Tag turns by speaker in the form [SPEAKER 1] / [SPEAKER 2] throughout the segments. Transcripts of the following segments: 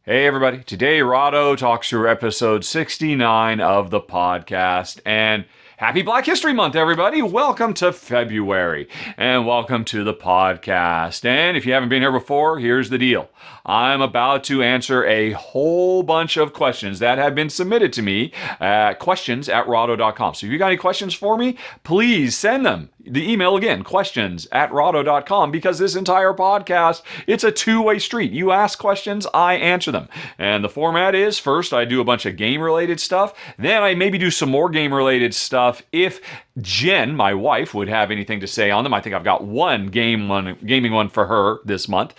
[SPEAKER 1] Hey everybody, today Rahdo Talks Through episode 69 of the podcast, and happy Black History Month everybody! Welcome to February, and welcome to the podcast. And if you haven't been here before, here's the deal. I'm about to answer a whole bunch of questions that have been submitted to me at questions@rahdo.com. So if you got any questions for me, please send them. The email again, questions@rahdo.com, because this entire podcast, it's a two-way street. You ask questions, I answer them. And the format is, first I do a bunch of game-related stuff, then I maybe do some more game-related stuff if Jen, my wife, would have anything to say on them. I think I've got one gaming one for her this month.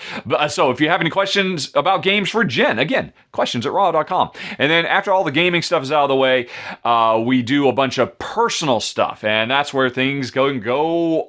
[SPEAKER 1] So if you have any questions about games for Jen, again, questions@rahdo.com. And then after all the gaming stuff is out of the way, we do a bunch of personal stuff, and that's where things go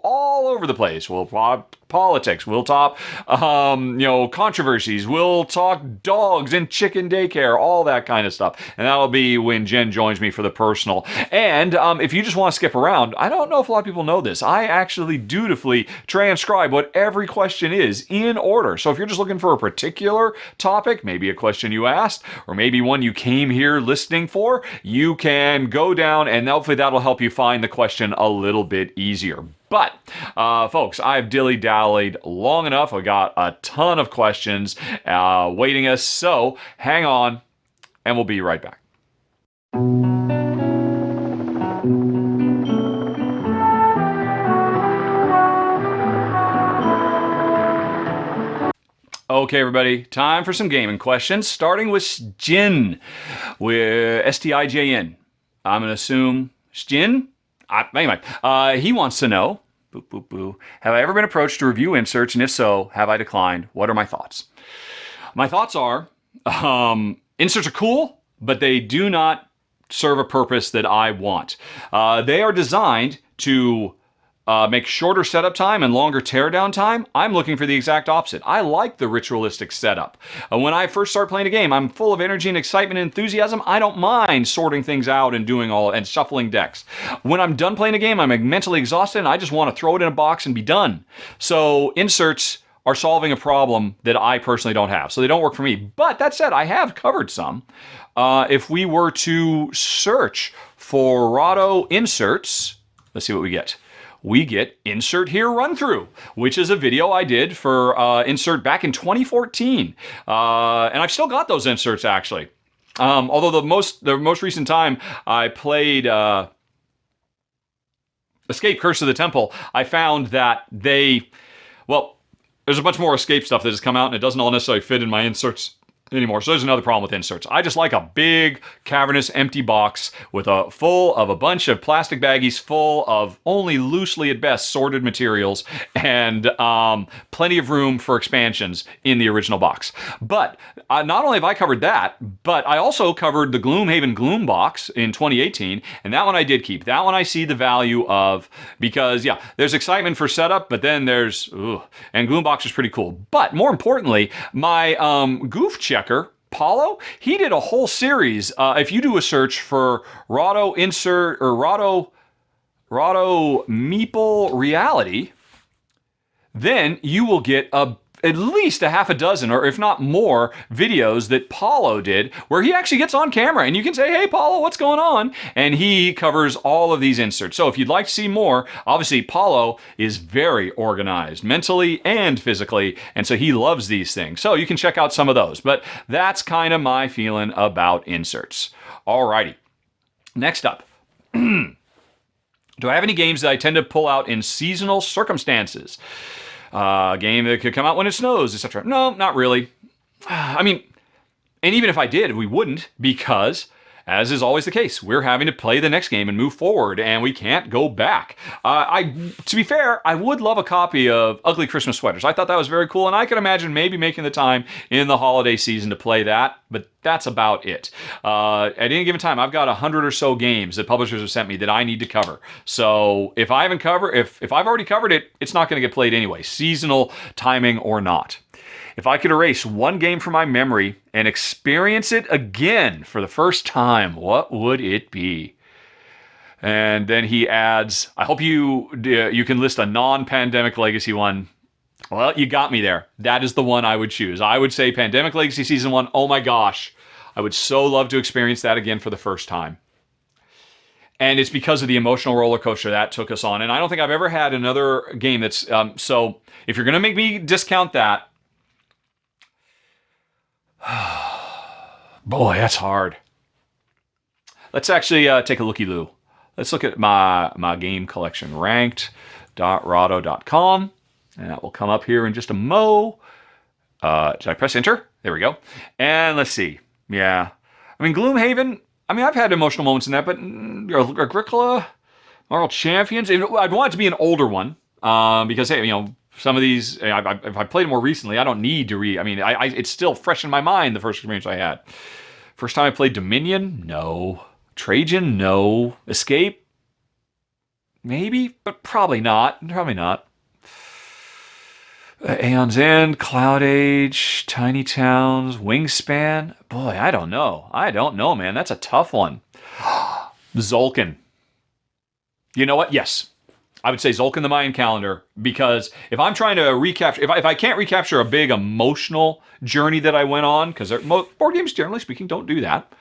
[SPEAKER 1] all over the place. We'll talk politics, we'll talk controversies, we'll talk dogs and chicken daycare, all that kind of stuff. And that'll be when Jen joins me for the personal. And if you just want to skip around, I don't know if a lot of people know this, I actually dutifully transcribe what every question is in order. So if you're just looking for a particular topic, maybe a question you asked, or maybe one you came here listening for, you can go down and hopefully that'll help you find the question a little bit easier. But, folks, I've dilly-dallied long enough. I got a ton of questions waiting us, so hang on, and we'll be right back. Okay, everybody, time for some gaming questions, starting with Jin, with S-T-I-J-N. I'm going to assume it's Jin? Anyway, he wants to know, have I ever been approached to review inserts, and if so, have I declined? What are my thoughts? My thoughts are, inserts are cool, but they do not serve a purpose that I want. They are designed to make shorter setup time and longer teardown time. I'm looking for the exact opposite. I like the ritualistic setup. When I first start playing a game, I'm full of energy and excitement and enthusiasm. I don't mind sorting things out and doing all and shuffling decks. When I'm done playing a game, I'm mentally exhausted and I just want to throw it in a box and be done. So inserts are solving a problem that I personally don't have. So they don't work for me. But that said, I have covered some. If we were to search for Rahdo inserts, let's see what we get. We get Insert Here Run Through, which is a video I did for Insert back in 2014. And I've still got those inserts, actually. Although the most recent time I played Escape Curse of the Temple, I found that there's a bunch more Escape stuff that has come out, and it doesn't all necessarily fit in my inserts anymore. So there's another problem with inserts. I just like a big, cavernous, empty box with full of a bunch of plastic baggies full of only loosely at best sorted materials and plenty of room for expansions in the original box. But not only have I covered that, but I also covered the Gloomhaven Gloom box in 2018, and that one I did keep. That one I see the value of, because yeah, there's excitement for setup, but then there's, and Gloom box is pretty cool. But more importantly, my goof check Paulo, he did a whole series. If you do a search for Rahdo insert or Rahdo Meeple Reality, then you will get at least a half a dozen, or if not more, videos that Paulo did where he actually gets on camera and you can say, hey, Paulo, what's going on? And he covers all of these inserts. So if you'd like to see more, obviously Paulo is very organized mentally and physically, and so he loves these things. So you can check out some of those. But that's kind of my feeling about inserts. Alrighty. Next up. Do I have any games that I tend to pull out in seasonal circumstances? A game that could come out when it snows, etc. No, not really. I mean, and even if I did, we wouldn't, because, as is always the case, we're having to play the next game and move forward, and we can't go back. To be fair, I would love a copy of Ugly Christmas Sweaters. I thought that was very cool, and I could imagine maybe making the time in the holiday season to play that, but that's about it. At any given time, I've got 100 or so games that publishers have sent me that I need to cover. So if I've already covered it, it's not going to get played anyway, seasonal timing or not. If I could erase one game from my memory and experience it again for the first time, what would it be? And then he adds, I hope you can list a non-pandemic legacy one. Well, you got me there. That is the one I would choose. I would say Pandemic Legacy Season 1. Oh my gosh. I would so love to experience that again for the first time. And it's because of the emotional roller coaster that took us on. And I don't think I've ever had another game that's... so if you're going to make me discount that... Boy, that's hard. Let's actually take a looky-loo. Let's look at my game collection. Ranked.rahdo.com. And that will come up here in just a mo. Did I press enter? There we go. And let's see. Yeah. I mean, Gloomhaven... I mean, I've had emotional moments in that, but Agricola, Marvel Champions, I'd want it to be an older one, because, hey, some of these, if I played more recently, I don't need to I mean, it's still fresh in my mind, the first experience I had. First time I played Dominion? No. Trajan? No. Escape? Maybe, but probably not. Probably not. Aeon's End, Cloud Age, Tiny Towns, Wingspan. Boy, I don't know. I don't know, man. That's a tough one. Zolkin. You know what? Yes. I would say Zolkin the Mayan Calendar, because if I'm trying to recapture, if I can't recapture a big emotional journey that I went on, because board games, generally speaking, don't do that,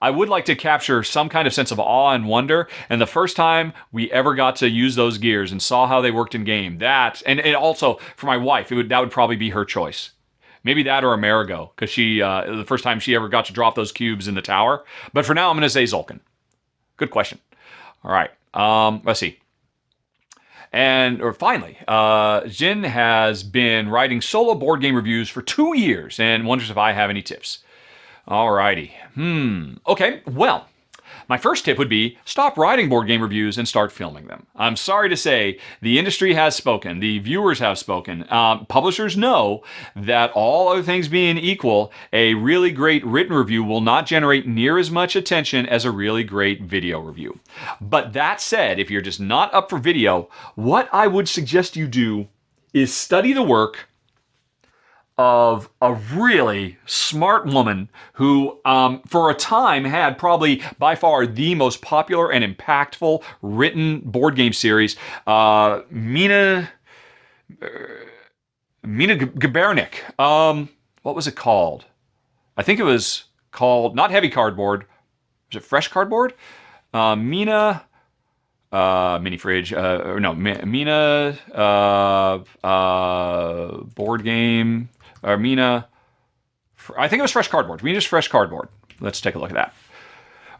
[SPEAKER 1] I would like to capture some kind of sense of awe and wonder. And the first time we ever got to use those gears and saw how they worked in game, that, and also for my wife, that would probably be her choice. Maybe that or Amerigo, because she, the first time she ever got to drop those cubes in the tower. But for now, I'm going to say Zolkin. Good question. All right. Let's see. Or finally, Jin has been writing solo board game reviews for 2 years and wonders if I have any tips. Alrighty. Okay, well, my first tip would be stop writing board game reviews and start filming them. I'm sorry to say, the industry has spoken. The viewers have spoken. Publishers know that all other things being equal, a really great written review will not generate near as much attention as a really great video review. But that said, if you're just not up for video, what I would suggest you do is study the work of a really smart woman who, for a time, had probably by far the most popular and impactful written board game series, Mina Gabernik. What was it called? I think it was called, not Heavy Cardboard. Was it Fresh Cardboard? Mina... mini fridge, Mina, board game, or Mina, I think it was Fresh Cardboard. Mina's Fresh Cardboard. Let's take a look at that.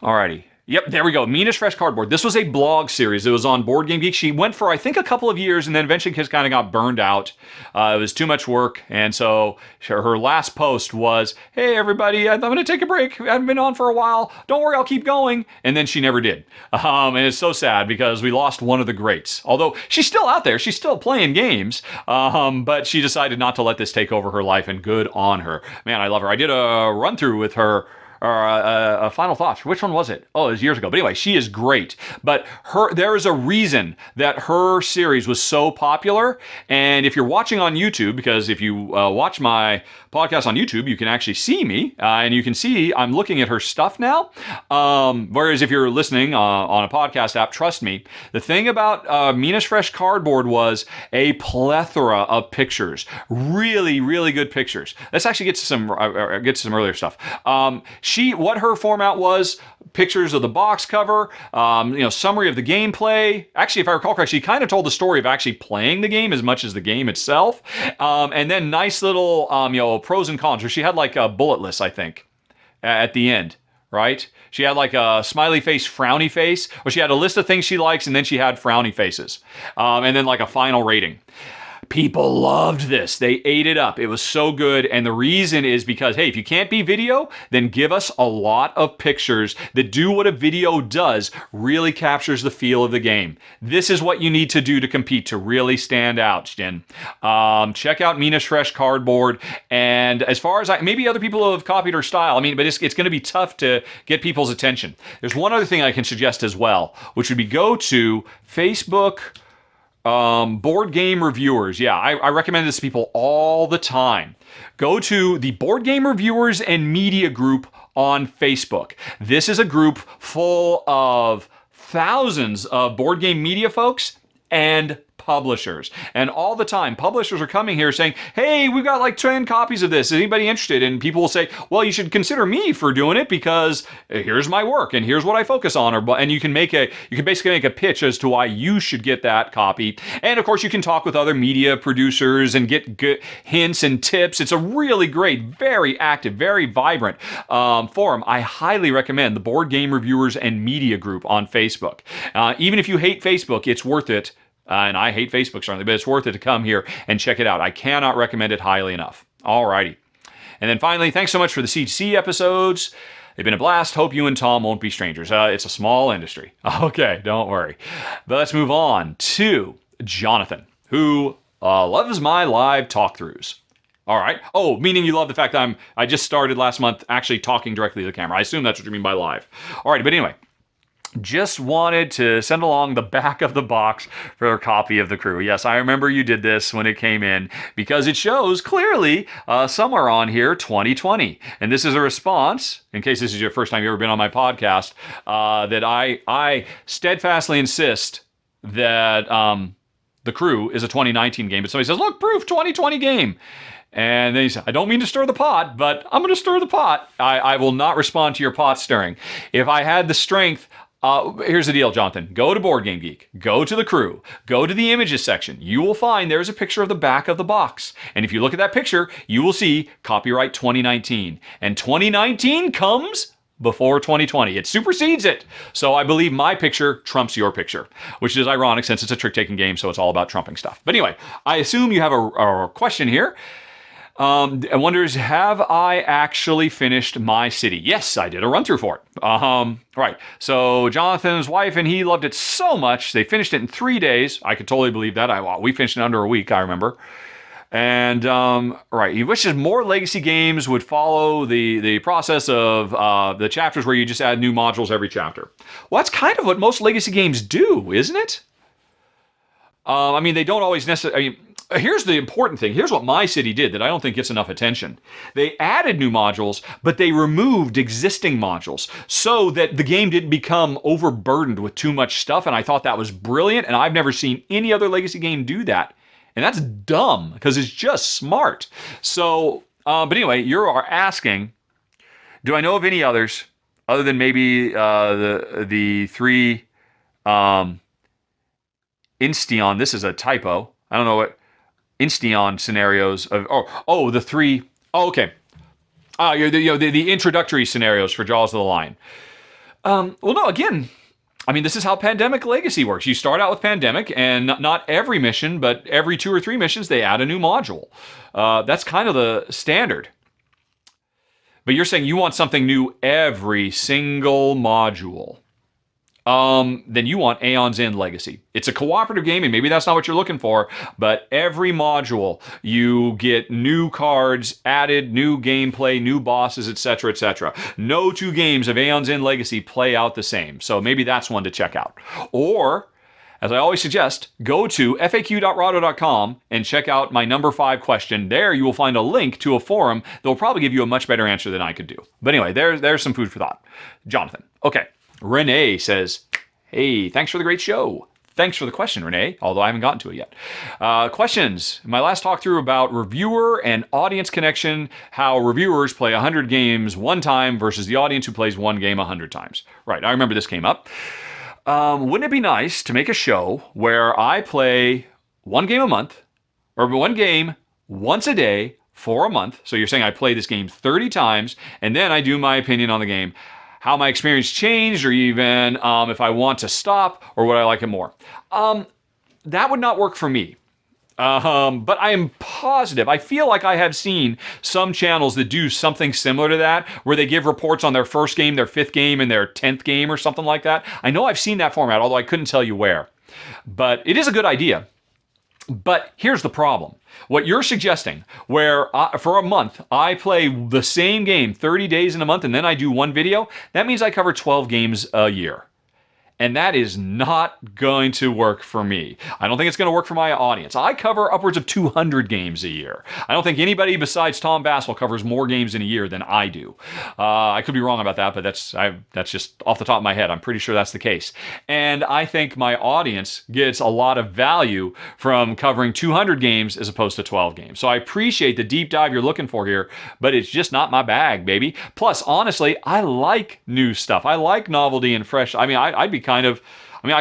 [SPEAKER 1] Alrighty. Yep, there we go. Mina's Fresh Cardboard. This was a blog series. It was on Board Game Geek. She went for, I think, a couple of years, and then eventually just kind of got burned out. It was too much work, and so her last post was, hey, everybody, I'm going to take a break. I haven't been on for a while. Don't worry, I'll keep going. And then she never did. And it's so sad because we lost one of the greats. Although she's still out there. She's still playing games. But she decided not to let this take over her life, and good on her. Man, I love her. I did a run-through with her, or a final thought. Which one was it? Oh, it was years ago. But anyway, she is great. But there is a reason that her series was so popular. And if you're watching on YouTube, because if you watch my podcast on YouTube, you can actually see me. And you can see I'm looking at her stuff now. Whereas if you're listening on a podcast app, trust me, the thing about Mina's Fresh Cardboard was a plethora of pictures. Really, really good pictures. Let's actually get to some earlier stuff. What her format was, pictures of the box cover, summary of the gameplay. Actually, if I recall correctly, she kind of told the story of actually playing the game as much as the game itself. And then nice little, pros and cons, where she had like a bullet list, I think, at the end, right? She had like a smiley face, frowny face, or she had a list of things she likes, and then she had frowny faces. And then like a final rating. People loved this. They ate it up. It was so good. And the reason is because, hey, if you can't be video, then give us a lot of pictures that do what a video does, really captures the feel of the game. This is what you need to do to compete, to really stand out, Jen. Check out Mina's Fresh Cardboard. And as far as maybe other people have copied her style, but it's going to be tough to get people's attention. There's one other thing I can suggest as well, which would be go to Facebook, board game reviewers. Yeah, I recommend this to people all the time. Go to the Board Game Reviewers and Media group on Facebook. This is a group full of thousands of board game media folks and publishers. And all the time, publishers are coming here saying, hey, we've got like 10 copies of this. Is anybody interested? And people will say, well, you should consider me for doing it because here's my work and here's what I focus on. And you can basically make a pitch as to why you should get that copy. And of course, you can talk with other media producers and get good hints and tips. It's a really great, very active, very vibrant forum. I highly recommend the Board Game Reviewers and Media Group on Facebook. Even if you hate Facebook, it's worth it. And I hate Facebook certainly, but it's worth it to come here and check it out. I cannot recommend it highly enough. Alrighty. And then finally, thanks so much for the C2C episodes. They've been a blast. Hope you and Tom won't be strangers. It's a small industry. Okay, don't worry. But let's move on to Jonathan, who loves my live talk-throughs. All right. Oh, meaning you love the fact that I just started last month actually talking directly to the camera. I assume that's what you mean by live. All right, but anyway. Just wanted to send along the back of the box for a copy of The Crew. Yes, I remember you did this when it came in because it shows clearly somewhere on here 2020. And this is a response, in case this is your first time you've ever been on my podcast, that I steadfastly insist that The Crew is a 2019 game. But somebody says, look, proof, 2020 game. And then he said, I don't mean to stir the pot, but I'm going to stir the pot. I will not respond to your pot stirring. If I had the strength... here's the deal, Jonathan. Go to Board Game Geek. Go to The Crew. Go to the images section. You will find there's a picture of the back of the box. And if you look at that picture, you will see copyright 2019. And 2019 comes before 2020. It supersedes it. So I believe my picture trumps your picture, which is ironic since it's a trick-taking game, so it's all about trumping stuff. But anyway, I assume you have a question here. I wonders, have I actually finished my city? Yes, I did a run through for it. Right. So Jonathan's wife and he loved it so much, they finished it in 3 days. I could totally believe that. We finished it under a week, I remember. And, right, he wishes more legacy games would follow the process of the chapters where you just add new modules every chapter. Well, that's kind of what most legacy games do, isn't it? I mean, they don't always necessarily... Here's the important thing. Here's what my city did that I don't think gets enough attention. They added new modules, but they removed existing modules so that the game didn't become overburdened with too much stuff, and I thought that was brilliant, and I've never seen any other legacy game do that. And that's dumb, because it's just smart. So, but anyway, you are asking, do I know of any others, other than maybe the three Insteon, this is a typo, I don't know what, Insteon scenarios of the three. Oh, okay. The introductory scenarios for Jaws of the Lion. Well, no. Again, I mean, this is how Pandemic Legacy works. You start out with Pandemic, and not every mission, but every 2 or 3 missions, they add a new module. That's kind of the standard. But you're saying you want something new every single module. Then you want Aeon's End Legacy. It's a cooperative game, and maybe that's not what you're looking for, but every module, you get new cards added, new gameplay, new bosses, etc., etc. No 2 games of Aeon's End Legacy play out the same, so maybe that's one to check out. Or, as I always suggest, go to faq.rahdo.com and check out my number 5 question. There you will find a link to a forum that will probably give you a much better answer than I could do. But anyway, there's some food for thought. Jonathan. Okay. Renee says, hey, thanks for the great show. Thanks for the question, Renee, although I haven't gotten to it yet. Questions. My last talk through about reviewer and audience connection, how reviewers play 100 games one time versus the audience who plays one game 100 times. Right, I remember this came up. Wouldn't it be nice to make a show where I play one game a month, or one game once a day for a month? So you're saying I play this game 30 times, and then I do my opinion on the game, how my experience changed, or even if I want to stop, or would I like it more. That would not work for me. But I am positive, I feel like I have seen some channels that do something similar to that, where they give reports on their first game, their 5th game, and their 10th game, or something like that. I know I've seen that format, although I couldn't tell you where. But it is a good idea. But here's the problem. What you're suggesting, where for a month I play the same game 30 days in a month and then I do one video, that means I cover 12 games a year. And that is not going to work for me. I don't think it's going to work for my audience. I cover upwards of 200 games a year. I don't think anybody besides Tom Bassel covers more games in a year than I do. I could be wrong about that, but that's just off the top of my head. I'm pretty sure that's the case. And I think my audience gets a lot of value from covering 200 games as opposed to 12 games. So I appreciate the deep dive you're looking for here, but it's just not my bag, baby. Plus, honestly, I like new stuff. I like novelty and fresh. I mean, I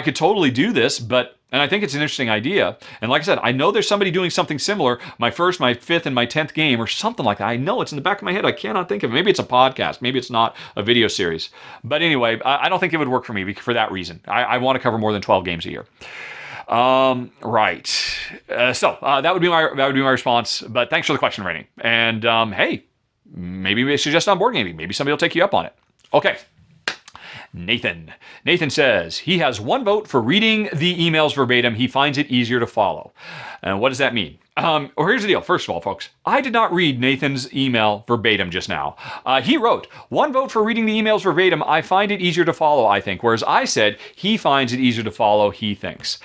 [SPEAKER 1] could totally do this, and I think it's an interesting idea. And like I said, I know there's somebody doing something similar. My first, my fifth, and my 10th game or something like that. I know it's in the back of my head. I cannot think of it. Maybe it's a podcast. Maybe it's not a video series. But anyway, I don't think it would work for me for that reason. I want to cover more than 12 games a year. Right. So that would be my response. But thanks for the question, Rainey. And hey, maybe we suggest on board gaming. Maybe somebody will take you up on it. Okay. Nathan. Nathan says he has 1 vote for reading the emails verbatim. He finds it easier to follow. And what does that mean? Well, here's the deal. First of all, folks, I did not read Nathan's email verbatim just now. He wrote, 1 vote for reading the emails verbatim. I find it easier to follow, I think. Whereas I said he finds it easier to follow, he thinks.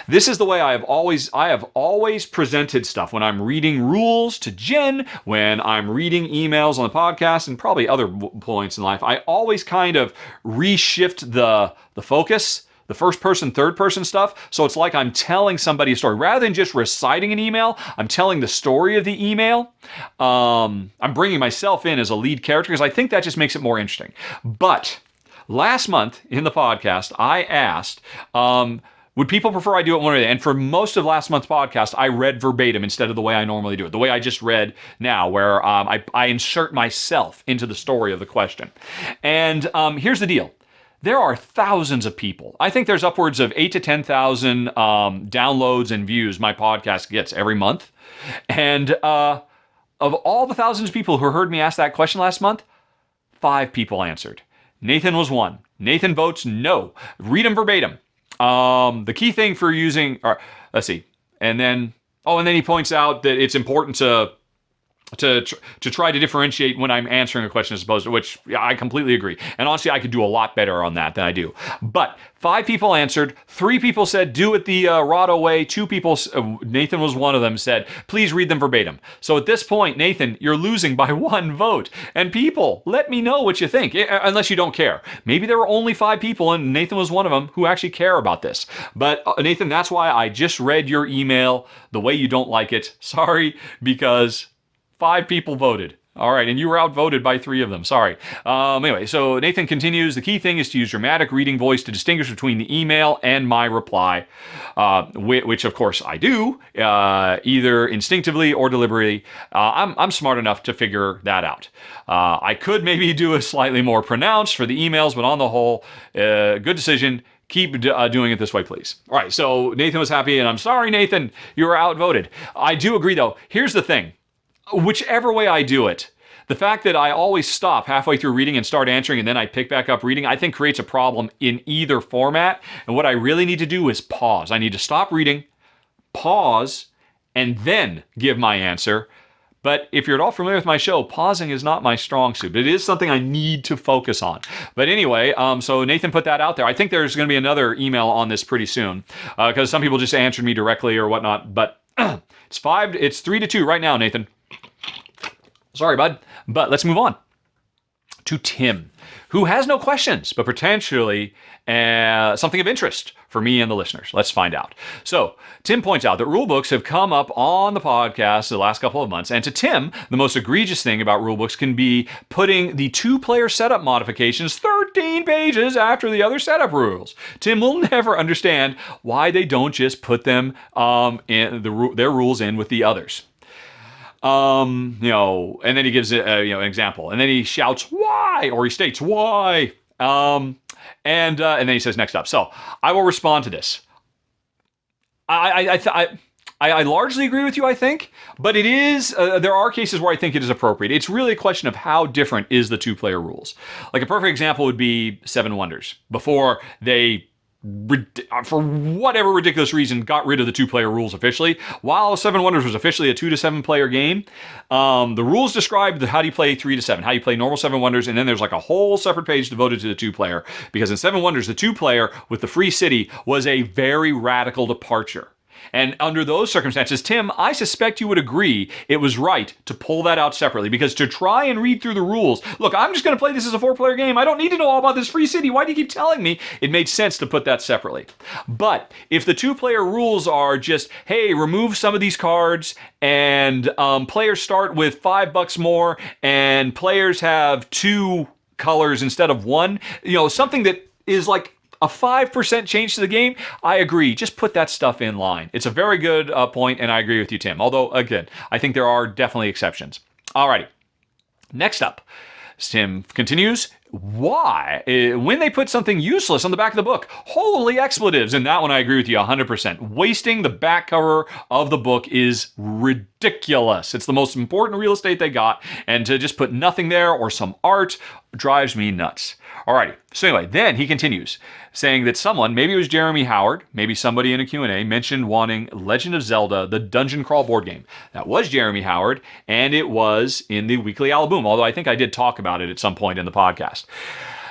[SPEAKER 1] This is the way I have always presented stuff when I'm reading rules to Jen, when I'm reading emails on the podcast, and probably other points in life. I always kind of reshift the focus, the first person, third person stuff. So it's like I'm telling somebody a story. Rather than just reciting an email, I'm telling the story of the email. I'm bringing myself in as a lead character because I think that just makes it more interesting. But last month in the podcast, I asked, would people prefer I do it one way? And for most of last month's podcast, I read verbatim instead of the way I normally do it. The way I just read now, where I insert myself into the story of the question. And here's the deal. There are thousands of people. I think there's upwards of 8,000 to 10,000 downloads and views my podcast gets every month. And of all the thousands of people who heard me ask that question last month, 5 people answered. Nathan was one. Nathan votes no. Read them verbatim. The key thing for using, let's see, and then he points out that it's important to try to differentiate when I'm answering a question as opposed to, which I completely agree. And honestly, I could do a lot better on that than I do. But 5 people answered. 3 people said, do it the Rahdo way. 2 people, Nathan was one of them, said, please read them verbatim. So at this point, Nathan, you're losing by 1 vote. And people, let me know what you think, unless you don't care. Maybe there were only 5 people, and Nathan was one of them, who actually care about this. But Nathan, that's why I just read your email the way you don't like it. Sorry, because 5 people voted. All right, and you were outvoted by 3 of them. Sorry. Anyway, so Nathan continues, the key thing is to use dramatic reading voice to distinguish between the email and my reply, which of course I do, either instinctively or deliberately. I'm smart enough to figure that out. I could maybe do a slightly more pronounced for the emails, but on the whole, good decision. Keep doing it this way, please. All right, so Nathan was happy, and I'm sorry, Nathan, you were outvoted. I do agree, though. Here's the thing. Whichever way I do it, the fact that I always stop halfway through reading and start answering and then I pick back up reading, I think creates a problem in either format. And what I really need to do is pause. I need to stop reading, pause, and then give my answer. But if you're at all familiar with my show, pausing is not my strong suit. It is something I need to focus on. But anyway, so Nathan put that out there. I think there's going to be another email on this pretty soon because some people just answered me directly or whatnot. But it's 3-2 right now, Nathan. Sorry, bud. But let's move on to Tim, who has no questions, but potentially something of interest for me and the listeners. Let's find out. So Tim points out that rulebooks have come up on the podcast the last couple of months. And to Tim, the most egregious thing about rulebooks can be putting the 2-player setup modifications 13 pages after the other setup rules. Tim will never understand why they don't just put them their rules in with the others. And then he gives an example, and then he shouts why, or he states why, and then he says next up. So I will respond to this. I largely agree with you, I think, but it is there are cases where I think it is appropriate. It's really a question of how different is the 2-player rules. Like a perfect example would be 7 Wonders before they for whatever ridiculous reason, got rid of the 2-player rules officially. While Seven Wonders was officially a 2 to 7 player game, the rules describe how do you play 3 to 7, how you play normal Seven Wonders, and then there's like a whole separate page devoted to the 2-player, because in Seven Wonders, the 2-player with the free city was a very radical departure. And under those circumstances, Tim, I suspect you would agree it was right to pull that out separately, because to try and read through the rules, look, I'm just going to play this as a 4-player game. I don't need to know all about this free city. Why do you keep telling me? It made sense to put that separately. But if the 2-player rules are just, hey, remove some of these cards, and players start with $5 more, and players have 2 colors instead of 1, something that is like a 5% change to the game, I agree. Just put that stuff in line. It's a very good point, and I agree with you, Tim. Although, again, I think there are definitely exceptions. Alrighty. Next up, Tim continues, why? When they put something useless on the back of the book, holy expletives. And that one I agree with you 100%. Wasting the back cover of the book is ridiculous. It's the most important real estate they got, and to just put nothing there or some art drives me nuts. Alrighty, so anyway, then he continues, saying that someone, maybe it was Jeremy Howard, maybe somebody in a Q&A, mentioned wanting Legend of Zelda, the Dungeon Crawl board game. That was Jeremy Howard, and it was in the Weekly Alaboom, although I think I did talk about it at some point in the podcast.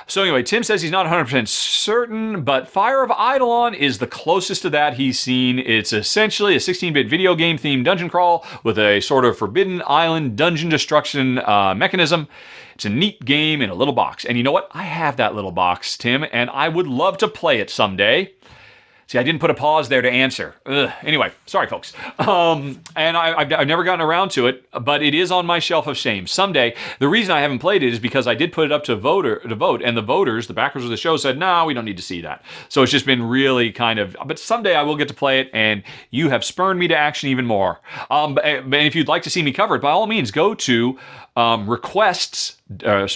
[SPEAKER 1] So anyway, Tim says he's not 100% certain, but Fire of Eidolon is the closest to that he's seen. It's essentially a 16-bit video game themed dungeon crawl with a sort of Forbidden Island dungeon destruction mechanism. It's a neat game in a little box. And you know what? I have that little box, Tim, and I would love to play it someday. See, I didn't put a pause there to answer. Anyway, sorry, folks. And I've never gotten around to it, but it is on my shelf of shame. Someday, the reason I haven't played it is because I did put it up to vote, and the voters, the backers of the show, said, no, we don't need to see that. So it's just been really kind of, but someday I will get to play it, and you have spurred me to action even more. But if you'd like to see me cover it, by all means, go to requests,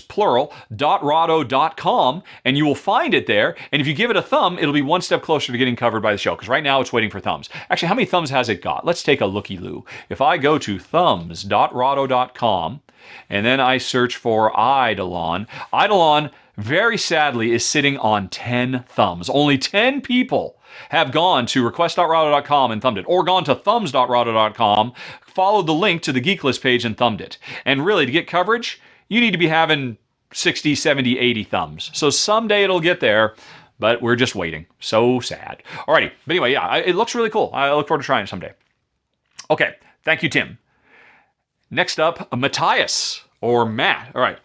[SPEAKER 1] plural, .rahdo.com, and you will find it there. And if you give it a thumb, it'll be one step closer to getting covered by the show, because right now it's waiting for thumbs. Actually, how many thumbs has it got? Let's take a looky-loo. If I go to thumbs.rahdo.com, and then I search for Eidolon, Eidolon, very sadly, is sitting on 10 thumbs. Only 10 people have gone to request.rahdo.com and thumbed it, or gone to thumbs.rahdo.com, followed the link to the Geek List page and thumbed it. And really, to get coverage, you need to be having 60, 70, 80 thumbs. So someday it'll get there, but we're just waiting. So sad. Alrighty, but anyway, yeah, it looks really cool. I look forward to trying it someday. Okay, thank you, Tim. Next up, Matthias, or Matt. All right,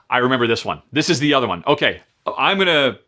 [SPEAKER 1] I remember this one. This is the other one. Okay, I'm going to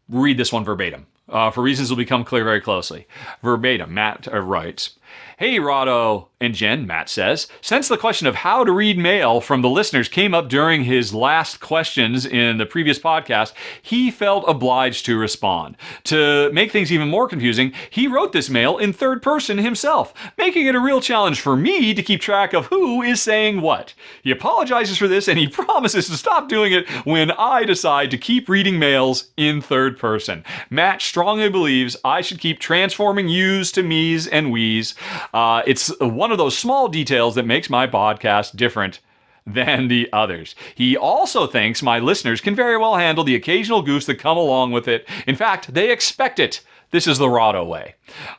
[SPEAKER 1] read this one verbatim. For reasons will become clear very closely. Verbatim, Matt writes, "Hey, Rahdo and Jen," Matt says, "since the question of how to read mail from the listeners came up during his last questions in the previous podcast, he felt obliged to respond. To make things even more confusing, he wrote this mail in third person himself, making it a real challenge for me to keep track of who is saying what. He apologizes for this, and he promises to stop doing it when I decide to keep reading mails in third person. Matt strongly believes I should keep transforming yous to me's and we's. It's one of those small details that makes my podcast different than the others. He also thinks my listeners can very well handle the occasional goofs that come along with it. In fact, they expect it. This is the Rahdo way."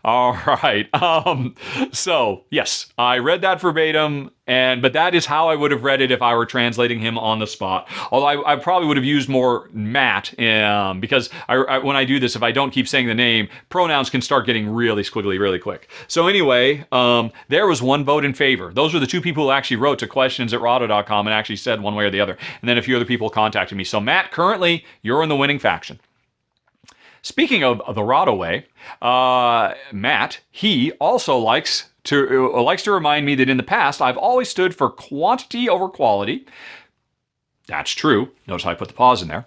[SPEAKER 1] All right. So, yes, I read that verbatim, but that is how I would have read it if I were translating him on the spot. Although I probably would have used more Matt, because when I do this, if I don't keep saying the name, pronouns can start getting really squiggly really quick. So anyway, there was one vote in favor. Those were the 2 people who actually wrote to questions@rahdo.com and actually said one way or the other. And then a few other people contacted me. So Matt, currently, you're in the winning faction. Speaking of the Rahdo way, Matt, he also likes to remind me that in the past, I've always stood for quantity over quality. That's true. Notice how I put the pause in there.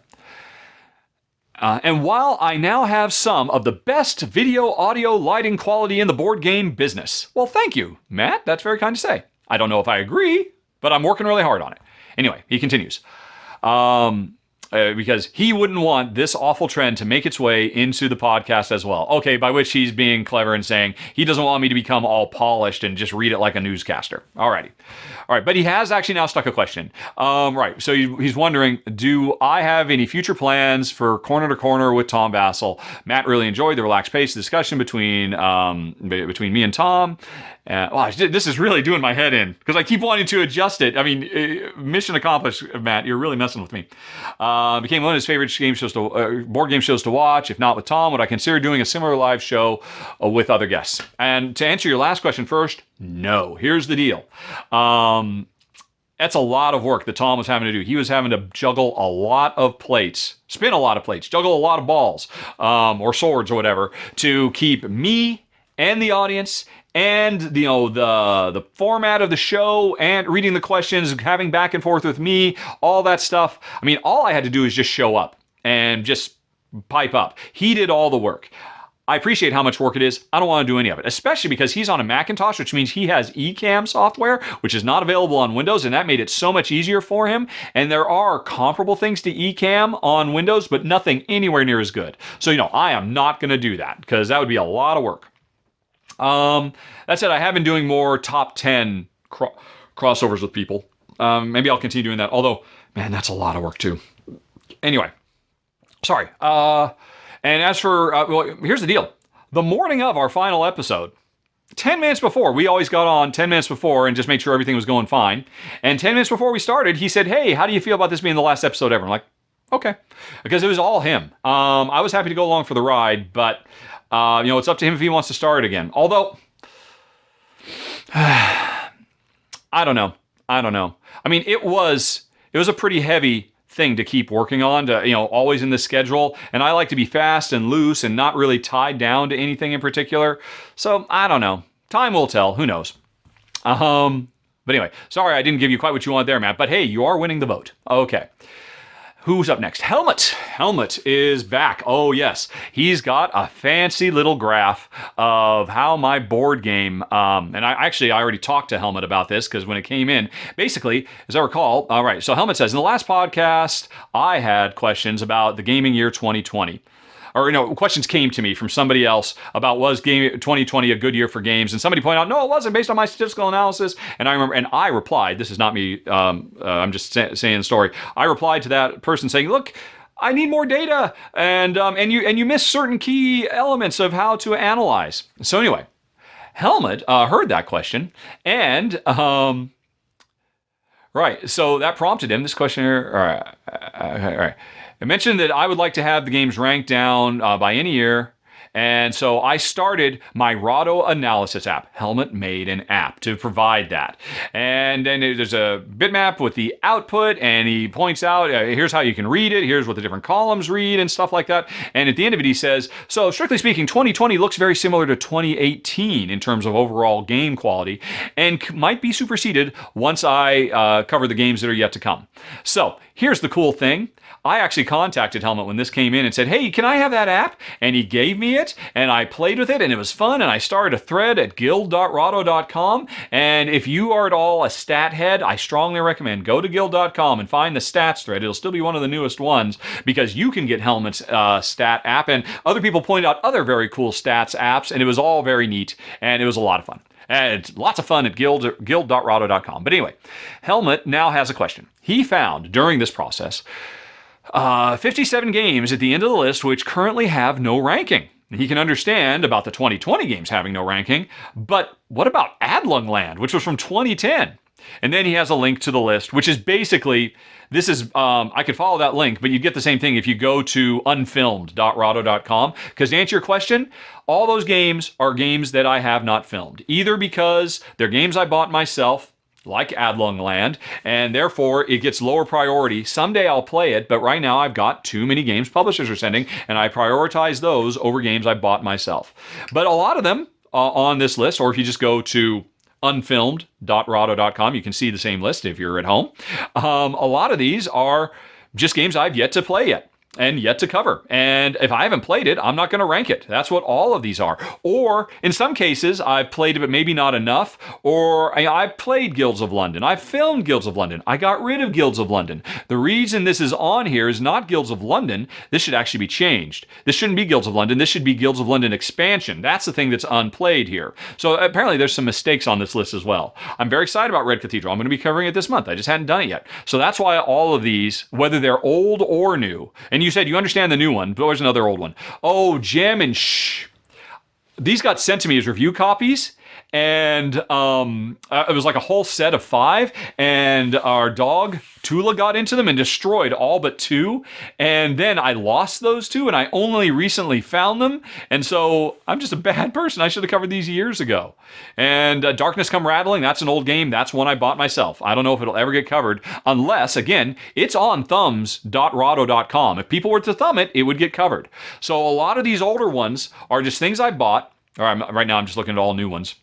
[SPEAKER 1] And while I now have some of the best video, audio, lighting quality in the board game business. Well, thank you, Matt. That's very kind to say. I don't know if I agree, but I'm working really hard on it. Anyway, he continues. because he wouldn't want this awful trend to make its way into the podcast as well. Okay, by which he's being clever and saying he doesn't want me to become all polished and just read it like a newscaster. Alrighty. All right, but he has actually now stuck a question. Right, so he's wondering, do I have any future plans for Corner to Corner with Tom Vassell? Matt really enjoyed the relaxed pace of discussion between me and Tom. Wow, this is really doing my head in because I keep wanting to adjust it. I mean, mission accomplished, Matt. You're really messing with me. Became one of his favorite board game shows to watch. If not with Tom, would I consider doing a similar live show with other guests? And to answer your last question first, no. Here's the deal. That's a lot of work that Tom was having to do. He was having to juggle a lot of plates, spin a lot of plates, juggle a lot of balls or swords or whatever to keep me and the audience and the format of the show and reading the questions, having back and forth with me, all that stuff. I mean, all I had to do is just show up and just pipe up. He did all the work. I appreciate how much work it is. I don't want to do any of it, especially because he's on a Macintosh, which means he has Ecamm software, which is not available on Windows, and that made it so much easier for him. And there are comparable things to Ecamm on Windows, but nothing anywhere near as good. So, I am not going to do that because that would be a lot of work. That said, I have been doing more top 10 crossovers with people. Maybe I'll continue doing that. Although, man, that's a lot of work too. Anyway, sorry. And as for, well, here's the deal. The morning of our final episode, 10 minutes before, we always got on 10 minutes before and just made sure everything was going fine. And 10 minutes before we started, he said, hey, how do you feel about this being the last episode ever? I'm like, okay. Because it was all him. I was happy to go along for the ride, but, it's up to him if he wants to start again. Although, I don't know. I mean, it was a pretty heavy thing to keep working on, to always in the schedule, and I like to be fast and loose and not really tied down to anything in particular. So I don't know. Time will tell. Who knows? But anyway, sorry I didn't give you quite what you want there, Matt. But hey, you are winning the vote. Okay. Who's up next? Helmut. Helmut is back. Oh, yes. He's got a fancy little graph of how my board game, and I already talked to Helmut about this because when it came in, basically, as I recall, all right, so Helmut says, in the last podcast, I had questions about the gaming year 2020. Or, questions came to me from somebody else about was game 2020 a good year for games? And somebody pointed out, no, it wasn't based on my statistical analysis. And I remember, and I replied, this is not me, I'm just saying the story. I replied to that person saying, look, I need more data. And you missed certain key elements of how to analyze. So anyway, Helmut heard that question and, right, so that prompted him, this question here, all right. I mentioned that I would like to have the games ranked down by any year, and so I started my Rahdo analysis app. Helmut made an app to provide that. And then there's a bitmap with the output, and he points out, here's how you can read it, here's what the different columns read, and stuff like that. And at the end of it, he says, so strictly speaking, 2020 looks very similar to 2018 in terms of overall game quality, and might be superseded once I cover the games that are yet to come. So here's the cool thing. I actually contacted Helmut when this came in and said, hey, can I have that app? And he gave me it, and I played with it, and it was fun, and I started a thread at guild.rahdo.com, and if you are at all a stat head, I strongly recommend go to guild.com and find the stats thread. It'll still be one of the newest ones, because you can get Helmut's stat app, and other people point out other very cool stats apps, and it was all very neat, and it was a lot of fun. And it's lots of fun at guild.rahdo.com. But anyway, Helmut now has a question. He found during this process 57 games at the end of the list which currently have no ranking. He can understand about the 2020 games having no ranking, but what about Adlungland, which was from 2010? And then he has a link to the list, which is basically, this is, I could follow that link, but you get the same thing if you go to unfilmed.rahdo.com, because to answer your question, all those games are games that I have not filmed, either because they're games I bought myself, like Adlungland, and therefore it gets lower priority. Someday I'll play it, but right now I've got too many games publishers are sending, and I prioritize those over games I bought myself. But a lot of them on this list, or if you just go to unfilmed.rahdo.com, you can see the same list if you're at home. A lot of these are just games I've yet to play yet. and yet to cover. And if I haven't played it, I'm not going to rank it. That's what all of these are. Or in some cases, I've played it, but maybe not enough. Or I've played Guilds of London. I've filmed Guilds of London. I got rid of Guilds of London. The reason this is on here is not Guilds of London. This should actually be changed. This shouldn't be Guilds of London. This should be Guilds of London expansion. That's the thing that's unplayed here. So apparently there's some mistakes on this list as well. I'm very excited about Red Cathedral. I'm going to be covering it this month. I just hadn't done it yet. So that's why all of these, whether they're old or new, and you said you understand the new one, but there's another old one. Oh, Gem and Shh. These got sent to me as review copies, and it was like a whole set of 5, and our dog Tula got into them and destroyed all but 2, and then I lost those 2, and I only recently found them, and so I'm just a bad person. I should have covered these years ago. And Darkness Come Rattling, that's an old game. That's one I bought myself. I don't know if it'll ever get covered, unless, again, it's on thumbs.rahdo.com. If people were to thumb it, it would get covered. So a lot of these older ones are just things I bought. Right now I'm just looking at all new ones.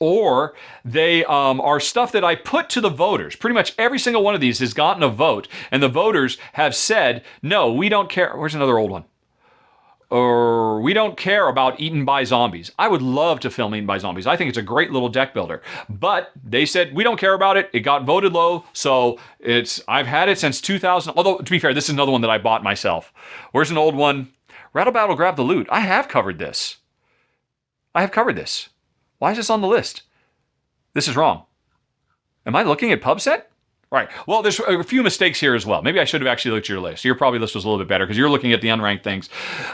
[SPEAKER 1] Or they are stuff that I put to the voters. Pretty much every single one of these has gotten a vote, and the voters have said, no, we don't care. Where's another old one? Or we don't care about Eaten by Zombies. I would love to film Eaten by Zombies. I think it's a great little deck builder. But they said, we don't care about it. It got voted low, so I've had it since 2000. Although, to be fair, this is another one that I bought myself. Where's an old one? Rattle Battle Grab the Loot. I have covered this. Why is this on the list? This is wrong. Am I looking at PubSet? Right. Well, there's a few mistakes here as well. Maybe I should have actually looked at your list. Your probably list was a little bit better because you're looking at the unranked things.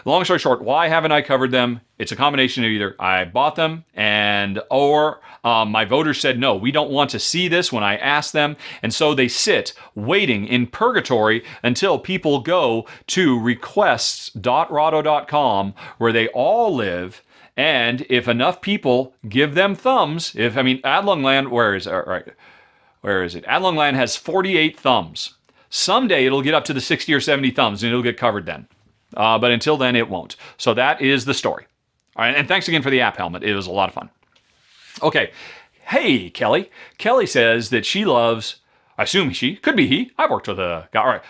[SPEAKER 1] Long story short, why haven't I covered them? It's a combination of either I bought them or my voters said, no, we don't want to see this when I asked them. And so they sit waiting in purgatory until people go to requests.rahdo.com where they all live. And if enough people give them thumbs, Adlungland, where is it? Right. Where is it? Adlungland has 48 thumbs. Someday it'll get up to the 60 or 70 thumbs and it'll get covered then. But until then, it won't. So that is the story. All right, and thanks again for the app helmet. It was a lot of fun. Okay. Hey, Kelly. Kelly says that she loves, I assume she, could be he. I've worked with a guy.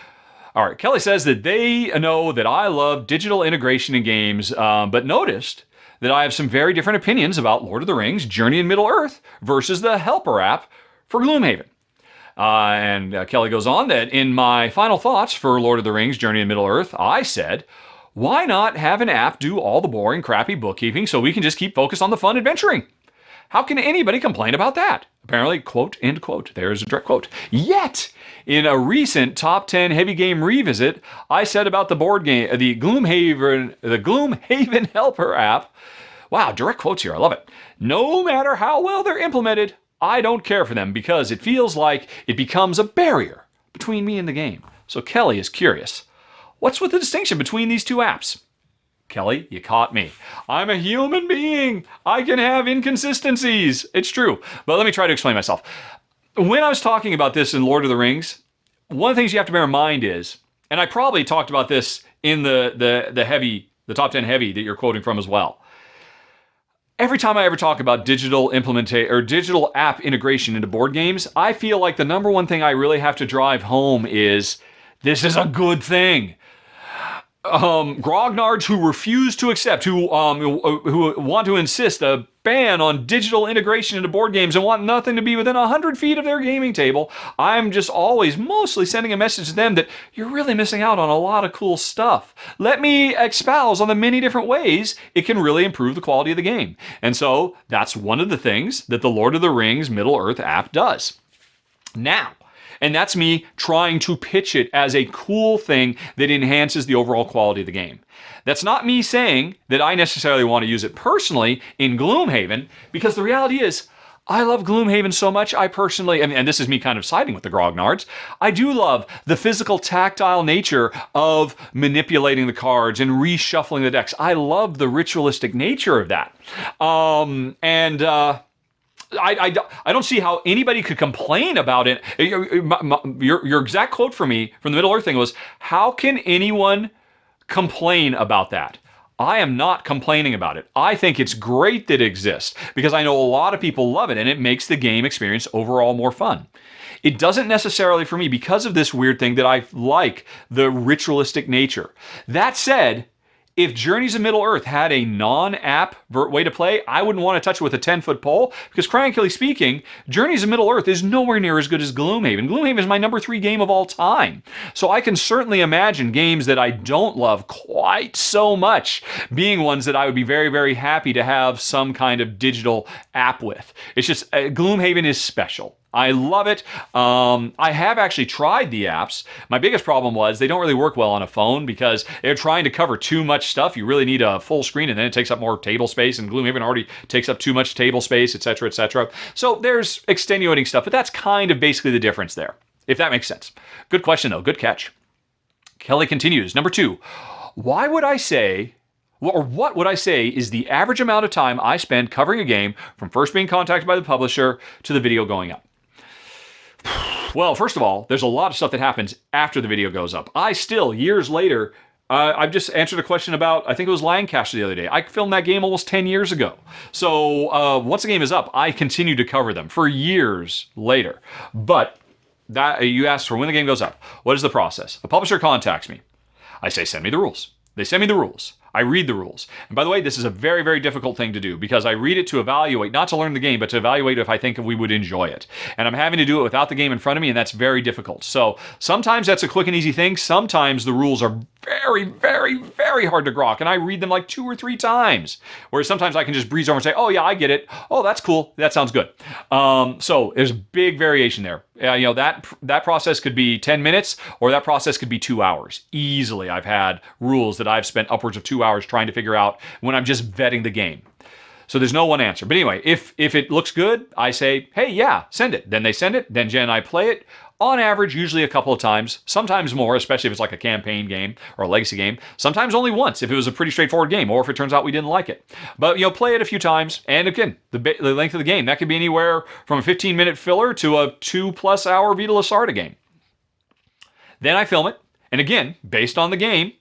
[SPEAKER 1] All right. Kelly says that they know that I love digital integration in games, but noticed that I have some very different opinions about Lord of the Rings, Journey in Middle-earth versus the Helper app for Gloomhaven. And Kelly goes on that in my final thoughts for Lord of the Rings, Journey in Middle-earth, I said, why not have an app do all the boring, crappy bookkeeping so we can just keep focused on the fun adventuring? How can anybody complain about that? Apparently, quote, end quote. There's a direct quote. Yet, in a recent top 10 heavy game revisit, I said about the board game, the Gloomhaven Helper app. Wow, direct quotes here. I love it. No matter how well they're implemented, I don't care for them because it feels like it becomes a barrier between me and the game. So Kelly is curious. What's with the distinction between these two apps? Kelly, you caught me. I'm a human being. I can have inconsistencies. It's true. But let me try to explain myself. When I was talking about this in Lord of the Rings, one of the things you have to bear in mind is, and I probably talked about this in the top 10 heavy that you're quoting from as well. Every time I ever talk about digital app integration into board games, I feel like the number one thing I really have to drive home is this is a good thing. Grognards who refuse to accept, who want to insist a ban on digital integration into board games and want nothing to be within 100 feet of their gaming table, I'm just always mostly sending a message to them that you're really missing out on a lot of cool stuff. Let me espouse on the many different ways it can really improve the quality of the game. And so that's one of the things that the Lord of the Rings Middle-earth app does. Now, and that's me trying to pitch it as a cool thing that enhances the overall quality of the game. That's not me saying that I necessarily want to use it personally in Gloomhaven, because the reality is, I love Gloomhaven so much, I personally, and this is me kind of siding with the Grognards, I do love the physical, tactile nature of manipulating the cards and reshuffling the decks. I love the ritualistic nature of that. I don't see how anybody could complain about it. Your exact quote for me from the Middle-earth thing was, how can anyone complain about that? I am not complaining about it. I think it's great that it exists because I know a lot of people love it and it makes the game experience overall more fun. It doesn't necessarily for me because of this weird thing that I like the ritualistic nature. That said, if Journeys of Middle-earth had a non-app way to play, I wouldn't want to touch it with a 10-foot pole because, frankly speaking, Journeys of Middle-earth is nowhere near as good as Gloomhaven. Gloomhaven is my number 3 game of all time. So I can certainly imagine games that I don't love quite so much being ones that I would be very, very happy to have some kind of digital app with. It's just, Gloomhaven is special. I love it. I have actually tried the apps. My biggest problem was they don't really work well on a phone because they're trying to cover too much stuff. You really need a full screen and then it takes up more table space, and Gloomhaven already takes up too much table space, etc., etc. So there's extenuating stuff, but that's kind of basically the difference there, if that makes sense. Good question though, good catch. Kelly continues, number 2, why would I say, or what would I say is the average amount of time I spend covering a game from first being contacted by the publisher to the video going up? Well, first of all, there's a lot of stuff that happens after the video goes up. I still, years later, I've just answered a question about, I think it was Lancaster the other day. I filmed that game almost 10 years ago. So once the game is up, I continue to cover them for years later. But that you asked for when the game goes up. What is the process? A publisher contacts me. I say, send me the rules. They send me the rules. I read the rules. And by the way, this is a very, very difficult thing to do because I read it to evaluate, not to learn the game, but to evaluate if I think we would enjoy it. And I'm having to do it without the game in front of me, and that's very difficult. So sometimes that's a quick and easy thing. Sometimes the rules are very, very, very hard to grok, and I read them like 2 or 3 times. Whereas sometimes I can just breeze over and say, oh yeah, I get it. Oh, that's cool. That sounds good. So there's a big variation there. That process could be 10 minutes or that process could be 2 hours. Easily, I've had rules that I've spent upwards of 2 hours trying to figure out when I'm just vetting the game. So there's no one answer. But anyway, if it looks good, I say, hey, yeah, send it. Then they send it. Then Jen and I play it. On average, usually a couple of times, sometimes more, especially if it's like a campaign game or a legacy game. Sometimes only once if it was a pretty straightforward game or if it turns out we didn't like it. But, play it a few times. And again, the length of the game, that could be anywhere from a 15-minute filler to a 2+ hour Vita Lasarda game. Then I film it. And again, based on the game,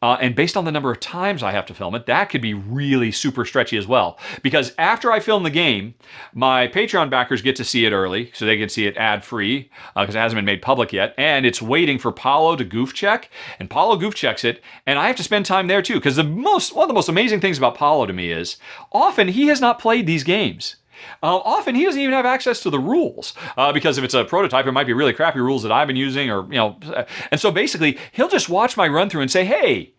[SPEAKER 1] and based on the number of times I have to film it, that could be really super stretchy as well. Because after I film the game, my Patreon backers get to see it early, so they can see it ad-free, because it hasn't been made public yet, and it's waiting for Paolo to goof check, and Paolo goof checks it, and I have to spend time there too, because one of the most amazing things about Paolo to me is, often he has not played these games. Often he doesn't even have access to the rules because if it's a prototype, it might be really crappy rules that I've been using, or and so basically he'll just watch my run through and say, "Hey,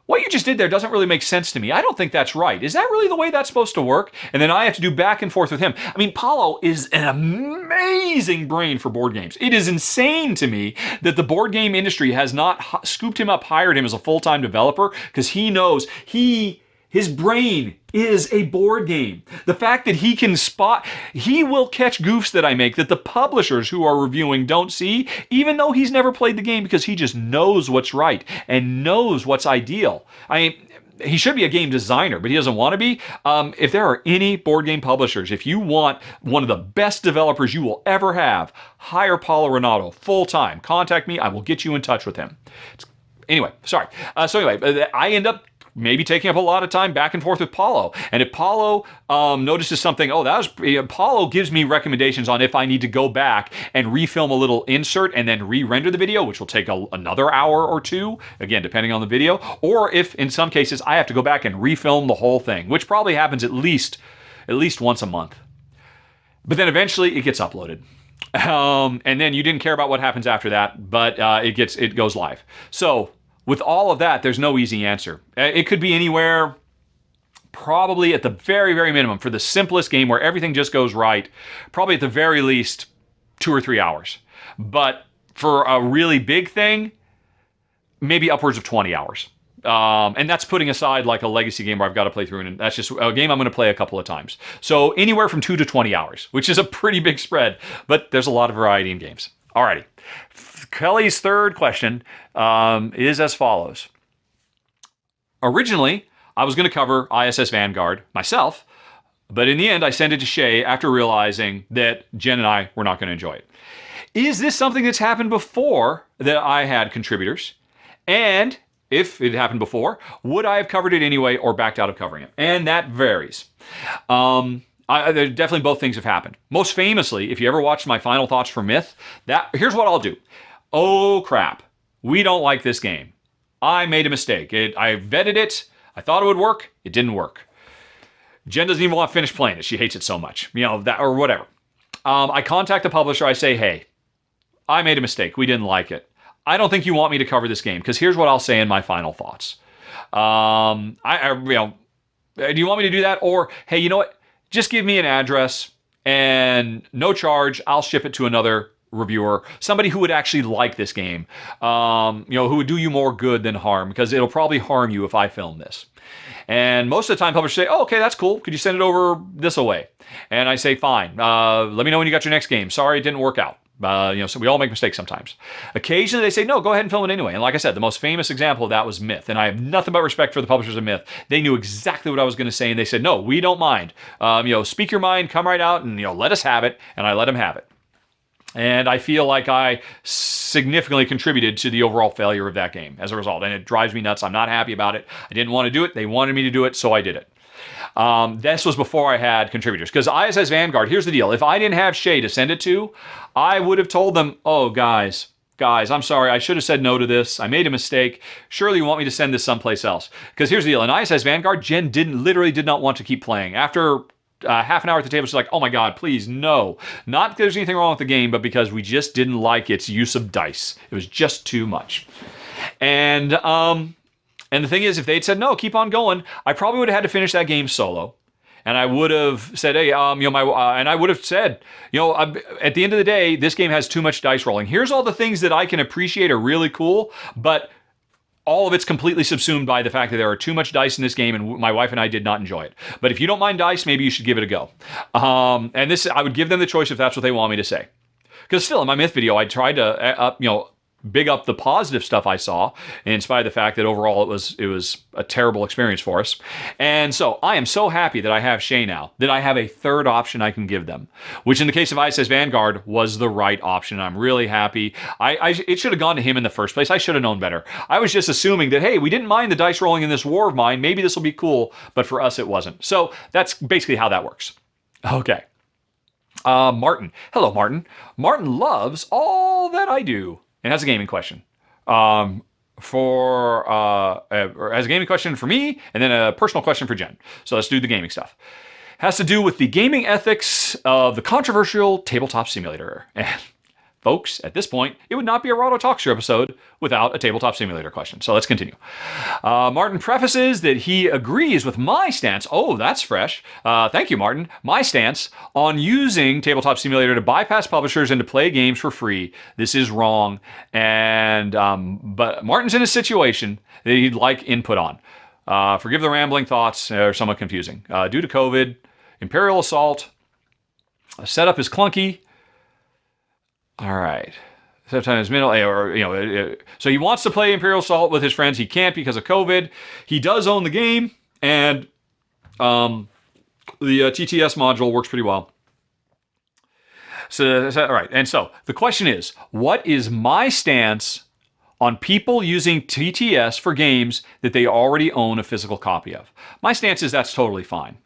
[SPEAKER 1] what you just did there doesn't really make sense to me. I don't think that's right. Is that really the way that's supposed to work?" And then I have to do back and forth with him. I mean, Paulo is an amazing brain for board games. It is insane to me that the board game industry has not scooped him up, hired him as a full-time developer, because he knows his brain is a board game. The fact that he will catch goofs that I make that the publishers who are reviewing don't see, even though he's never played the game, because he just knows what's right and knows what's ideal. I mean, he should be a game designer, but he doesn't want to be. If there are any board game publishers, if you want one of the best developers you will ever have, hire Paulo Renato full-time. Contact me. I will get you in touch with him. Anyway, sorry. I end up maybe taking up a lot of time back and forth with Paulo. And if Paulo notices something, Paulo gives me recommendations on if I need to go back and refilm a little insert and then re-render the video, which will take another hour or 2, again, depending on the video. Or if, in some cases, I have to go back and refilm the whole thing, which probably happens at least once a month. But then eventually it gets uploaded. And then you didn't care about what happens after that, but it goes live. So with all of that, there's no easy answer. It could be anywhere, probably at the very, very minimum, for the simplest game where everything just goes right, probably at the very least 2 or 3 hours. But for a really big thing, maybe upwards of 20 hours. And that's putting aside like a legacy game where I've got to play through, and that's just a game I'm going to play a couple of times. So anywhere from 2 to 20 hours, which is a pretty big spread, but there's a lot of variety in games. Alrighty. Kelly's third question is as follows. Originally, I was going to cover ISS Vanguard myself, but in the end, I sent it to Shay after realizing that Jen and I were not going to enjoy it. Is this something that's happened before that I had contributors? And if it happened before, would I have covered it anyway or backed out of covering it? And that varies. There definitely both things have happened. Most famously, if you ever watched my final thoughts for Myth, here's what I'll do. Oh crap, we don't like this game. I made a mistake. I vetted it. I thought it would work. It didn't work. Jen doesn't even want to finish playing it. She hates it so much, that or whatever. I contact the publisher. I say, hey, I made a mistake. We didn't like it. I don't think you want me to cover this game because here's what I'll say in my final thoughts. Do you want me to do that? Or, hey, you know what? Just give me an address and no charge. I'll ship it to another reviewer, somebody who would actually like this game, who would do you more good than harm, because it'll probably harm you if I film this. And most of the time publishers say, oh, okay, that's cool. Could you send it over this away? And I say, fine. Let me know when you got your next game. Sorry, it didn't work out. So we all make mistakes sometimes. Occasionally they say, no, go ahead and film it anyway. And like I said, the most famous example of that was Myth. And I have nothing but respect for the publishers of Myth. They knew exactly what I was going to say. And they said, no, we don't mind. Speak your mind, come right out and, let us have it. And I let them have it. And I feel like I significantly contributed to the overall failure of that game as a result. And it drives me nuts. I'm not happy about it. I didn't want to do it. They wanted me to do it, so I did it. This was before I had contributors. Because ISS Vanguard, here's the deal. If I didn't have Shay to send it to, I would have told them, oh, guys, I'm sorry. I should have said no to this. I made a mistake. Surely you want me to send this someplace else. Because here's the deal. In ISS Vanguard, Jen literally did not want to keep playing. After half an hour at the table, she's like, oh my God, please, no. Not because there's anything wrong with the game, but because we just didn't like its use of dice. It was just too much. And the thing is, if they'd said, no, keep on going, I probably would have had to finish that game solo. And I would have said, hey, and I would have said, at the end of the day, this game has too much dice rolling. Here's all the things that I can appreciate are really cool, but all of it's completely subsumed by the fact that there are too much dice in this game, and my wife and I did not enjoy it. But if you don't mind dice, maybe you should give it a go. And this, I would give them the choice if that's what they want me to say. Because still, in my Myth video, I tried to, big up the positive stuff I saw, in spite of the fact that overall it was a terrible experience for us. And so I am so happy that I have Shay now, that I have a third option I can give them, which in the case of ISS Vanguard was the right option. I'm really happy. It should have gone to him in the first place. I should have known better. I was just assuming that, hey, we didn't mind the dice rolling in this war of mine. Maybe this will be cool, but for us it wasn't. So that's basically how that works. Okay. Martin. Hello, Martin. Martin loves all that I do. And has a gaming question. Has a gaming question for me, and then a personal question for Jen. So let's do the gaming stuff. Has to do with the gaming ethics of the controversial tabletop simulator. And folks, at this point, it would not be a Rahdo Talks Through episode without a tabletop simulator question. So let's continue. Martin prefaces that he agrees with my stance. Oh, that's fresh. Thank you, Martin. My stance on using tabletop simulator to bypass publishers and to play games for free. This is wrong. And but Martin's in a situation that he'd like input on. Forgive the rambling thoughts. Are somewhat confusing. Due to COVID, Imperial Assault, setup is clunky. All right. Sometimes so he wants to play Imperial Assault with his friends. He can't because of COVID. He does own the game, and the TTS module works pretty well. So all right. And so the question is, what is my stance on people using TTS for games that they already own a physical copy of? My stance is that's totally fine.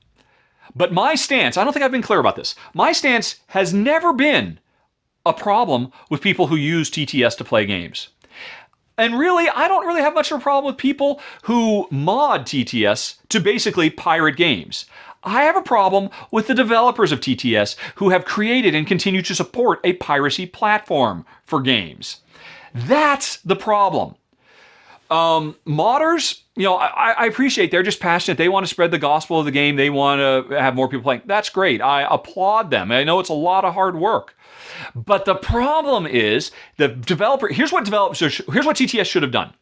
[SPEAKER 1] But my stance, I don't think I've been clear about this. My stance has never been a problem with people who use TTS to play games. And really, I don't really have much of a problem with people who mod TTS to basically pirate games. I have a problem with the developers of TTS who have created and continue to support a piracy platform for games. That's the problem. Modders, I appreciate they're just passionate. They want to spread the gospel of the game. They want to have more people playing. That's great. I applaud them. I know it's a lot of hard work. But the problem is the developer, here's what TTS should have done.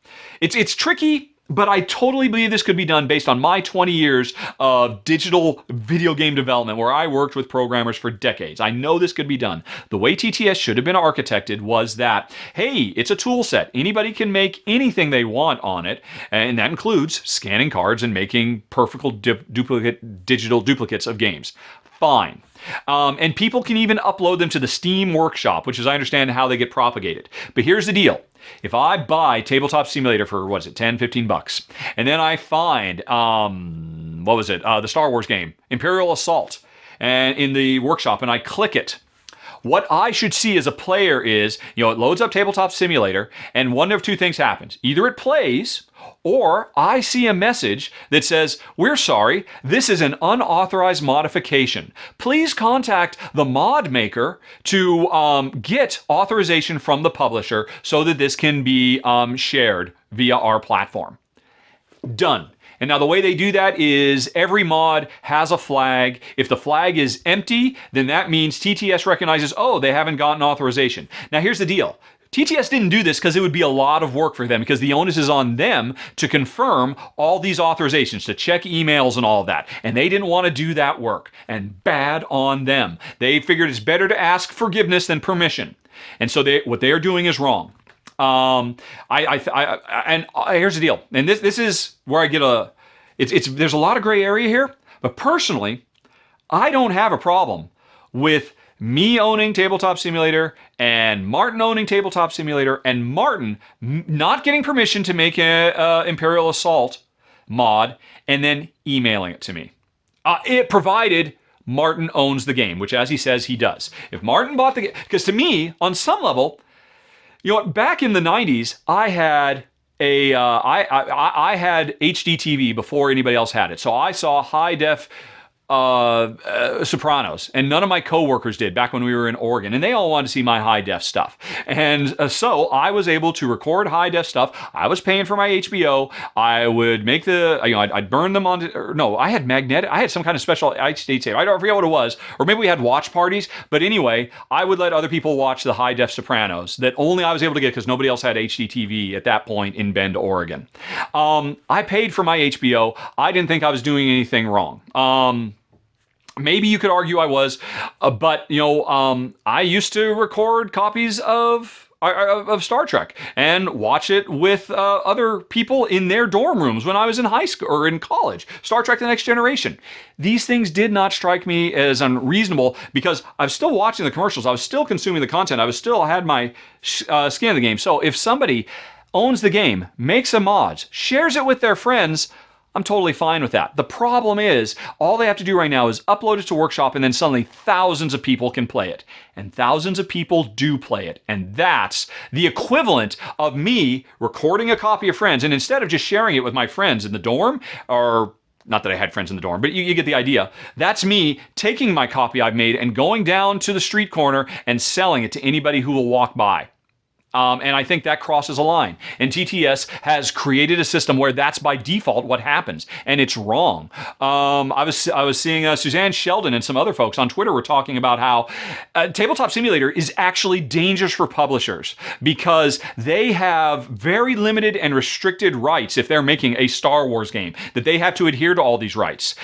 [SPEAKER 1] It's tricky, but I totally believe this could be done based on my 20 years of digital video game development where I worked with programmers for decades. I know this could be done. The way TTS should have been architected was that, hey, it's a tool set. Anybody can make anything they want on it, and that includes scanning cards and making perfect digital duplicates of games. fine. And people can even upload them to the Steam Workshop, which is, I understand, how they get propagated. But here's the deal. If I buy Tabletop Simulator for, what is it, 10, 15 bucks, and then I find, the Star Wars game, Imperial Assault, and in the workshop, and I click it, what I should see as a player is, it loads up Tabletop Simulator, and one of two things happens. Either it plays, or I see a message that says, we're sorry, this is an unauthorized modification. Please contact the mod maker to get authorization from the publisher so that this can be shared via our platform. Done. And now the way they do that is every mod has a flag. If the flag is empty, then that means TTS recognizes, oh, they haven't gotten authorization. Now here's the deal. TTS didn't do this because it would be a lot of work for them, because the onus is on them to confirm all these authorizations, to check emails and all of that. And they didn't want to do that work. And bad on them. They figured it's better to ask forgiveness than permission. And so what they are doing is wrong. And here's the deal. And this is where I get there's a lot of gray area here, but personally, I don't have a problem with me owning Tabletop Simulator and Martin owning Tabletop Simulator and Martin not getting permission to make a Imperial Assault mod and then emailing it to me. It provided Martin owns the game, which, as he says, he does. If Martin bought the game, because to me, on some level, back in the 90s, I had I had HD TV before anybody else had it. So I saw high def Sopranos, and none of my coworkers did back when we were in Oregon, and they all wanted to see my high def stuff. And so I was able to record high def stuff. I was paying for my HBO. I would make I'd burn them on. I had magnetic. I had some kind of special HD tape. I don't forget what it was, or maybe we had watch parties. But anyway, I would let other people watch the high def Sopranos that only I was able to get because nobody else had HD TV at that point in Bend, Oregon. I paid for my HBO. I didn't think I was doing anything wrong. Maybe you could argue I was, but I used to record copies of Star Trek and watch it with other people in their dorm rooms when I was in high school or in college. Star Trek: The Next Generation. These things did not strike me as unreasonable because I was still watching the commercials. I was still consuming the content. I had my skin in the game. So if somebody owns the game, makes a mod, shares it with their friends, I'm totally fine with that. The problem is, all they have to do right now is upload it to Workshop, and then suddenly thousands of people can play it. And thousands of people do play it. And that's the equivalent of me recording a copy of Friends, and instead of just sharing it with my friends in the dorm, or not that I had friends in the dorm, but you get the idea. That's me taking my copy I've made and going down to the street corner and selling it to anybody who will walk by. And I think that crosses a line. And TTS has created a system where that's by default what happens, and it's wrong. I was seeing Suzanne Sheldon and some other folks on Twitter were talking about how Tabletop Simulator is actually dangerous for publishers because they have very limited and restricted rights if they're making a Star Wars game, that they have to adhere to all these rights.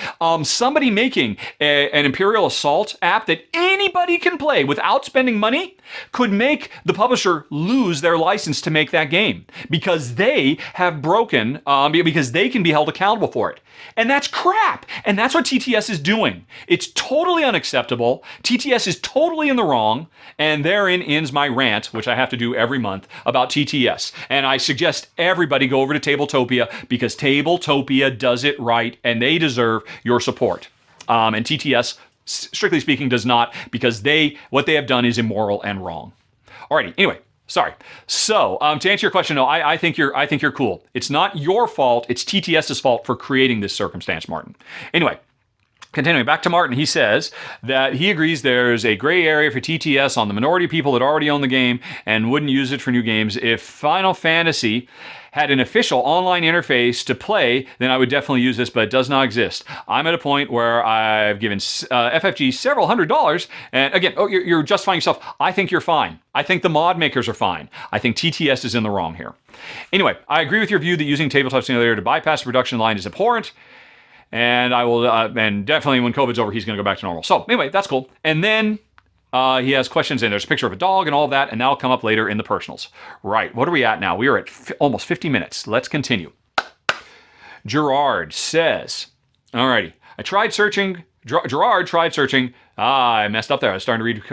[SPEAKER 1] Somebody making an Imperial Assault app that anybody can play without spending money could make the publisher lose their license to make that game because they have broken, because they can be held accountable for it. And that's crap. And that's what TTS is doing. It's totally unacceptable. TTS is totally in the wrong. And therein ends my rant, which I have to do every month, about TTS. And I suggest everybody go over to Tabletopia because Tabletopia does it right and they deserve your support. And TTS, strictly speaking, does not, because what they have done is immoral and wrong. Alrighty, anyway, sorry. So, to answer your question, no, I think you're cool. It's not your fault, it's TTS's fault for creating this circumstance, Martin. Anyway, continuing back to Martin, he says that he agrees there's a gray area for TTS on the minority of people that already own the game and wouldn't use it for new games. If Final Fantasy had an official online interface to play, then I would definitely use this, but it does not exist. I'm at a point where I've given FFG several $100s, and again, you're justifying yourself. I think you're fine. I think the mod makers are fine. I think TTS is in the wrong here. Anyway, I agree with your view that using Tabletop Simulator to bypass the production line is abhorrent, and I will, and definitely when COVID's over, he's going to go back to normal. So anyway, that's cool. And then he has questions, and there's a picture of a dog and all of that, and that'll come up later in the personals. Right, what are we at now? We are at almost 50 minutes. Let's continue. Gerard says, alrighty, I tried searching Gerard tried searching. I messed up there. I was starting to read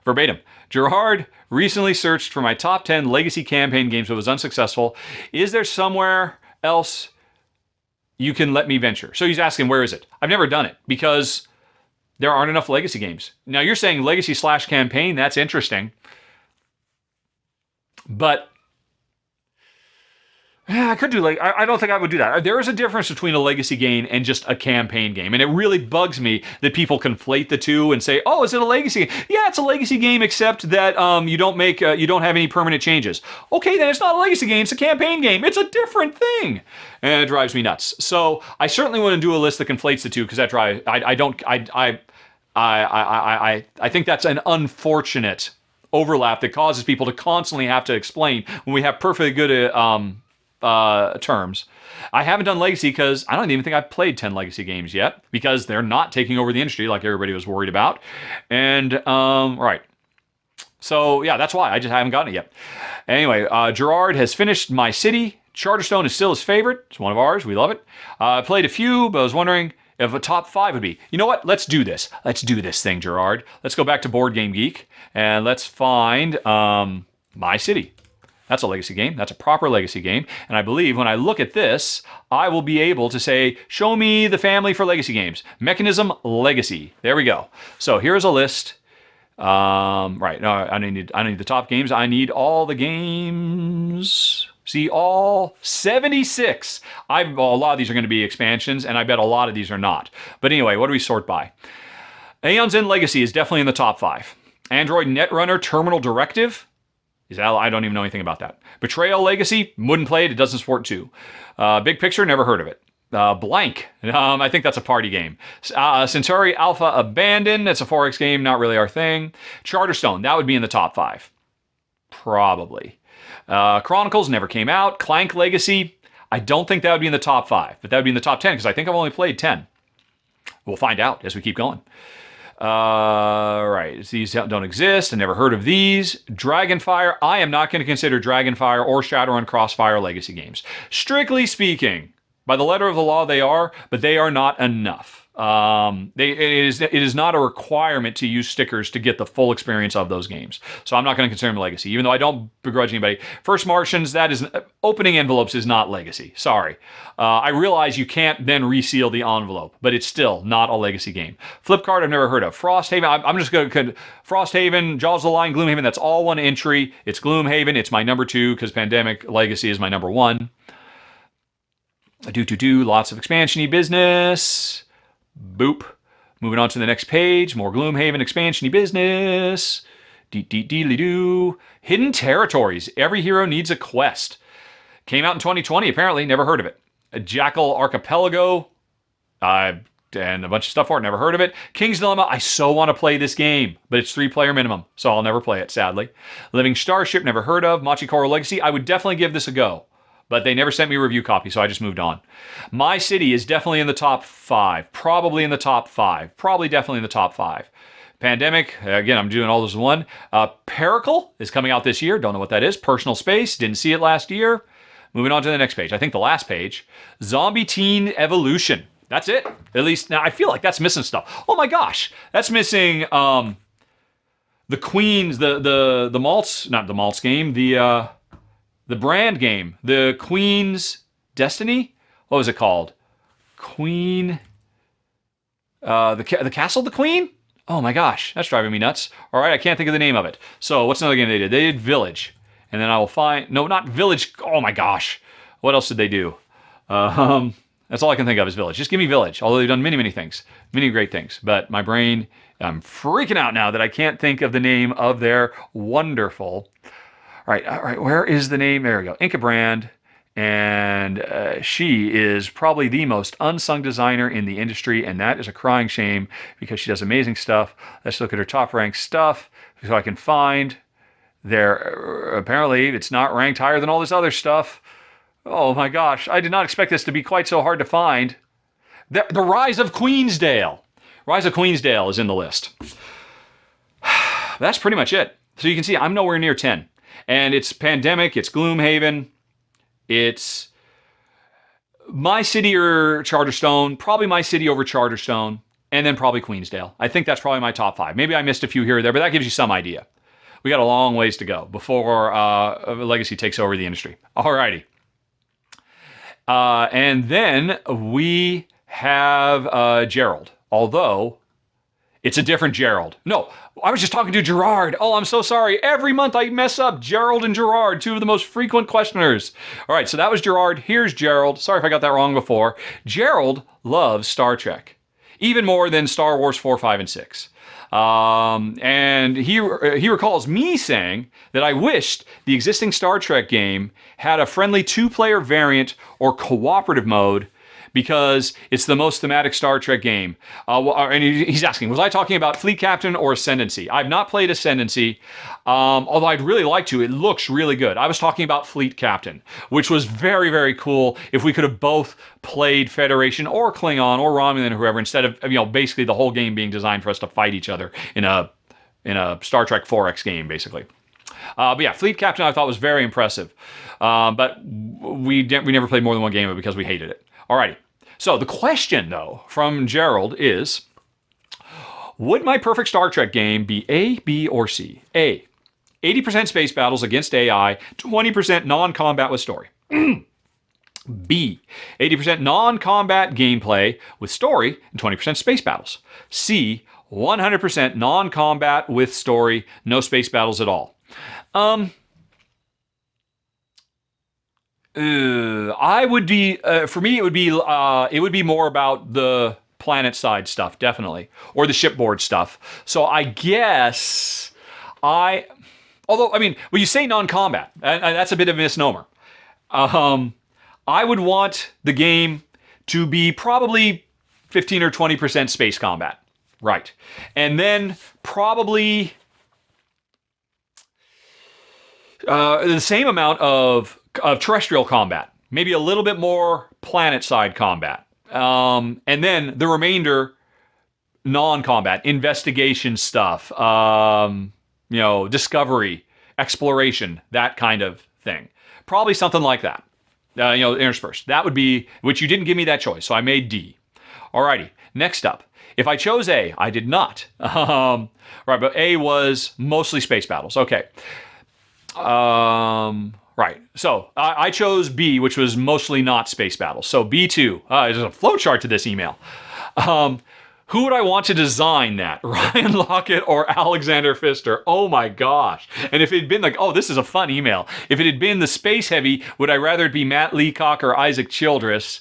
[SPEAKER 1] verbatim. Gerard recently searched for my top 10 legacy campaign games but was unsuccessful. Is there somewhere else you can let me venture? So he's asking, where is it? I've never done it because there aren't enough legacy games. Now you're saying legacy / campaign. That's interesting. But yeah, I could do I don't think I would do that. There is a difference between a legacy game and just a campaign game, and it really bugs me that people conflate the two and say, "Oh, is it a legacy game?" Yeah, it's a legacy game, except that you don't have any permanent changes. Okay, then it's not a legacy game; it's a campaign game. It's a different thing, and it drives me nuts. So I certainly want to do a list that conflates the two because that drives. I think that's an unfortunate overlap that causes people to constantly have to explain when we have perfectly good terms. I haven't done legacy because I don't even think I've played 10 legacy games yet because they're not taking over the industry like everybody was worried about. And right. So yeah, that's why I just haven't gotten it yet. Anyway, Gerard has finished My City. Charterstone is still his favorite. It's one of ours. We love it. I played a few, but I was wondering if a top 5 would be. You know what? Let's do this. Let's do this thing, Gerard. Let's go back to Board Game Geek and let's find My City. That's a legacy game. That's a proper legacy game. And I believe when I look at this, I will be able to say, show me the family for legacy games. Mechanism Legacy. There we go. So here's a list. Right. No, I need the top games. I need all the games. See, all 76. A lot of these are going to be expansions, and I bet a lot of these are not. But anyway, what do we sort by? Aeon's End Legacy is definitely in the top 5. Android Netrunner Terminal Directive. I don't even know anything about that. Betrayal Legacy, wouldn't play it. It doesn't support 2. Big Picture, never heard of it. Blank, I think that's a party game. Centauri Alpha Abandoned, that's a 4X game, not really our thing. Charterstone, that would be in the top 5. Probably. Chronicles never came out. Clank Legacy, I don't think that would be in the top 5, but that would be in the top 10 because I think I've only played 10. We'll find out as we keep going. Right, these don't exist. I never heard of these. Dragonfire, I am not going to consider Dragonfire or Shadowrun Crossfire legacy games. Strictly speaking, by the letter of the law they are, but they are not enough. It is not a requirement to use stickers to get the full experience of those games. So I'm not going to consider them legacy, even though I don't begrudge anybody. First Martians, that is opening envelopes is not legacy. Sorry. I realize you can't then reseal the envelope, but it's still not a legacy game. Flipkart, I've never heard of. Frosthaven, I'm just going to Frosthaven, Jaws of the Lion, Gloomhaven. That's all one entry. It's Gloomhaven. It's my number 2 because Pandemic Legacy is my number 1. Lots of expansion-y business. Boop. Moving on to the next page. More Gloomhaven expansion-y business. Dee-dee-dee-lee-doo. Hidden Territories. Every hero needs a quest. Came out in 2020, apparently. Never heard of it. A Jackal Archipelago. And a bunch of stuff for it. Never heard of it. King's Dilemma. I so want to play this game, but it's 3-player minimum, so I'll never play it, sadly. Living Starship. Never heard of. Machikoro Legacy. I would definitely give this a go. But they never sent me a review copy, so I just moved on. My City is definitely in the top 5. Probably in the top 5. Probably definitely in the top 5. Pandemic, again, I'm doing all those in one. Pericle is coming out this year. Don't know what that is. Personal Space, didn't see it last year. Moving on to the next page. I think the last page. Zombie Teen Evolution. That's it. At least, now I feel like that's missing stuff. Oh my gosh. That's missing the Queens, the malts, not the malts game, the brand game, the Queen's Destiny? What was it called? Queen... the Castle of the Queen? Oh my gosh, that's driving me nuts. All right, I can't think of the name of it. So what's another game they did? They did Village. And then I will find... No, not Village. Oh my gosh. What else did they do? That's all I can think of is Village. Just give me Village. Although they've done many, many things. Many great things. But my brain... I'm freaking out now that I can't think of the name of their wonderful... All right, where is the name? There we go. Inca Brand. And she is probably the most unsung designer in the industry, and that is a crying shame because she does amazing stuff. Let's look at her top-ranked stuff so I can find there. Apparently, it's not ranked higher than all this other stuff. Oh my gosh, I did not expect this to be quite so hard to find. The Rise of Queensdale. Rise of Queensdale is in the list. That's pretty much it. So you can see I'm nowhere near 10. And it's Pandemic, it's Gloomhaven, it's My City or Charterstone, probably My City over Charterstone, and then probably Queensdale. I think that's probably my top 5. Maybe I missed a few here or there, but that gives you some idea. We got a long ways to go before Legacy takes over the industry. Alrighty. And then we have Gerald, although it's a different Gerald. No, I was just talking to Gerard. Oh, I'm so sorry. Every month I mess up. Gerald and Gerard, two of the most frequent questioners. All right, so that was Gerard. Here's Gerald. Sorry if I got that wrong before. Gerald loves Star Trek, even more than Star Wars 4, 5, and 6. And he recalls me saying that I wished the existing Star Trek game had a friendly 2-player variant or cooperative mode because it's the most thematic Star Trek game. And he's asking, was I talking about Fleet Captain or Ascendancy? I've not played Ascendancy, although I'd really like to. It looks really good. I was talking about Fleet Captain, which was very, very cool if we could have both played Federation or Klingon or Romulan or whoever, instead of basically the whole game being designed for us to fight each other in a Star Trek 4X game, basically. But yeah, Fleet Captain I thought was very impressive. But we never played more than one game of it because we hated it. Alrighty. So the question, though, from Gerald is, would my perfect Star Trek game be A, B, or C? A, 80% space battles against AI, 20% non-combat with story. B, 80% non-combat gameplay with story, and 20% space battles. C, 100% non-combat with story, no space battles at all. I would be for me. It would be more about the planet side stuff, definitely, or the shipboard stuff. So I guess although I mean, when you say non-combat, that's a bit of a misnomer. I would want the game to be probably 15 or 20% space combat, right, and then probably the same amount of terrestrial combat, maybe a little bit more planet side combat, and then the remainder non-combat, investigation stuff, discovery, exploration, that kind of thing. Probably something like that, interspersed. That would be, which you didn't give me that choice, so I made D. Alrighty, next up. If I chose A, I did not. Right, but A was mostly space battles. Okay. Right. So I chose B, which was mostly not space battles. So B2. There's a flowchart to this email. Who would I want to design that? Ryan Lockett or Alexander Pfister? Oh my gosh. And if it had been like, oh, this is a fun email. If it had been the space heavy, would I rather it be Matt Leacock or Isaac Childress?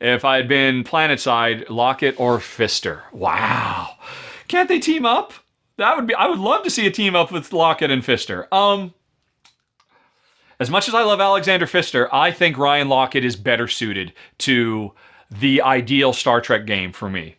[SPEAKER 1] If I had been planetside, Lockett or Pfister? Wow. Can't they team up? I would love to see a team up with Lockett and Pfister. As much as I love Alexander Pfister, I think Ryan Lockett is better suited to the ideal Star Trek game for me.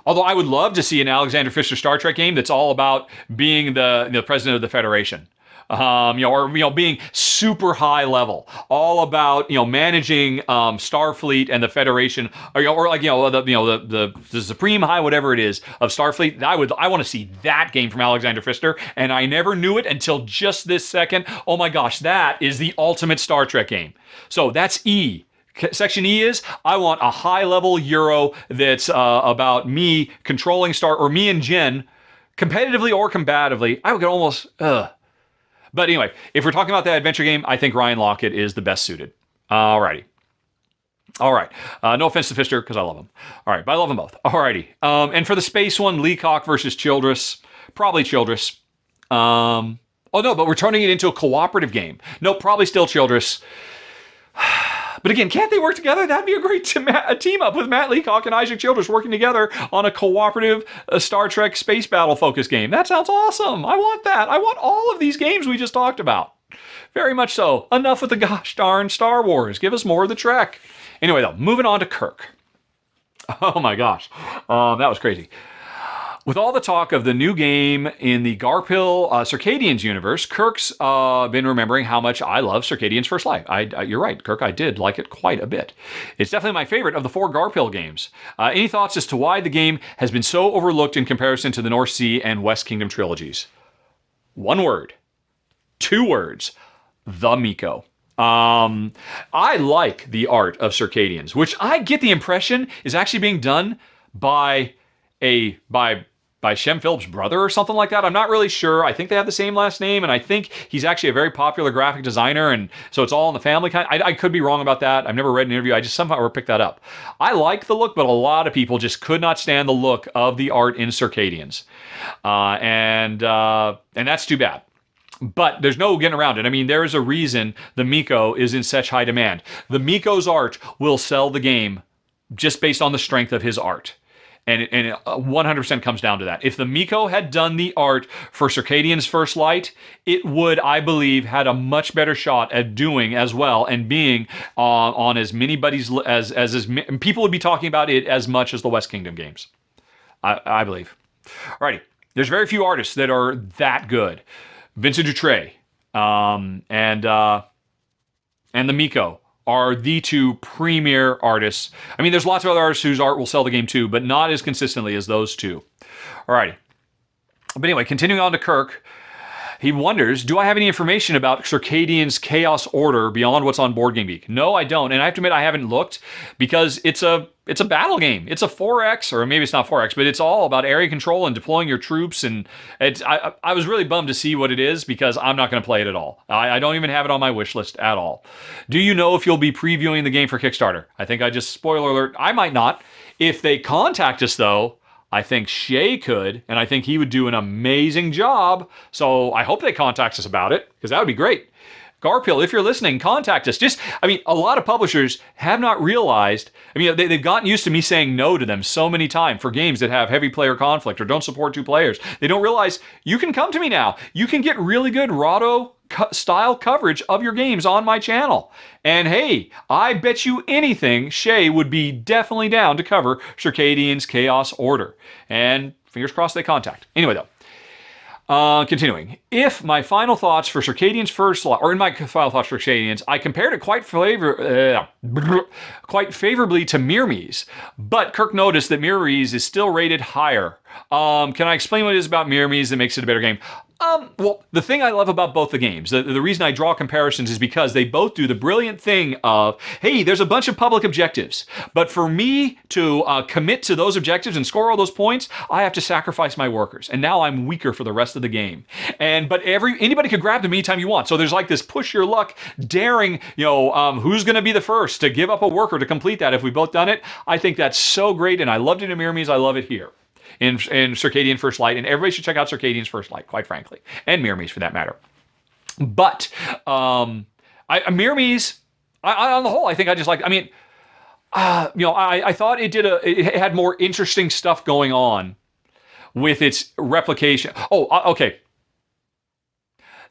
[SPEAKER 1] Although I would love to see an Alexander Pfister Star Trek game that's all about being the president of the Federation. Being super high level, all about managing Starfleet and the Federation, the supreme high whatever it is of Starfleet. I want to see that game from Alexander Pfister, and I never knew it until just this second. Oh my gosh, that is the ultimate Star Trek game. So that's E. Section E is, I want a high-level Euro that's about me controlling me and Jen, competitively or combatively. I would get almost, But anyway, if we're talking about that adventure game, I think Ryan Lockett is the best suited. Alrighty. All right. No offense to Pfister, because I love him. All right, but I love them both. Alrighty. And for the space one, Leacock versus Childress, probably Childress. Oh no, but we're turning it into a cooperative game. No, probably still Childress. But again, can't they work together? That'd be a great team up with Matt Leacock and Isaac Childress working together on a cooperative Star Trek space battle focused game. That sounds awesome. I want that. I want all of these games we just talked about. Very much so. Enough with the gosh darn Star Wars. Give us more of the Trek. Anyway, though, moving on to Kirk. Oh my gosh. That was crazy. With all the talk of the new game in the Garphill Circadians universe, Kirk's been remembering how much I love Circadians First Light. You're right, Kirk, I did like it quite a bit. It's definitely my favorite of the 4 Garphill games. Any thoughts as to why the game has been so overlooked in comparison to the North Sea and West Kingdom trilogies? 1 word. 2 words. The Miko. I like the art of Circadians, which I get the impression is actually being done by a by Shem Phillips' brother or something like that. I'm not really sure. I think they have the same last name, and I think he's actually a very popular graphic designer, and so it's all in the family kind. I could be wrong about that. I've never read an interview. I just somehow picked that up. I like the look, but a lot of people just could not stand the look of the art in Circadians, and that's too bad. But there's no getting around it. I mean, there is a reason the Miko is in such high demand. The Miko's art will sell the game just based on the strength of his art. And it 100% comes down to that. If the Miko had done the art for Circadian's First Light, it would, I believe, had a much better shot at doing as well and being on as many buddies as people would be talking about it as much as the West Kingdom games. I believe. Alrighty, there's very few artists that are that good. Vincent Dutray and the Miko are the two premier artists. I mean, there's lots of other artists whose art will sell the game too, but not as consistently as those two. Alrighty. But anyway, continuing on to Kirk, he wonders, do I have any information about Circadian's Chaos Order beyond what's on Board Game Geek? No, I don't. And I have to admit, I haven't looked because it's a battle game. It's a 4X, or maybe it's not 4X, but it's all about area control and deploying your troops. And I was really bummed to see what it is because I'm not going to play it at all. I don't even have it on my wish list at all. Do you know if you'll be previewing the game for Kickstarter? I think I just, spoiler alert, I might not. If they contact us, though, I think Shay could, and I think he would do an amazing job. So I hope they contact us about it, because that would be great. Garpil, if you're listening, contact us. A lot of publishers have not realized, they've gotten used to me saying no to them so many times for games that have heavy player conflict or don't support two players. They don't realize you can come to me now. You can get really good Rahdo style coverage of your games on my channel. And hey, I bet you anything Shay would be definitely down to cover Circadian's Chaos Order. And fingers crossed they contact. Anyway though. Continuing, if my final thoughts for Circadian's First Light, or in my final thoughts for Circadian's, I compared it quite favorably to Myrmes, but Kirk noticed that Myrmes is still rated higher. Can I explain what it is about Myrmes that makes it a better game? Well, the thing I love about both the games, the reason I draw comparisons is because they both do the brilliant thing of, hey, there's a bunch of public objectives, but for me to commit to those objectives and score all those points, I have to sacrifice my workers, and now I'm weaker for the rest of the game. But anybody could grab them anytime you want, so there's like this push your luck, daring, who's going to be the first to give up a worker to complete that if we've both done it. I think that's so great, and I loved it in Myrmes, I love it here. In Circadian First Light, and everybody should check out Circadian's First Light, quite frankly, and Myrmes for that matter. But Myrmes, on the whole, I think I just like. I thought it had more interesting stuff going on with its replication. Okay.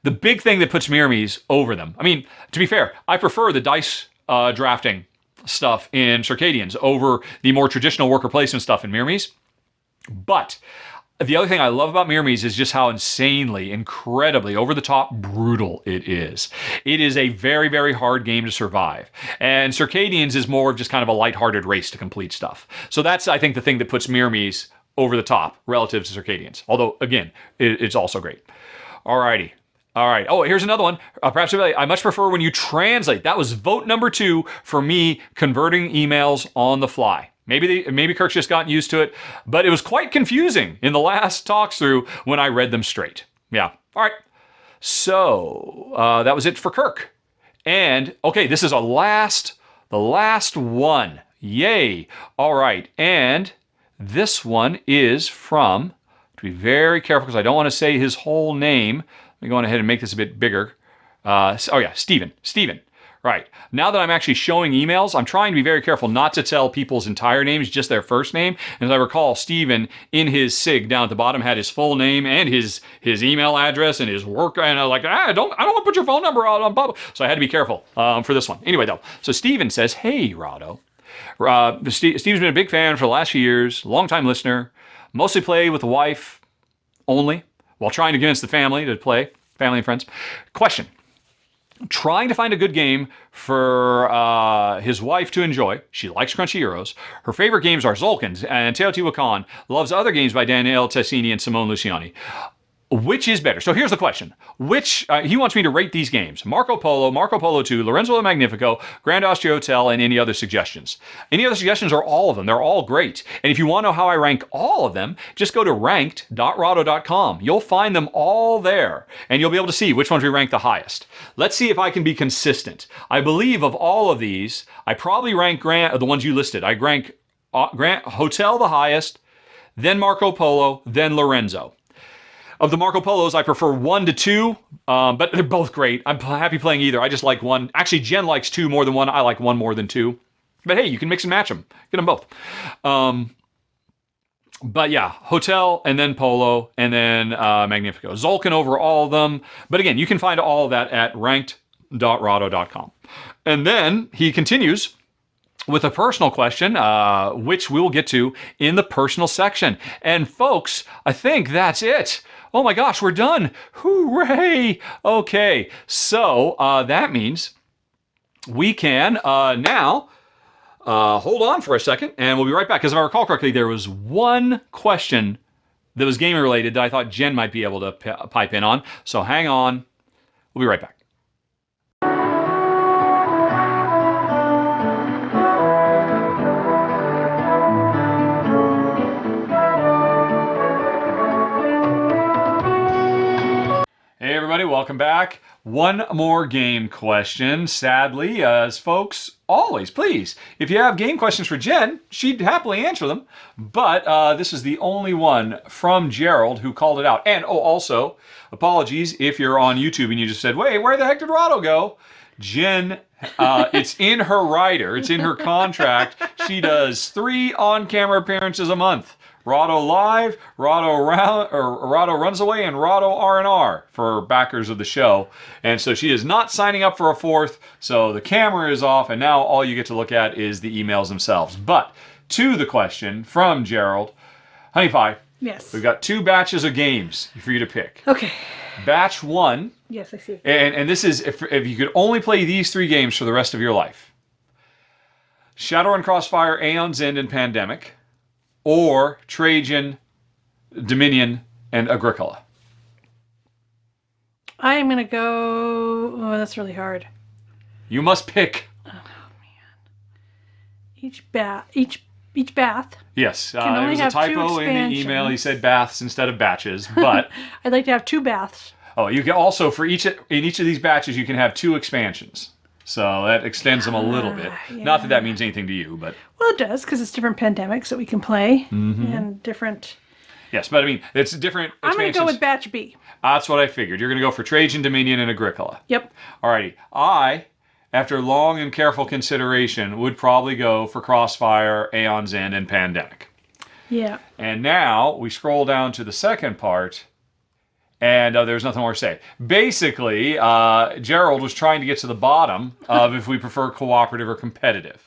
[SPEAKER 1] The big thing that puts Myrmes over them. To be fair, I prefer the dice drafting stuff in Circadians over the more traditional worker placement stuff in Myrmes. But the other thing I love about Myrmes is just how insanely, incredibly, over-the-top brutal it is. It is a very, very hard game to survive. And Circadians is more of just kind of a lighthearted race to complete stuff. So that's, I think, the thing that puts Myrmes over the top relative to Circadians. Although, again, it's also great. Alrighty. All right. Oh, here's another one. Perhaps I much prefer when you translate. That was vote number 2 for me converting emails on the fly. Maybe Kirk's just gotten used to it, but it was quite confusing in the last talks through when I read them straight. Yeah. All right. So that was it for Kirk. And okay, this is the last one. Yay. All right. And this one is from, to be very careful because I don't want to say his whole name. Let me go on ahead and make this a bit bigger. Steven. Right. Now that I'm actually showing emails, I'm trying to be very careful not to tell people's entire names, just their first name. And as I recall, Steven in his SIG down at the bottom had his full name and his email address and his work. And I was like, I don't want to put your phone number out on public. So I had to be careful for this one. Anyway, though. So Steven says, hey, Rahdo. Steven's been a big fan for the last few years, longtime listener, mostly play with the wife only, while trying to convince the family to play, family and friends. Question. Trying to find a good game for his wife to enjoy. She likes Crunchy Euros. Her favorite games are Zolkins and Teotihuacan. Loves other games by Daniele Tessini and Simone Luciani. Which is better? So here's the question. Which, he wants me to rate these games. Marco Polo 2, Lorenzo the Magnifico, Grand Austria Hotel, and any other suggestions. Any other suggestions are all of them. They're all great. And if you want to know how I rank all of them, just go to ranked.rahdo.com. You'll find them all there, and you'll be able to see which ones we rank the highest. Let's see if I can be consistent. I believe of all of these, I probably rank the ones you listed. I rank Grand Hotel the highest, then Marco Polo, then Lorenzo. Of the Marco Polos, I prefer 1 to 2, but they're both great. I'm happy playing either. I just like 1. Actually, Jen likes 2 more than 1. I like 1 more than 2. But hey, you can mix and match them. Get them both. But yeah, Hotel, and then Polo, and then Magnifico. Zolkin over all of them. But again, you can find all of that at ranked.rahdo.com. And then he continues with a personal question, which we'll get to in the personal section. And folks, I think that's it. Oh my gosh, we're done. Hooray! Okay, so that means we can now hold on for a second, and we'll be right back. Because if I recall correctly, there was one question that was gaming related that I thought Jen might be able to pipe in on. So hang on. We'll be right back. Hey everybody, welcome back. One more game question. Sadly, as folks always, please, if you have game questions for Jen, she'd happily answer them. But this is the only one from Gerald who called it out. And also, apologies if you're on YouTube and you just said, wait, where the heck did Rahdo go? Jen, it's in her rider, it's in her contract. She does 3 on-camera appearances a month. Rahdo Live, Rahdo Runs Away, and Rahdo R&R for backers of the show. And so she is not signing up for a 4th, so the camera is off, and now all you get to look at is the emails themselves. But to the question from Gerald, Honey Pie,
[SPEAKER 2] yes,
[SPEAKER 1] we've got 2 batches of games for you to pick.
[SPEAKER 2] Okay.
[SPEAKER 1] Batch 1.
[SPEAKER 2] Yes, I see.
[SPEAKER 1] And this is if you could only play these 3 games for the rest of your life. Shadowrun Crossfire, Aeon's End, and Pandemic. Or Trajan, Dominion, and Agricola.
[SPEAKER 2] I am going to go... Oh, that's really hard.
[SPEAKER 1] You must pick.
[SPEAKER 2] Oh, man. Each bath.
[SPEAKER 1] Yes,
[SPEAKER 2] can
[SPEAKER 1] there
[SPEAKER 2] only
[SPEAKER 1] was a
[SPEAKER 2] have
[SPEAKER 1] typo
[SPEAKER 2] 2
[SPEAKER 1] in the email. He said baths instead of batches, but...
[SPEAKER 2] I'd like to have 2 baths.
[SPEAKER 1] Oh, you can also, in each of these batches, you can have 2 expansions. So that extends them a little bit.
[SPEAKER 2] Yeah.
[SPEAKER 1] Not that that means anything to you, but...
[SPEAKER 2] Well, it does, because it's different pandemics that we can play, and different...
[SPEAKER 1] Yes, but I mean, it's different expansions.
[SPEAKER 2] I'm going to go with batch B.
[SPEAKER 1] That's what I figured. You're going to go for Trajan, Dominion, and Agricola.
[SPEAKER 2] Yep.
[SPEAKER 1] Alrighty. I, after long and careful consideration, would probably go for Crossfire, Aeon's End, and Pandemic.
[SPEAKER 2] Yeah.
[SPEAKER 1] And now we scroll down to the second part, and there's nothing more to say. Basically, Gerald was trying to get to the bottom of if we prefer cooperative or competitive.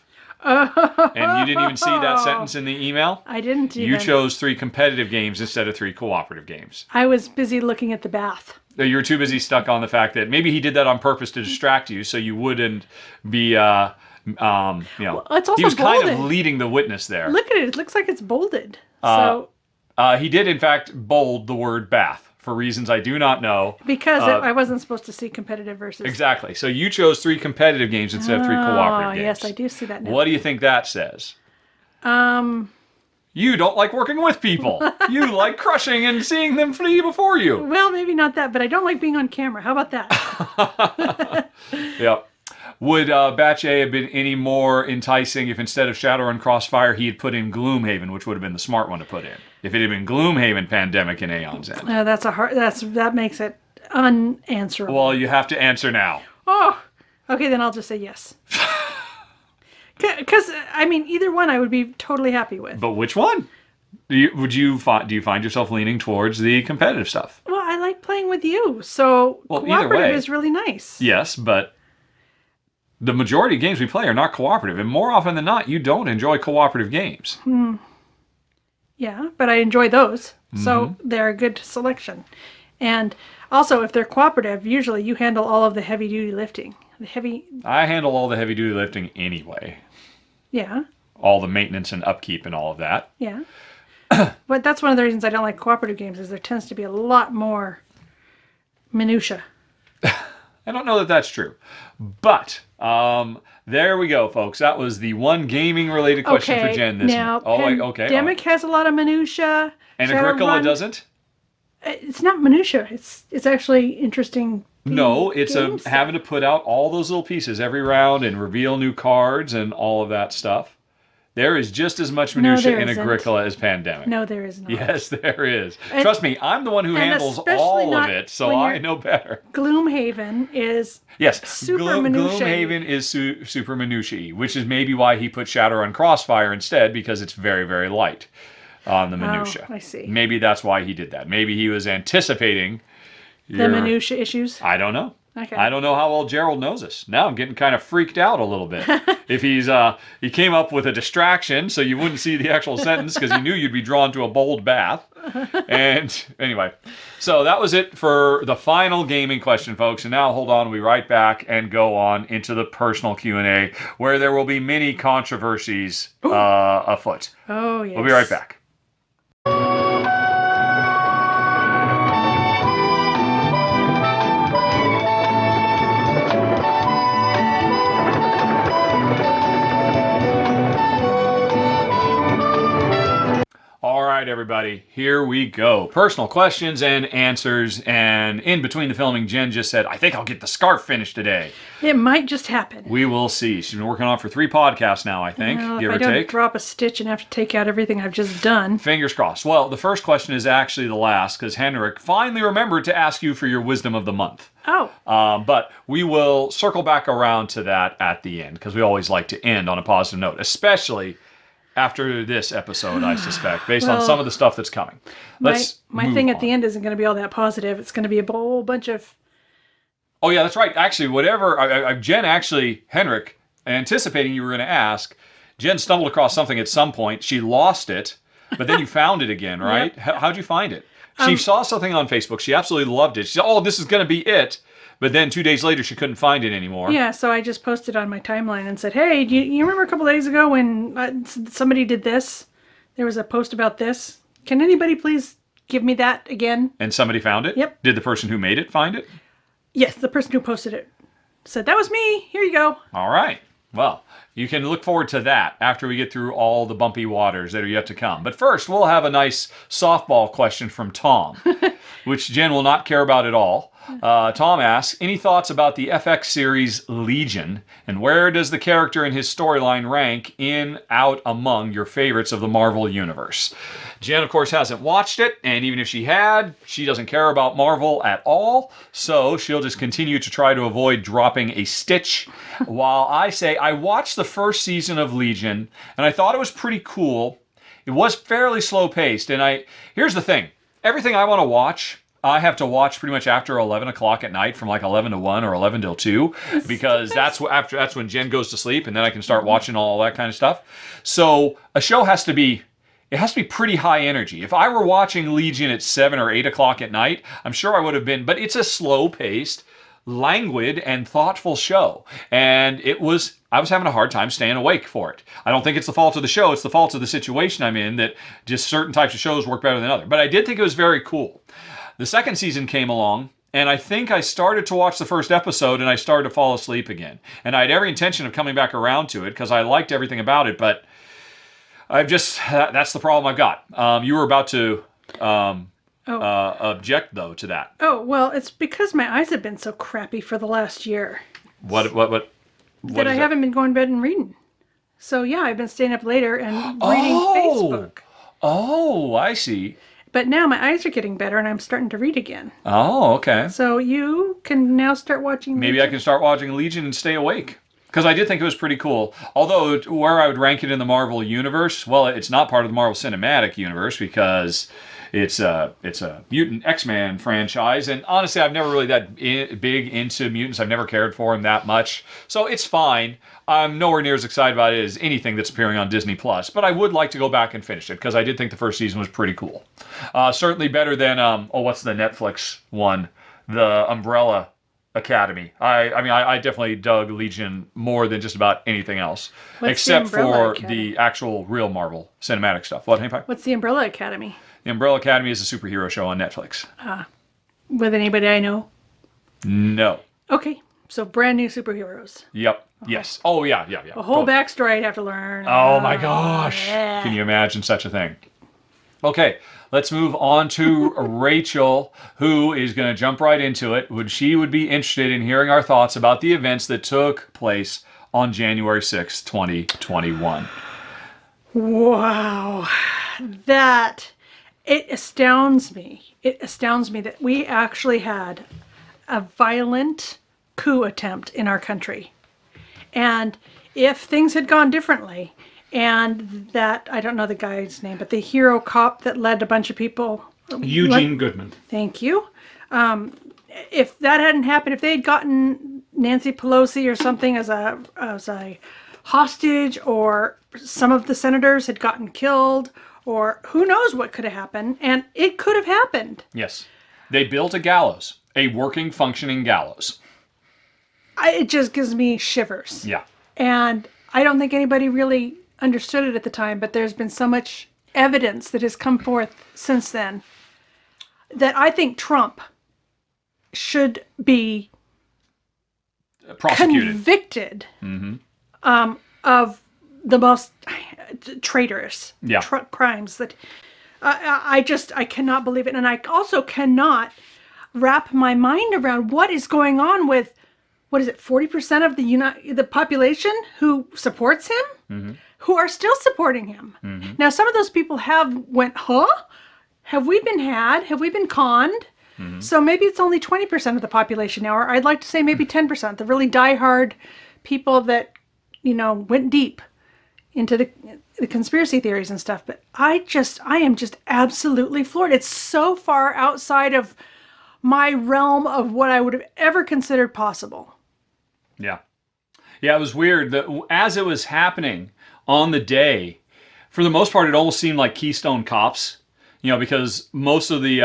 [SPEAKER 1] And you didn't even see that sentence in the email?
[SPEAKER 2] I didn't even.
[SPEAKER 1] You chose 3 competitive games instead of 3 cooperative games.
[SPEAKER 2] I was busy looking at the bath.
[SPEAKER 1] You were too busy stuck on the fact that maybe he did that on purpose to distract you so you wouldn't be,
[SPEAKER 2] Well, it's also
[SPEAKER 1] he was
[SPEAKER 2] bolded.
[SPEAKER 1] kind of leading the witness there.
[SPEAKER 2] Look at it. It looks like it's bolded.
[SPEAKER 1] He did, in fact, bold the word bath for reasons I do not know.
[SPEAKER 2] Because I wasn't supposed to see competitive versus...
[SPEAKER 1] Exactly. So you chose 3 competitive games instead of 3 cooperative games.
[SPEAKER 2] Yes, I do see that now.
[SPEAKER 1] What do you think that says? You don't like working with people. You like crushing and seeing them flee before you.
[SPEAKER 2] Well, maybe not that, but I don't like being on camera. How about that?
[SPEAKER 1] Yep. Would Batch A have been any more enticing if instead of Shadowrun Crossfire he had put in Gloomhaven, which would have been the smart one to put in? If it had been Gloomhaven, Pandemic, and Aeon's End.
[SPEAKER 2] That makes it unanswerable.
[SPEAKER 1] Well, you have to answer now.
[SPEAKER 2] Oh, okay, then I'll just say yes. Because I mean, either one I would be totally happy with.
[SPEAKER 1] But which one? Do you find yourself leaning towards the competitive stuff?
[SPEAKER 2] Well, I like playing with you, so cooperative is really nice.
[SPEAKER 1] Yes, but the majority of games we play are not cooperative, and more often than not, you don't enjoy cooperative games.
[SPEAKER 2] Yeah, but I enjoy those, so they're a good selection. And also, if they're cooperative, usually you handle all of the heavy-duty lifting.
[SPEAKER 1] I handle all the heavy-duty lifting anyway.
[SPEAKER 2] Yeah.
[SPEAKER 1] All the maintenance and upkeep and all of that.
[SPEAKER 2] Yeah. But that's one of the reasons I don't like cooperative games, is there tends to be a lot more minutia.
[SPEAKER 1] I don't know that that's true. But there we go, folks. That was the one gaming-related question for Jen this
[SPEAKER 2] now
[SPEAKER 1] month. Oh, wait, okay.
[SPEAKER 2] Pandemic has a lot of minutia.
[SPEAKER 1] And Agricola doesn't?
[SPEAKER 2] It's not minutia. It's actually interesting.
[SPEAKER 1] No, it's
[SPEAKER 2] games.
[SPEAKER 1] having to put out all those little pieces every round and reveal new cards and all of that stuff. There is just as much minutia in Agricola as Pandemic.
[SPEAKER 2] No, there is not.
[SPEAKER 1] Yes, there is. Trust me, I'm the one who handles all of it, so I know better.
[SPEAKER 2] Gloomhaven is super minutia.
[SPEAKER 1] Gloomhaven is super minutiae, which is maybe why he put Shadowrun Crossfire instead, because it's very, very light on the minutia.
[SPEAKER 2] Oh, I see.
[SPEAKER 1] Maybe that's why he did that. Maybe he was anticipating
[SPEAKER 2] the minutia issues.
[SPEAKER 1] I don't know.
[SPEAKER 2] Okay.
[SPEAKER 1] I don't know how well Gerald knows us. Now I'm getting kind of freaked out a little bit. If he came up with a distraction so you wouldn't see the actual sentence because he knew you'd be drawn to a bold bath. And anyway, so that was it for the final gaming question, folks. And now hold on, we'll be right back and go on into the personal Q&A where there will be many controversies afoot.
[SPEAKER 2] Oh, yes.
[SPEAKER 1] We'll be right back. All right, everybody, here we go. Personal questions and answers, and in between the filming, Jen just said, I think I'll get the scarf finished today.
[SPEAKER 2] It might just happen.
[SPEAKER 1] We will see. She's been working on it for 3 podcasts now, I think, give or take.
[SPEAKER 2] If I don't drop a stitch and have to take out everything I've just done.
[SPEAKER 1] Fingers crossed. Well, the first question is actually the last, because Henrik finally remembered to ask you for your wisdom of the month.
[SPEAKER 2] Oh.
[SPEAKER 1] But we will circle back around to that at the end, because we always like to end on a positive note, especially after this episode, I suspect, based on some of the stuff that's coming.
[SPEAKER 2] My thing at the end isn't going to be all that positive. It's going to be a whole bunch of...
[SPEAKER 1] Oh, yeah, that's right. Actually, Jen, Henrik, anticipating you were going to ask, Jen stumbled across something at some point. She lost it, but then you found it again, right? Yep. How'd you find it? She saw something on Facebook. She absolutely loved it. She said, oh, this is going to be it. But then 2 days later, she couldn't find it anymore.
[SPEAKER 2] Yeah, so I just posted on my timeline and said, hey, do you remember a couple days ago when somebody did this? There was a post about this. Can anybody please give me that again?
[SPEAKER 1] And somebody found it?
[SPEAKER 2] Yep.
[SPEAKER 1] Did the person who made it find it?
[SPEAKER 2] Yes, the person who posted it said, that was me. Here you go.
[SPEAKER 1] All right. Well, you can look forward to that after we get through all the bumpy waters that are yet to come. But first, we'll have a nice softball question from Tom, which Jen will not care about at all. Tom asks, any thoughts about the FX series Legion, and where does the character and his storyline rank out among your favorites of the Marvel Universe? Jen, of course, hasn't watched it, and even if she had, she doesn't care about Marvel at all, so she'll just continue to try to avoid dropping a stitch, while I say I watched the first season of Legion, and I thought it was pretty cool. It was fairly slow-paced, and here's the thing. Everything I want to watch, I have to watch pretty much after 11 o'clock at night, from like 11 to 1 or 11 till 2, because that's when Jen goes to sleep, and then I can start watching all that kind of stuff. So a show has to be pretty high energy. If I were watching Legion at 7 or 8 o'clock at night, I'm sure I would have been, but it's a slow-paced, languid, and thoughtful show. And I was having a hard time staying awake for it. I don't think it's the fault of the show, it's the fault of the situation I'm in, that just certain types of shows work better than others. But I did think it was very cool. The second season came along, and I think I started to watch the first episode, and I started to fall asleep again. And I had every intention of coming back around to it, because I liked everything about it, but that's the problem I've got. You were about to object, though, to that.
[SPEAKER 2] Oh, well, it's because my eyes have been so crappy for the last year.
[SPEAKER 1] What
[SPEAKER 2] that I haven't been going to bed and reading. So, yeah, I've been staying up later and reading Facebook.
[SPEAKER 1] Oh, I see.
[SPEAKER 2] But now my eyes are getting better and I'm starting to read again.
[SPEAKER 1] Oh, okay.
[SPEAKER 2] So you can now start watching
[SPEAKER 1] Maybe I can start watching Legion and stay awake. Because I did think it was pretty cool. Although, where I would rank it in the Marvel Universe, well, it's not part of the Marvel Cinematic Universe because it's a mutant X-Men franchise. And honestly, I've never really that big into mutants. I've never cared for them that much. So it's fine. I'm nowhere near as excited about it as anything that's appearing on Disney+. But I would like to go back and finish it because I did think the first season was pretty cool. Certainly better than, what's the Netflix one? The Umbrella Academy. I definitely dug Legion more than just about anything else,
[SPEAKER 2] What's the
[SPEAKER 1] except
[SPEAKER 2] Umbrella
[SPEAKER 1] for
[SPEAKER 2] Academy?
[SPEAKER 1] the actual real Marvel cinematic stuff. What, Hank?
[SPEAKER 2] What's the Umbrella Academy?
[SPEAKER 1] The Umbrella Academy is a superhero show on Netflix.
[SPEAKER 2] With anybody I know?
[SPEAKER 1] No.
[SPEAKER 2] Okay, so brand new superheroes.
[SPEAKER 1] Yep. Yes. Oh, yeah.
[SPEAKER 2] A whole
[SPEAKER 1] Totally.
[SPEAKER 2] backstory I'd have to learn.
[SPEAKER 1] Oh my gosh.
[SPEAKER 2] Yeah.
[SPEAKER 1] Can you imagine such a thing? Okay, let's move on to Rachel, who is going to jump right into it. She would be interested in hearing our thoughts about the events that took place on January 6th, 2021.
[SPEAKER 2] Wow. That, it astounds me. It astounds me that we actually had a violent coup attempt in our country. And if things had gone differently, and that, I don't know the guy's name, but the hero cop that led a bunch of people.
[SPEAKER 1] Eugene Goodman.
[SPEAKER 2] Thank you. If that hadn't happened, if they had gotten Nancy Pelosi or something as a hostage, or some of the senators had gotten killed, or who knows what could have happened, and it could have happened.
[SPEAKER 1] Yes. They built a gallows, a working, functioning gallows.
[SPEAKER 2] It just gives me shivers.
[SPEAKER 1] Yeah.
[SPEAKER 2] And I don't think anybody really understood it at the time, but there's been so much evidence that has come forth since then that I think Trump should be
[SPEAKER 1] Prosecuted.
[SPEAKER 2] convicted of the most traitorous
[SPEAKER 1] Yeah.
[SPEAKER 2] crimes that I cannot believe it. And I also cannot wrap my mind around what is going on with, what is it, 40% of the population who supports him, who are still supporting him. Now, some of those people have went, huh? Have we been had? Have we been conned? So maybe it's only 20% of the population now, or I'd like to say maybe 10%, the really diehard people that, went deep into the conspiracy theories and stuff. But I am just absolutely floored. It's so far outside of my realm of what I would have ever considered possible.
[SPEAKER 1] Yeah. Yeah, it was weird that as it was happening on the day, for the most part, it almost seemed like Keystone Cops, because most of the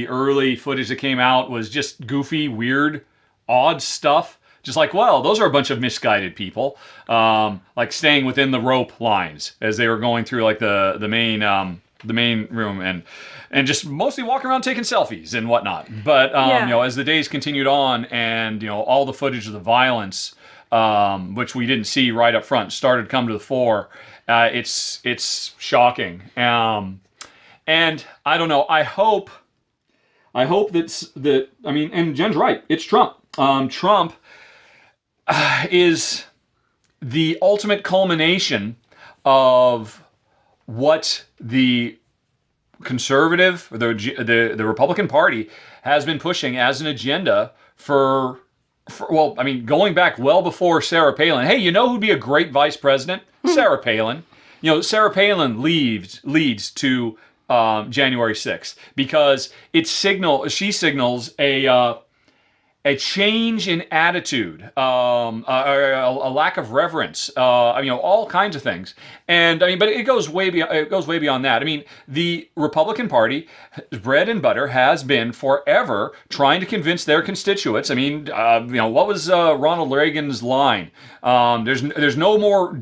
[SPEAKER 1] early footage that came out was just goofy, weird, odd stuff. Just like, well, those are a bunch of misguided people, like staying within the rope lines as they were going through like the main room and just mostly walking around taking selfies and whatnot. But as the days continued on and all the footage of the violence, which we didn't see right up front, started to come to the fore. It's shocking. And I don't know. I hope that and Jen's right. It's Trump. Trump is the ultimate culmination of what the conservative, the Republican Party has been pushing as an agenda for going back well before Sarah Palin. Hey, who'd be a great vice president? Sarah Palin. Sarah Palin leads to January 6th because she signals a change in attitude, a lack of reverence, all kinds of things. And but it goes way beyond that. The Republican Party, bread and butter, has been forever trying to convince their constituents. What was Ronald Reagan's line? There's no more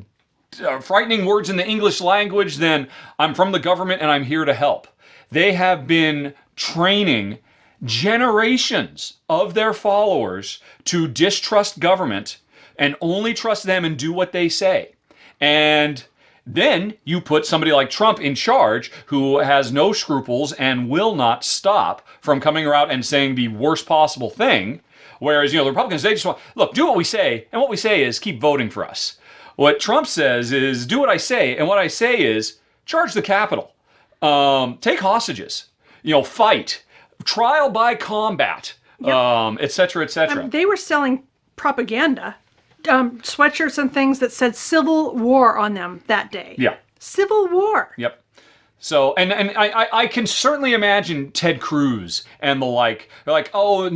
[SPEAKER 1] frightening words in the English language than "I'm from the government and I'm here to help." They have been training generations of their followers to distrust government and only trust them and do what they say. And then you put somebody like Trump in charge who has no scruples and will not stop from coming around and saying the worst possible thing. Whereas, the Republicans, they just want, look, do what we say. And what we say is keep voting for us. What Trump says is do what I say. And what I say is charge the Capitol. Take hostages. Fight. Trial by combat, et cetera, et cetera.
[SPEAKER 2] They were selling propaganda, sweatshirts and things that said Civil War on them that day.
[SPEAKER 1] Yeah.
[SPEAKER 2] Civil War.
[SPEAKER 1] Yep. So, and I can certainly imagine Ted Cruz and the like. They're like, oh,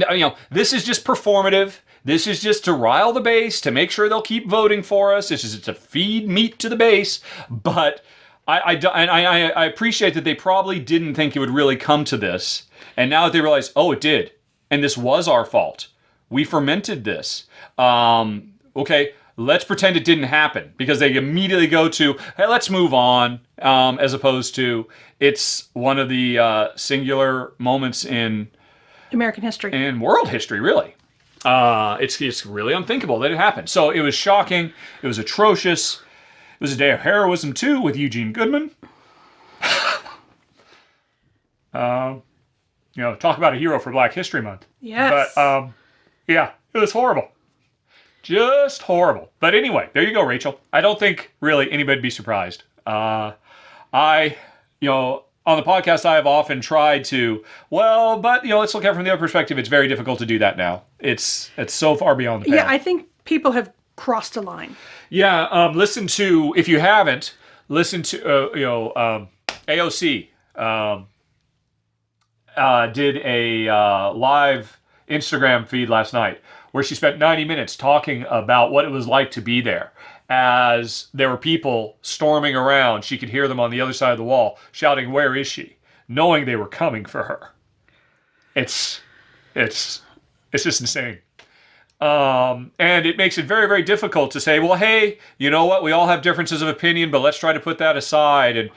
[SPEAKER 1] this is just performative. This is just to rile the base, to make sure they'll keep voting for us. This is to feed meat to the base. But I appreciate that they probably didn't think it would really come to this. And now that they realize, oh, it did, and this was our fault, We fermented this. Okay, let's pretend it didn't happen, because they immediately go to, hey, let's move on, as opposed to, it's one of the singular moments in
[SPEAKER 2] American history.
[SPEAKER 1] world history, really. It's really unthinkable that it happened. So it was shocking. It was atrocious. It was a day of heroism, too, with Eugene Goodman. Talk about a hero for Black History Month.
[SPEAKER 2] Yes.
[SPEAKER 1] But, yeah, it was horrible. Just horrible. But anyway, there you go, Rachel. I don't think, really, anybody'd be surprised. On the podcast, I have often tried to, let's look at it from the other perspective. It's very difficult to do that now. It's so far beyond the pale.
[SPEAKER 2] Yeah, I think people have crossed a line.
[SPEAKER 1] Yeah, listen to, if you haven't, listen to, AOC did a live Instagram feed last night where she spent 90 minutes talking about what it was like to be there. As there were people storming around, she could hear them on the other side of the wall shouting, "Where is she?" knowing they were coming for her. It's just insane. And it makes it very, very difficult to say, well, hey, you know what? We all have differences of opinion, but let's try to put that aside. And,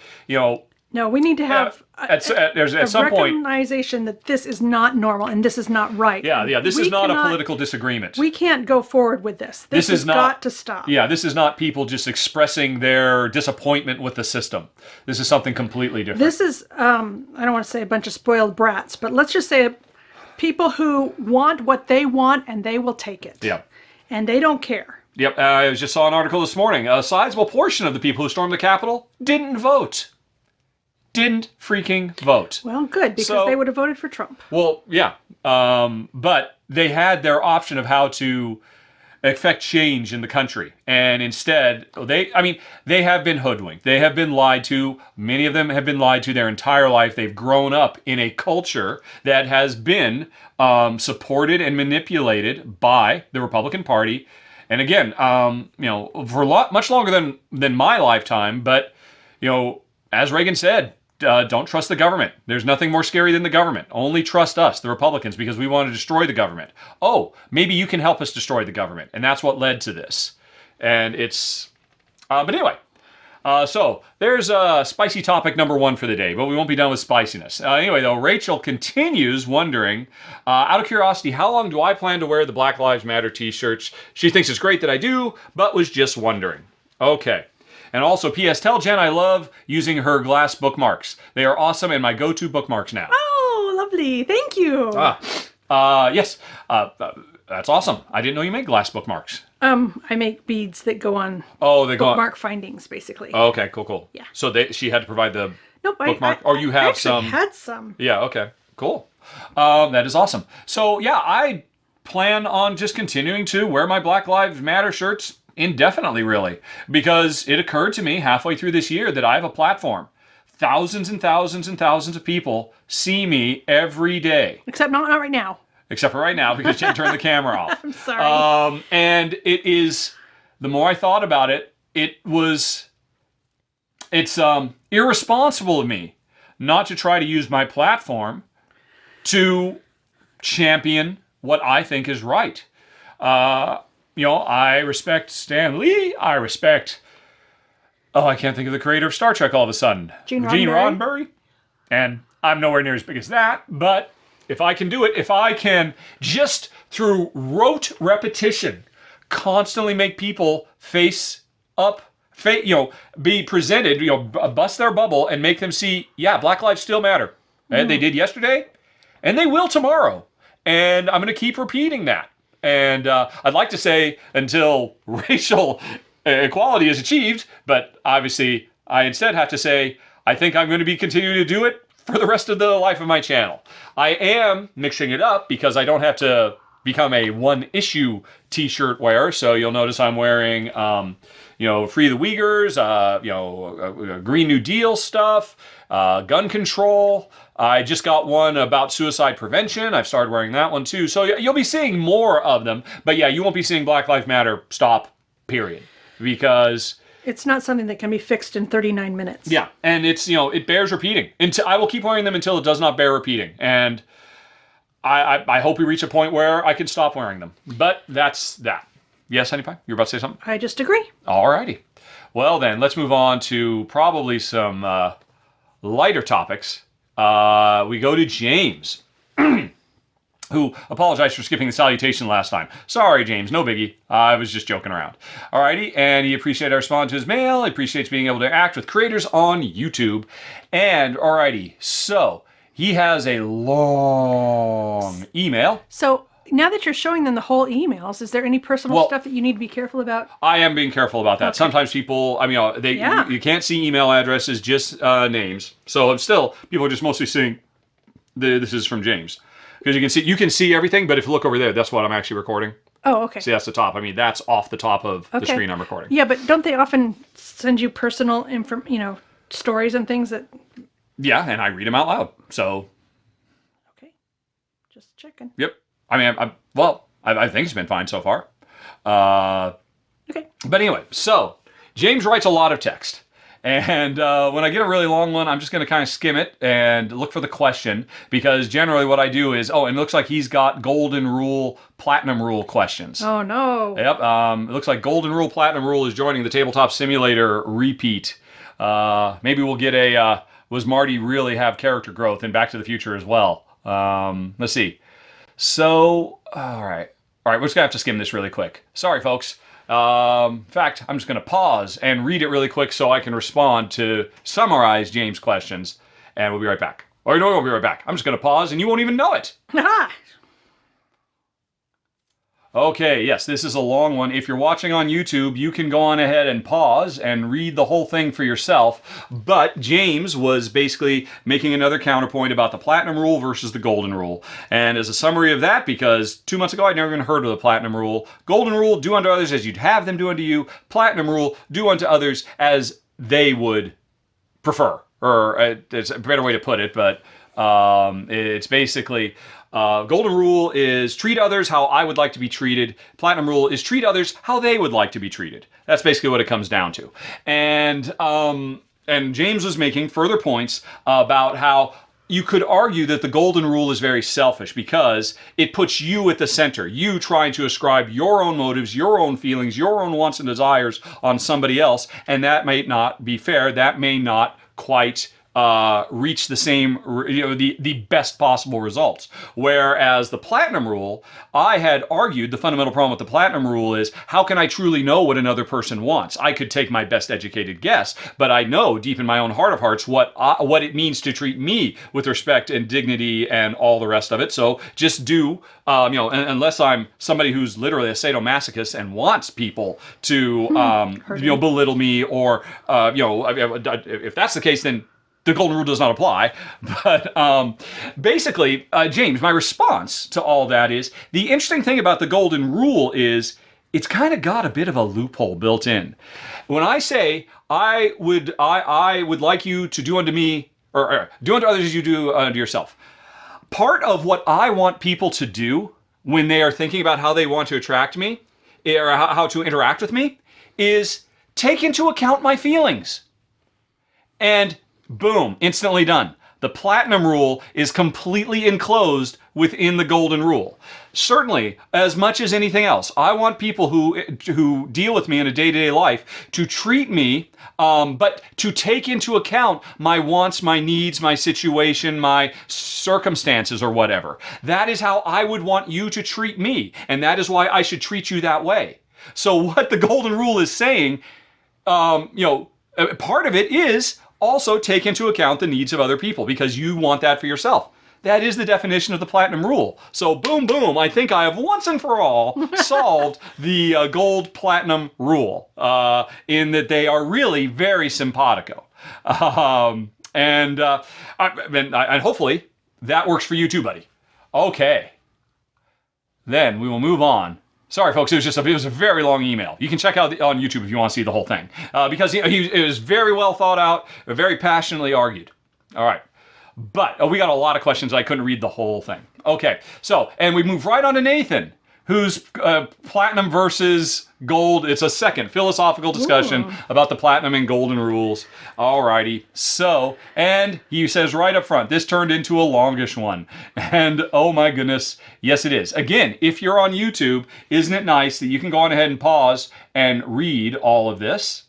[SPEAKER 2] No, we need to have
[SPEAKER 1] at some point,
[SPEAKER 2] recognition that this is not normal and this is not right.
[SPEAKER 1] Yeah. This is not a political disagreement.
[SPEAKER 2] We can't go forward with this. This has got to stop.
[SPEAKER 1] Yeah, this is not people just expressing their disappointment with the system. This is something completely different.
[SPEAKER 2] This is, I don't want to say a bunch of spoiled brats, but let's just say people who want what they want and they will take it.
[SPEAKER 1] Yeah.
[SPEAKER 2] And they don't care.
[SPEAKER 1] Yep, I just saw an article this morning. A sizable portion of the people who stormed the Capitol didn't vote. Didn't freaking vote.
[SPEAKER 2] Well, good, because they would have voted for Trump.
[SPEAKER 1] Well, yeah. But they had their option of how to affect change in the country. And instead, they have been hoodwinked. They have been lied to. Many of them have been lied to their entire life. They've grown up in a culture that has been supported and manipulated by the Republican Party. And again, for much longer than my lifetime. But, as Reagan said, don't trust the government. There's nothing more scary than the government. Only trust us, the Republicans, because we want to destroy the government. Oh, maybe you can help us destroy the government. And that's what led to this. And it's... but anyway, so there's spicy topic number 1 for the day, but we won't be done with spiciness. Anyway, though, Rachel continues wondering, out of curiosity, how long do I plan to wear the Black Lives Matter t-shirts? She thinks it's great that I do, but was just wondering. Okay. And also, P.S. Tell Jen I love using her glass bookmarks. They are awesome and my go-to bookmarks now.
[SPEAKER 2] Oh, lovely. Thank you.
[SPEAKER 1] Yes. That's awesome. I didn't know you made glass bookmarks.
[SPEAKER 2] I make beads that go on bookmark findings, basically.
[SPEAKER 1] Oh, okay, cool.
[SPEAKER 2] Yeah.
[SPEAKER 1] So she had to provide the bookmark?
[SPEAKER 2] Or
[SPEAKER 1] you have some?
[SPEAKER 2] I had some.
[SPEAKER 1] Yeah, okay. Cool. That is awesome. So, yeah, I plan on just continuing to wear my Black Lives Matter shirts indefinitely, really, because it occurred to me halfway through this year that I have a platform. Thousands and thousands and thousands of people see me every day.
[SPEAKER 2] Except not right now.
[SPEAKER 1] Except for right now, because Jen turned the camera off.
[SPEAKER 2] I'm sorry.
[SPEAKER 1] And it is, the more I thought about it, it's irresponsible of me not to try to use my platform to champion what I think is right. I respect Stan Lee. I respect, I can't think of the creator of Star Trek all of a sudden.
[SPEAKER 2] Gene
[SPEAKER 1] Roddenberry. And I'm nowhere near as big as that, but if I can do it, if I can just through rote repetition constantly make people be presented, bust their bubble and make them see, yeah, Black lives still matter. And they did yesterday, and they will tomorrow. And I'm going to keep repeating that. And I'd like to say until racial equality is achieved, but obviously I instead have to say I think I'm going to be continuing to do it for the rest of the life of my channel. I am mixing it up because I don't have to become a one-issue t-shirt wearer, so you'll notice I'm wearing Free the Uyghurs, Green New Deal stuff, gun control. I just got one about suicide prevention. I've started wearing that one too. So you'll be seeing more of them. But yeah, you won't be seeing Black Lives Matter stop, period. Because
[SPEAKER 2] it's not something that can be fixed in 39 minutes.
[SPEAKER 1] Yeah, and it's, it bears repeating. I will keep wearing them until it does not bear repeating. And I hope we reach a point where I can stop wearing them. But that's that. Yes, Honey Pie? You were about to say something?
[SPEAKER 2] I just agree.
[SPEAKER 1] Alrighty. Well then, let's move on to probably some lighter topics. We go to James, who apologized for skipping the salutation last time. Sorry, James, no biggie. I was just joking around. Alrighty, and he appreciated our response to his mail. He appreciates being able to act with creators on YouTube. And alrighty, so he has a long email.
[SPEAKER 2] So now that you're showing them the whole emails, is there any personal stuff that you need to be careful about?
[SPEAKER 1] I am being careful about that.
[SPEAKER 2] Okay.
[SPEAKER 1] Sometimes people, you can't see email addresses, just names. So still, people are just mostly seeing this is from James. Because you can see everything, but if you look over there, that's what I'm actually recording.
[SPEAKER 2] Oh, okay.
[SPEAKER 1] See, that's the top. I mean, that's off the top of the screen I'm recording.
[SPEAKER 2] Yeah, but don't they often send you personal stories and things that...
[SPEAKER 1] Yeah, and I read them out loud. So...
[SPEAKER 2] Okay. Just checking.
[SPEAKER 1] Yep. I mean, I think it's been fine so far.
[SPEAKER 2] Okay.
[SPEAKER 1] But anyway, so James writes a lot of text. And when I get a really long one, I'm just going to kind of skim it and look for the question, because generally what I do is, and it looks like he's got golden rule, platinum rule questions.
[SPEAKER 2] Oh, no.
[SPEAKER 1] Yep. It looks like golden rule, platinum rule is joining the tabletop simulator repeat. Maybe we'll get a, was Marty really have character growth in Back to the Future as well? Let's see. So, all right, we're just going to have to skim this really quick. Sorry, folks. In fact, I'm just going to pause and read it really quick so I can respond to summarize James' questions, and we'll be right back. Or no, we won't be right back. I'm just going to pause, and you won't even know it. Okay, yes, this is a long one. If you're watching on YouTube, you can go on ahead and pause and read the whole thing for yourself. But James was basically making another counterpoint about the platinum rule versus the golden rule. And as a summary of that, because 2 months ago I'd never even heard of the platinum rule. Golden rule, do unto others as you'd have them do unto you. Platinum rule, do unto others as they would prefer. Or it's a better way to put it, but it's basically... golden rule is treat others how I would like to be treated. Platinum rule is treat others how they would like to be treated. That's basically what it comes down to. And James was making further points about how you could argue that the golden rule is very selfish because it puts you at the center. You trying to ascribe your own motives, your own feelings, your own wants and desires on somebody else, and that may not be fair. That may not quite reach the same, the best possible results. Whereas the platinum rule, I had argued the fundamental problem with the platinum rule is, how can I truly know what another person wants? I could take my best educated guess, but I know deep in my own heart of hearts what it means to treat me with respect and dignity and all the rest of it. So just do, unless I'm somebody who's literally a sadomasochist and wants people to, belittle me, or, if that's the case, then the golden rule does not apply. But basically, James, my response to all that is, the interesting thing about the golden rule is it's kind of got a bit of a loophole built in. When I say I would like you to do unto me, or do unto others as you do unto yourself, part of what I want people to do when they are thinking about how they want to attract me, or how to interact with me, is take into account my feelings. And boom, instantly done. The platinum rule is completely enclosed within the golden rule. Certainly, as much as anything else, I want people who deal with me in a day-to-day life to treat me, but to take into account my wants, my needs, my situation, my circumstances, or whatever. That is how I would want you to treat me, and that is why I should treat you that way. So what the golden rule is saying, part of it is also take into account the needs of other people, because you want that for yourself. That is the definition of the platinum rule. So boom, boom, I think I have once and for all solved the gold platinum rule, in that they are really very simpatico. And hopefully that works for you too, buddy. Okay. Then we will move on. Sorry, folks, it was a very long email. You can check out on YouTube if you want to see the whole thing. Because it was very well thought out, very passionately argued. All right. But we got a lot of questions. I couldn't read the whole thing. Okay. So, and we move right on to Nathan, who's platinum versus gold. It's a second philosophical discussion about the platinum and golden rules. Alrighty. So, and he says right up front, this turned into a longish one. And oh my goodness, yes it is. Again, if you're on YouTube, isn't it nice that you can go on ahead and pause and read all of this?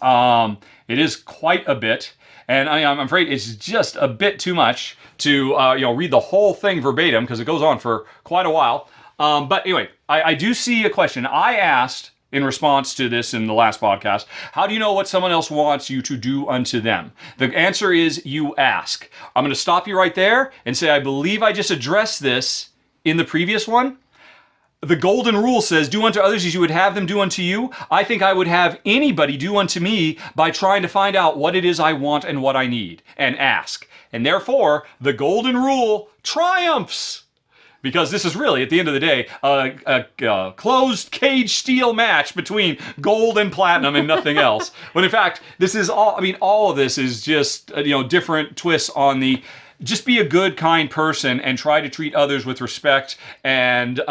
[SPEAKER 1] It is quite a bit. And I'm afraid it's just a bit too much to read the whole thing verbatim because it goes on for quite a while. But anyway, I do see a question. I asked in response to this in the last podcast, how do you know what someone else wants you to do unto them? The answer is you ask. I'm going to stop you right there and say I believe I just addressed this in the previous one. The golden rule says, do unto others as you would have them do unto you. I think I would have anybody do unto me by trying to find out what it is I want and what I need and ask. And therefore, the golden rule triumphs. Because this is really, at the end of the day, a closed cage steel match between gold and platinum and nothing else. When in fact, this is all, all of this is just, different twists on the, just be a good, kind person and try to treat others with respect and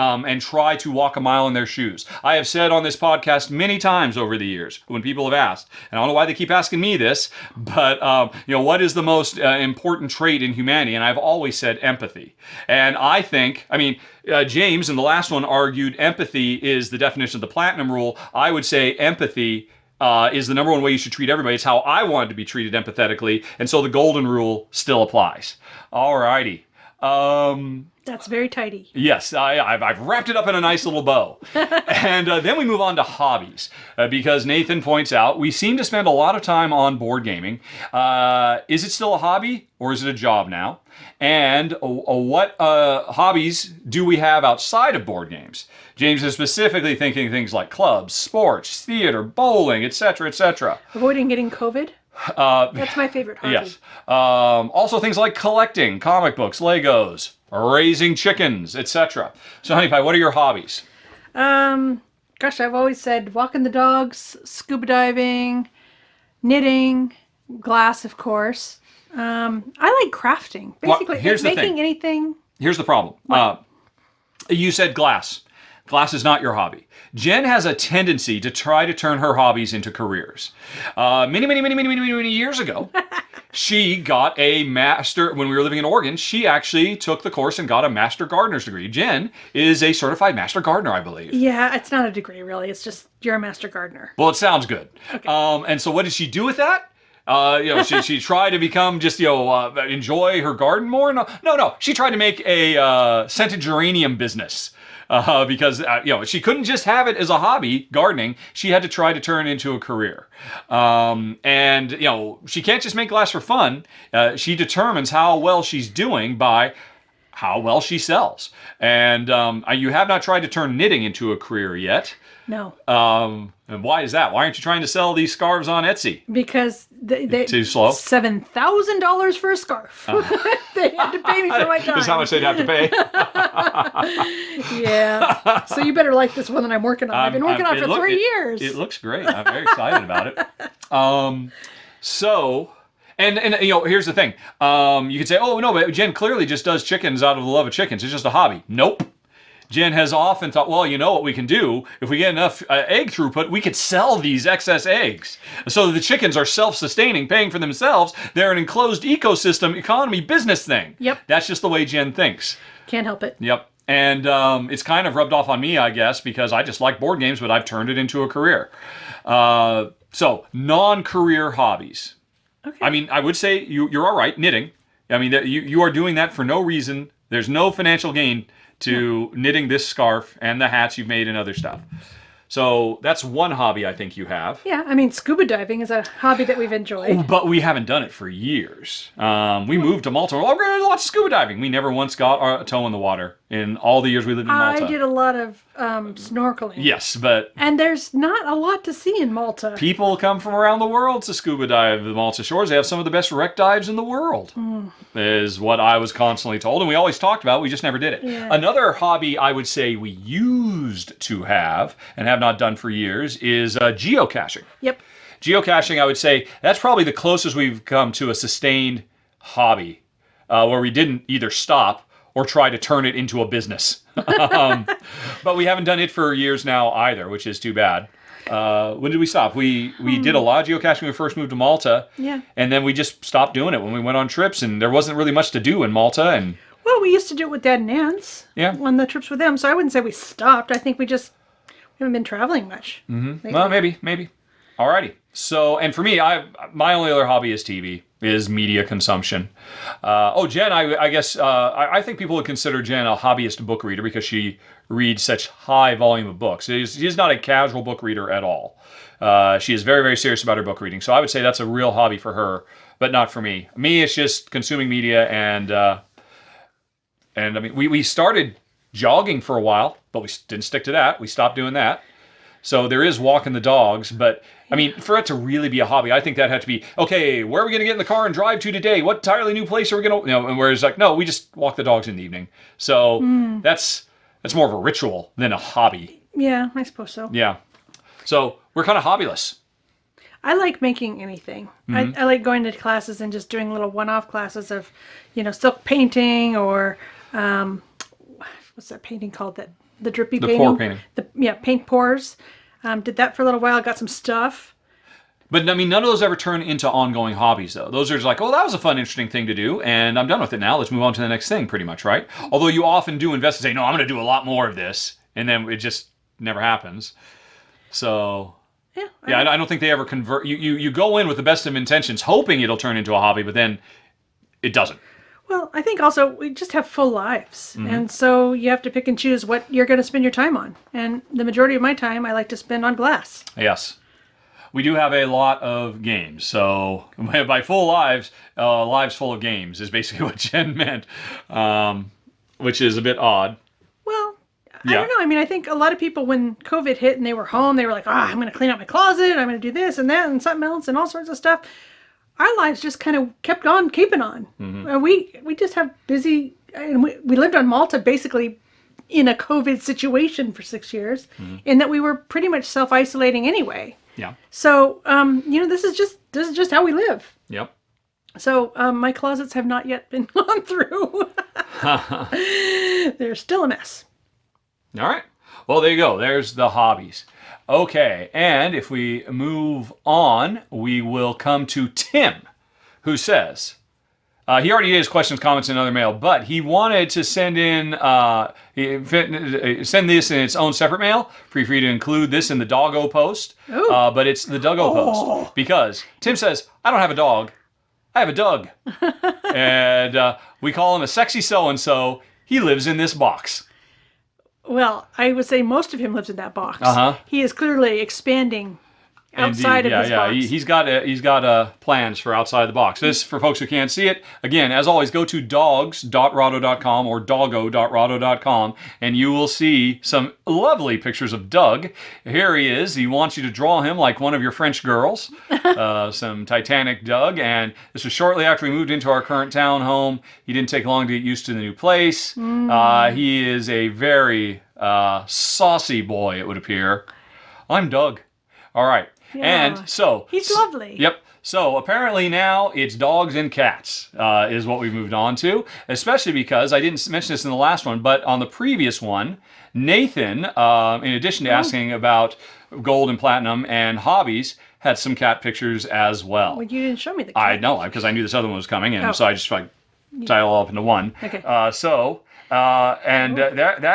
[SPEAKER 1] try to walk a mile in their shoes. I have said on this podcast many times over the years when people have asked, and I don't know why they keep asking me this, but what is the most important trait in humanity? And I've always said empathy. And I think, James in the last one argued empathy is the definition of the platinum rule. I would say empathy is the number one way you should treat everybody. It's how I wanted to be treated empathetically, and so the golden rule still applies. Alrighty.
[SPEAKER 2] That's very tidy.
[SPEAKER 1] Yes, I've wrapped it up in a nice little bow. And then we move on to hobbies, because Nathan points out we seem to spend a lot of time on board gaming. Is it still a hobby, or is it a job now? And what hobbies do we have outside of board games? James is specifically thinking things like clubs, sports, theater, bowling, etc., etc.
[SPEAKER 2] Avoiding getting COVID? That's my favorite hobby.
[SPEAKER 1] Yes. Also things like collecting, comic books, Legos, raising chickens, etc. So, Honey Pie, what are your hobbies?
[SPEAKER 2] Gosh, I've always said walking the dogs, scuba diving, knitting, glass, of course. I like crafting. Basically,
[SPEAKER 1] here's the
[SPEAKER 2] making
[SPEAKER 1] thing.
[SPEAKER 2] anything.
[SPEAKER 1] Here's the problem. You said glass. Glass is not your hobby. Jen has a tendency to try to turn her hobbies into careers. Many years ago, she got a master, when we were living in Oregon, she actually took the course and got a master gardener's degree. Jen is a certified master gardener, I believe.
[SPEAKER 2] Yeah, it's not a degree, really. It's just you're a master gardener.
[SPEAKER 1] Well, it sounds good.
[SPEAKER 2] Okay.
[SPEAKER 1] And so what did she do with that? She tried to become just, enjoy her garden more? No. She tried to make a scented geranium business. Because she couldn't just have it as a hobby, gardening. She had to try to turn it into a career. And she can't just make glass for fun. She determines how well she's doing by how well she sells. And you have not tried to turn knitting into a career yet.
[SPEAKER 2] No.
[SPEAKER 1] And why is that? Why aren't you trying to sell these scarves on Etsy?
[SPEAKER 2] Because they
[SPEAKER 1] too slow.
[SPEAKER 2] $7,000 for a scarf. They had to pay me for my time.
[SPEAKER 1] That's how much they'd have to pay.
[SPEAKER 2] Yeah. So you better like this one that I'm working on. I've been working on it for 3 years.
[SPEAKER 1] It looks great. I'm very excited about it. Here's the thing. You could say, oh no, but Jen clearly just does chickens out of the love of chickens. It's just a hobby. Nope. Jen has often thought, well, you know what we can do? If we get enough egg throughput, we could sell these excess eggs. So the chickens are self-sustaining, paying for themselves. They're an enclosed ecosystem, economy, business thing.
[SPEAKER 2] Yep.
[SPEAKER 1] That's just the way Jen thinks.
[SPEAKER 2] Can't help it.
[SPEAKER 1] Yep. And it's kind of rubbed off on me, I guess, because I just like board games, but I've turned it into a career. So non-career hobbies.
[SPEAKER 2] Okay.
[SPEAKER 1] I would say you're all right, knitting. You are doing that for no reason. There's no financial gain to knitting this scarf and the hats you've made and other stuff. So that's one hobby I think you have.
[SPEAKER 2] Yeah, scuba diving is a hobby that we've enjoyed.
[SPEAKER 1] But we haven't done it for years. We moved to Malta. Oh, we're going to watch scuba diving. We never once got our toe in the water in all the years we lived in Malta.
[SPEAKER 2] I did a lot of snorkeling.
[SPEAKER 1] Yes, but...
[SPEAKER 2] And there's not a lot to see in Malta.
[SPEAKER 1] People come from around the world to scuba dive the Malta shores. They have some of the best wreck dives in the world, is what I was constantly told. And we always talked about it. We just never did it.
[SPEAKER 2] Yeah.
[SPEAKER 1] Another hobby I would say we used to have and have not done for years is geocaching.
[SPEAKER 2] Yep.
[SPEAKER 1] Geocaching, I would say, that's probably the closest we've come to a sustained hobby where we didn't either stop or try to turn it into a business. But we haven't done it for years now either, which is too bad. When did we stop? We did a lot of geocaching when we first moved to Malta.
[SPEAKER 2] Yeah.
[SPEAKER 1] And then we just stopped doing it when we went on trips, and there wasn't really much to do in Malta. And
[SPEAKER 2] Well, we used to do it with Dad and Nance.
[SPEAKER 1] Yeah.
[SPEAKER 2] On the trips with them, so I wouldn't say we stopped. I think we haven't been traveling much.
[SPEAKER 1] well, maybe. Alrighty. So, and for me, my only other hobby is TV, is media consumption. Jen, I guess I think people would consider Jen a hobbyist book reader because she reads such high volume of books. She's not a casual book reader at all. She is very, very serious about her book reading. So I would say that's a real hobby for her, but not for me. Me, it's just consuming media, and I mean, we started jogging for a while, but we didn't stick to that. We stopped doing that. So there is walking the dogs, but I mean, for it to really be a hobby, I think that had to be, okay, where are we going to get in the car and drive to today? What entirely new place are we going to, and whereas like, no, we just walk the dogs in the evening. So that's more of a ritual than a hobby.
[SPEAKER 2] Yeah, I suppose so.
[SPEAKER 1] Yeah. So we're kind of hobbyless.
[SPEAKER 2] I like making anything. I like going to classes and just doing little one-off classes of, silk painting or, what's that painting called? The drippy painting?
[SPEAKER 1] The pour painting.
[SPEAKER 2] Paint pours. Did that for a little while. Got some stuff.
[SPEAKER 1] But I mean, none of those ever turn into ongoing hobbies, though. Those are just like, oh, that was a fun, interesting thing to do, and I'm done with it now. Let's move on to the next thing, pretty much, right? Although you often do invest and say, no, I'm going to do a lot more of this, and then it just never happens. So, I don't think they ever convert. You go in with the best of intentions, hoping it'll turn into a hobby, but then it doesn't.
[SPEAKER 2] Well, I think also we just have full lives. And so you have to pick and choose what you're going to spend your time on. And the majority of my time I like to spend on glass.
[SPEAKER 1] Yes. We do have a lot of games. So by full lives, lives full of games is basically what Jen meant, which is a bit odd.
[SPEAKER 2] Well, I don't know. I mean, I think a lot of people, when COVID hit and they were home, they were like, I'm going to clean out my closet. I'm going to do this and that and something else and all sorts of stuff. Our lives just kind of kept on keeping on. We just have busy, and we lived on Malta basically in a COVID situation for 6 years, in that we were pretty much self-isolating anyway.
[SPEAKER 1] Yeah.
[SPEAKER 2] So, this is just how we live.
[SPEAKER 1] Yep.
[SPEAKER 2] So my closets have not yet been gone through. They're still a mess.
[SPEAKER 1] All right. Well, there you go. There's the hobbies. Okay, and if we move on, we will come to Tim, who says, he already did his questions, comments, and other mail, but he wanted to send this in its own separate mail. Feel free to include this in the doggo post, but it's the doggo post, because Tim says, I don't have a dog, I have a Doug, and we call him a sexy so-and-so. He lives in this box.
[SPEAKER 2] Well, I would say most of him lives in that box. He is clearly expanding outside of his box.
[SPEAKER 1] He's got plans for outside the box. This, for folks who can't see it, again, as always, go to dogs.rahdo.com or doggo.rahdo.com, and you will see some lovely pictures of Doug. Here he is. He wants you to draw him like one of your French girls, some Titanic Doug, and this was shortly after we moved into our current townhome. He didn't take long to get used to the new place. He is a very saucy boy, it would appear. I'm Doug. All right.
[SPEAKER 2] Yeah.
[SPEAKER 1] And so...
[SPEAKER 2] He's lovely.
[SPEAKER 1] Yep. So apparently now it's dogs and cats is what we've moved on to, especially because I didn't mention this in the last one, but on the previous one, Nathan, in addition to asking about gold and platinum and hobbies, had some cat pictures as well.
[SPEAKER 2] Well, you didn't show me the cat.
[SPEAKER 1] I know, because I knew this other one was coming, and so I just tie it all up into one.
[SPEAKER 2] Okay.
[SPEAKER 1] That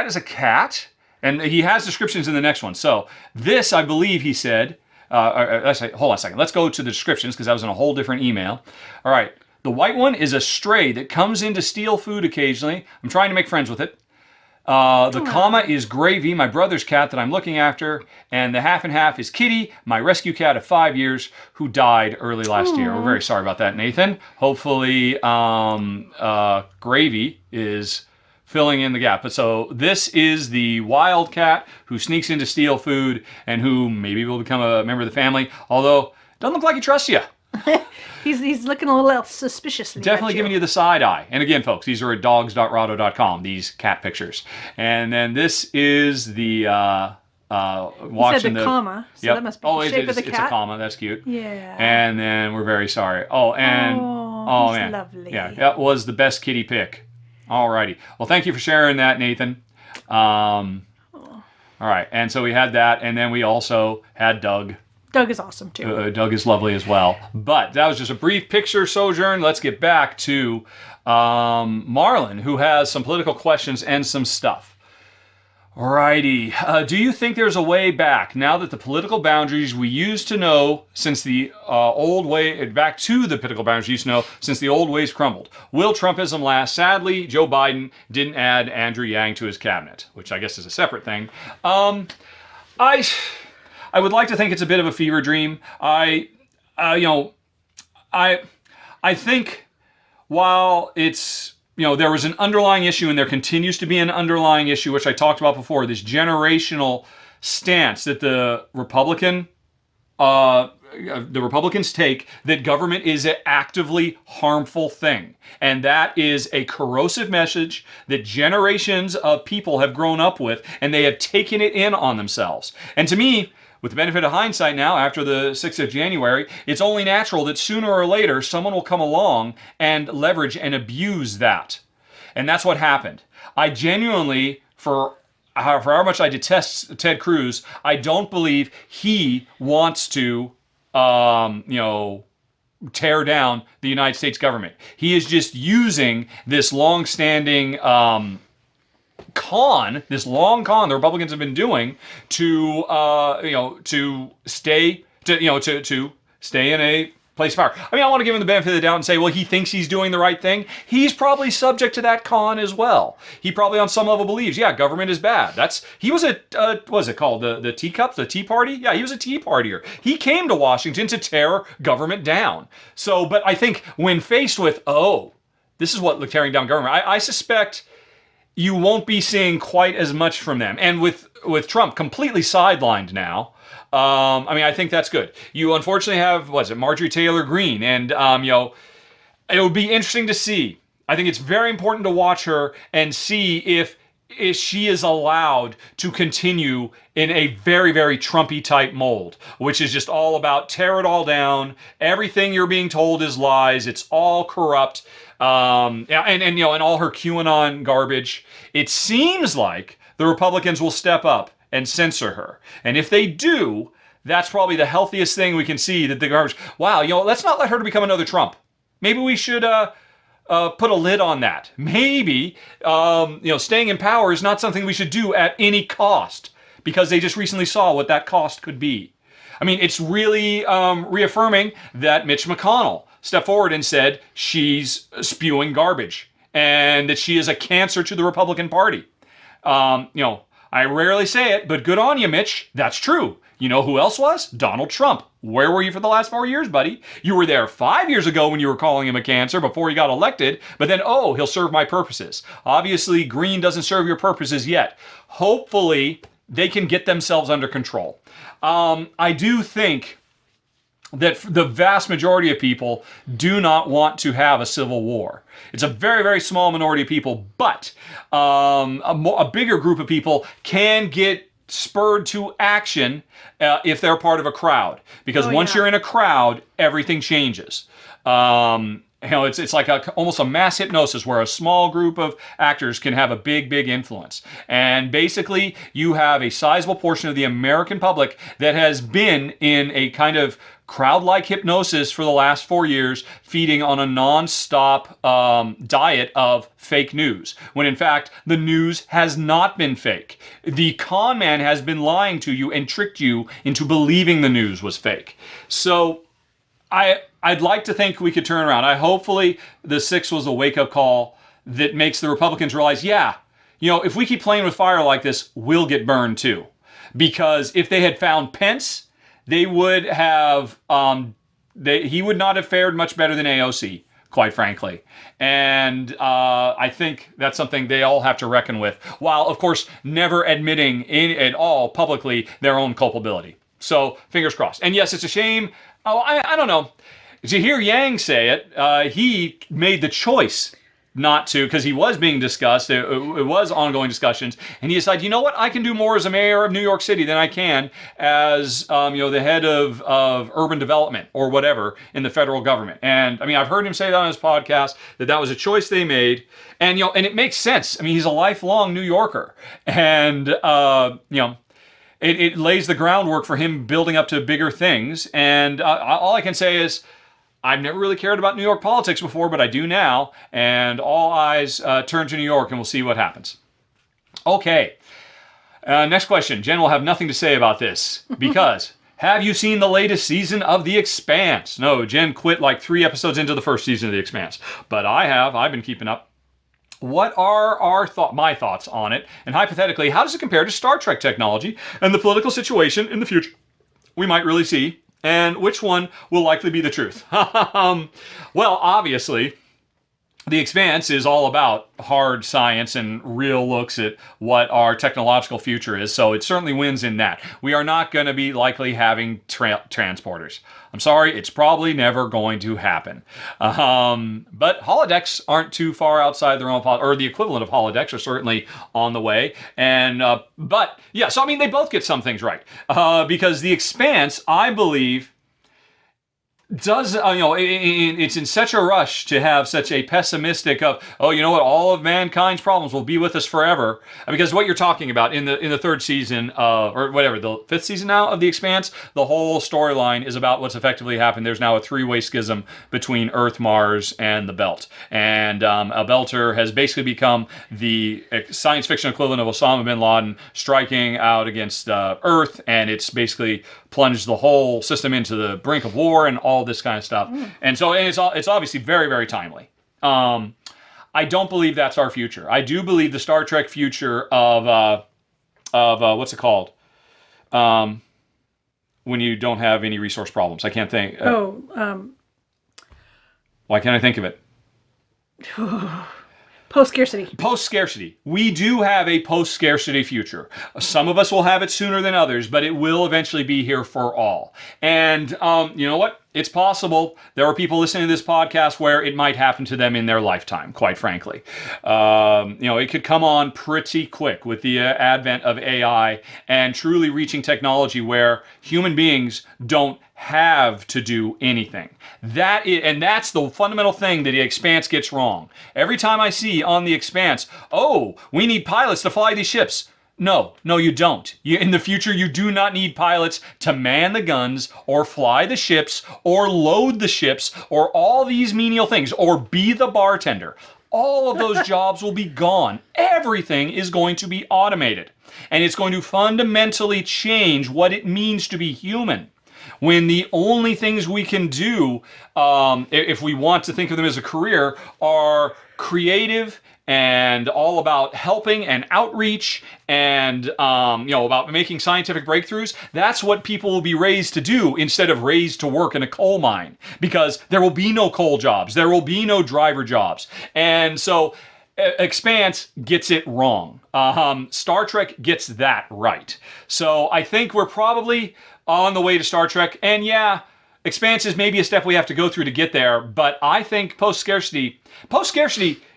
[SPEAKER 1] is a cat. And he has descriptions in the next one. So this, I believe he said, hold on a second. Let's go to the descriptions because that was in a whole different email. All right. The white one is a stray that comes in to steal food occasionally. I'm trying to make friends with it. The comma is Gravy, my brother's cat that I'm looking after. And the half and half is Kitty, my rescue cat of 5 years who died early last year. We're very sorry about that, Nathan. Hopefully Gravy is filling in the gap. But so this is the wild cat who sneaks in to steal food and who maybe will become a member of the family, although doesn't look like he trusts you.
[SPEAKER 2] He's looking a little suspiciously.
[SPEAKER 1] Definitely giving you the side eye. And again, folks, these are at dogs.rahdo.com, these cat pictures. And then this is the watching
[SPEAKER 2] the comma, so that must be the shape of the cat.
[SPEAKER 1] It's a comma. That's cute.
[SPEAKER 2] Yeah.
[SPEAKER 1] And then we're very sorry. Oh,
[SPEAKER 2] he's
[SPEAKER 1] man.
[SPEAKER 2] Lovely.
[SPEAKER 1] Yeah, that was the best kitty pick. Alrighty. Well, thank you for sharing that, Nathan. All right. And so we had that, and then we also had Doug.
[SPEAKER 2] Doug is awesome too.
[SPEAKER 1] Doug is lovely as well. But that was just a brief picture sojourn. Let's get back to Marlon, who has some political questions and some stuff. Alrighty. Do you think there's a way back now that the political boundaries we used to know since the old way, back to the political boundaries we used to know since the old ways crumbled? Will Trumpism last? Sadly, Joe Biden didn't add Andrew Yang to his cabinet, which I guess is a separate thing. I would like to think it's a bit of a fever dream. I think while it's, there was an underlying issue and there continues to be an underlying issue, which I talked about before, this generational stance that the Republicans take that government is an actively harmful thing. And that is a corrosive message that generations of people have grown up with, and they have taken it in on themselves. And to me, with the benefit of hindsight now, after the 6th of January, it's only natural that sooner or later someone will come along and leverage and abuse that. And that's what happened. I genuinely, for how much I detest Ted Cruz, I don't believe he wants to, tear down the United States government. He is just using this long-standing this long con the Republicans have been doing to stay in a place of power. I mean, I want to give him the benefit of the doubt and say, well, he thinks he's doing the right thing. He's probably subject to that con as well. He probably on some level believes, yeah, government is bad. He was a what is it called? The teacups, the Tea Party? Yeah, he was a Tea Partier. He came to Washington to tear government down. So, but I think when faced with, this is what tearing down government, I suspect you won't be seeing quite as much from them. And with Trump completely sidelined now, I think that's good. You unfortunately have, Marjorie Taylor Greene, and it would be interesting to see. I think it's very important to watch her and see if she is allowed to continue in a very, very Trumpy type mold, which is just all about tear it all down. Everything you're being told is lies. It's all corrupt. And all her QAnon garbage. It seems like the Republicans will step up and censor her. And if they do, that's probably the healthiest thing we can see, that the garbage, let's not let her become another Trump. Maybe we should put a lid on that. Maybe, staying in power is not something we should do at any cost, because they just recently saw what that cost could be. I mean, it's really reaffirming that Mitch McConnell stepped forward and said she's spewing garbage and that she is a cancer to the Republican Party. I rarely say it, but good on you, Mitch. That's true. You know who else was? Donald Trump. Where were you for the last 4 years, buddy? You were there 5 years ago when you were calling him a cancer before he got elected, but then, he'll serve my purposes. Obviously, Green doesn't serve your purposes yet. Hopefully, they can get themselves under control. I do think that the vast majority of people do not want to have a civil war. It's a very, very small minority of people, but a bigger group of people can get spurred to action if they're part of a crowd. Because once you're in a crowd, everything changes. It's like almost a mass hypnosis where a small group of actors can have a big, big influence. And basically, you have a sizable portion of the American public that has been in a kind of crowd-like hypnosis for the last 4 years, feeding on a non-stop diet of fake news, when in fact the news has not been fake. The con man has been lying to you and tricked you into believing the news was fake. So I'd like to think we could turn around. Hopefully the 6th was a wake-up call that makes the Republicans realize, if we keep playing with fire like this, we'll get burned too. Because if they had found Pence, they would have, he would not have fared much better than AOC, quite frankly. And I think that's something they all have to reckon with, while, of course, never admitting at all publicly their own culpability. So, fingers crossed. And yes, it's a shame. I don't know. To hear Yang say it, he made the choice not to, because he was being discussed, it was ongoing discussions, and he decided, you know what, I can do more as a mayor of New York City than I can as the head of urban development or whatever in the federal government. And I mean, I've heard him say that on his podcast, that was a choice they made, and and it makes sense. I mean, he's a lifelong New Yorker, and it lays the groundwork for him building up to bigger things. And all I can say is, I've never really cared about New York politics before, but I do now, and all eyes turn to New York, and we'll see what happens. Okay, next question. Jen will have nothing to say about this, because have you seen the latest season of The Expanse? No, Jen quit like 3 episodes into the first season of The Expanse, but I have. I've been keeping up. What are my thoughts on it? And hypothetically, how does it compare to Star Trek technology and the political situation in the future we might really see? And which one will likely be the truth? Well, obviously, The Expanse is all about hard science and real looks at what our technological future is, so it certainly wins in that. We are not going to be likely having transporters. I'm sorry, it's probably never going to happen. But holodecks aren't too far outside their own, or the equivalent of holodecks are certainly on the way. And but yeah, so I mean, they both get some things right, because The Expanse, I believe, does it's in such a rush to have such a pessimistic of, oh, you know what, all of mankind's problems will be with us forever, because what you're talking about in the 3rd season or whatever, the 5th season now of The Expanse, the whole storyline is about what's effectively happened. There's now a 3-way schism between Earth, Mars, and the Belt, and a Belter has basically become the science fiction equivalent of Osama bin Laden striking out against Earth, and it's basically plunged the whole system into the brink of war and all this kind of stuff. And so it's obviously very, very timely. I don't believe that's our future. I do believe the Star Trek future of what's it called? When you don't have any resource problems. I can't think. Why can't I think of it?
[SPEAKER 2] Post-scarcity.
[SPEAKER 1] Post-scarcity. We do have a post-scarcity future. Some of us will have it sooner than others, but it will eventually be here for all. And you know what? It's possible there are people listening to this podcast where it might happen to them in their lifetime, quite frankly. It could come on pretty quick with the advent of AI and truly reaching technology where human beings don't have to do anything. That's the fundamental thing that The Expanse gets wrong. Every time I see on The Expanse, oh, we need pilots to fly these ships. No, you don't. In the future, you do not need pilots to man the guns or fly the ships or load the ships or all these menial things or be the bartender. All of those jobs will be gone. Everything is going to be automated. And it's going to fundamentally change what it means to be human. When the only things we can do, if we want to think of them as a career, are creative and all about helping and outreach and about making scientific breakthroughs. That's what people will be raised to do instead of raised to work in a coal mine, because there will be no coal jobs, there will be no driver jobs. And so Expanse gets it wrong. Star Trek gets that right. So I think we're probably on the way to Star Trek, and yeah, Expanse is maybe a step we have to go through to get there, but I think post-scarcity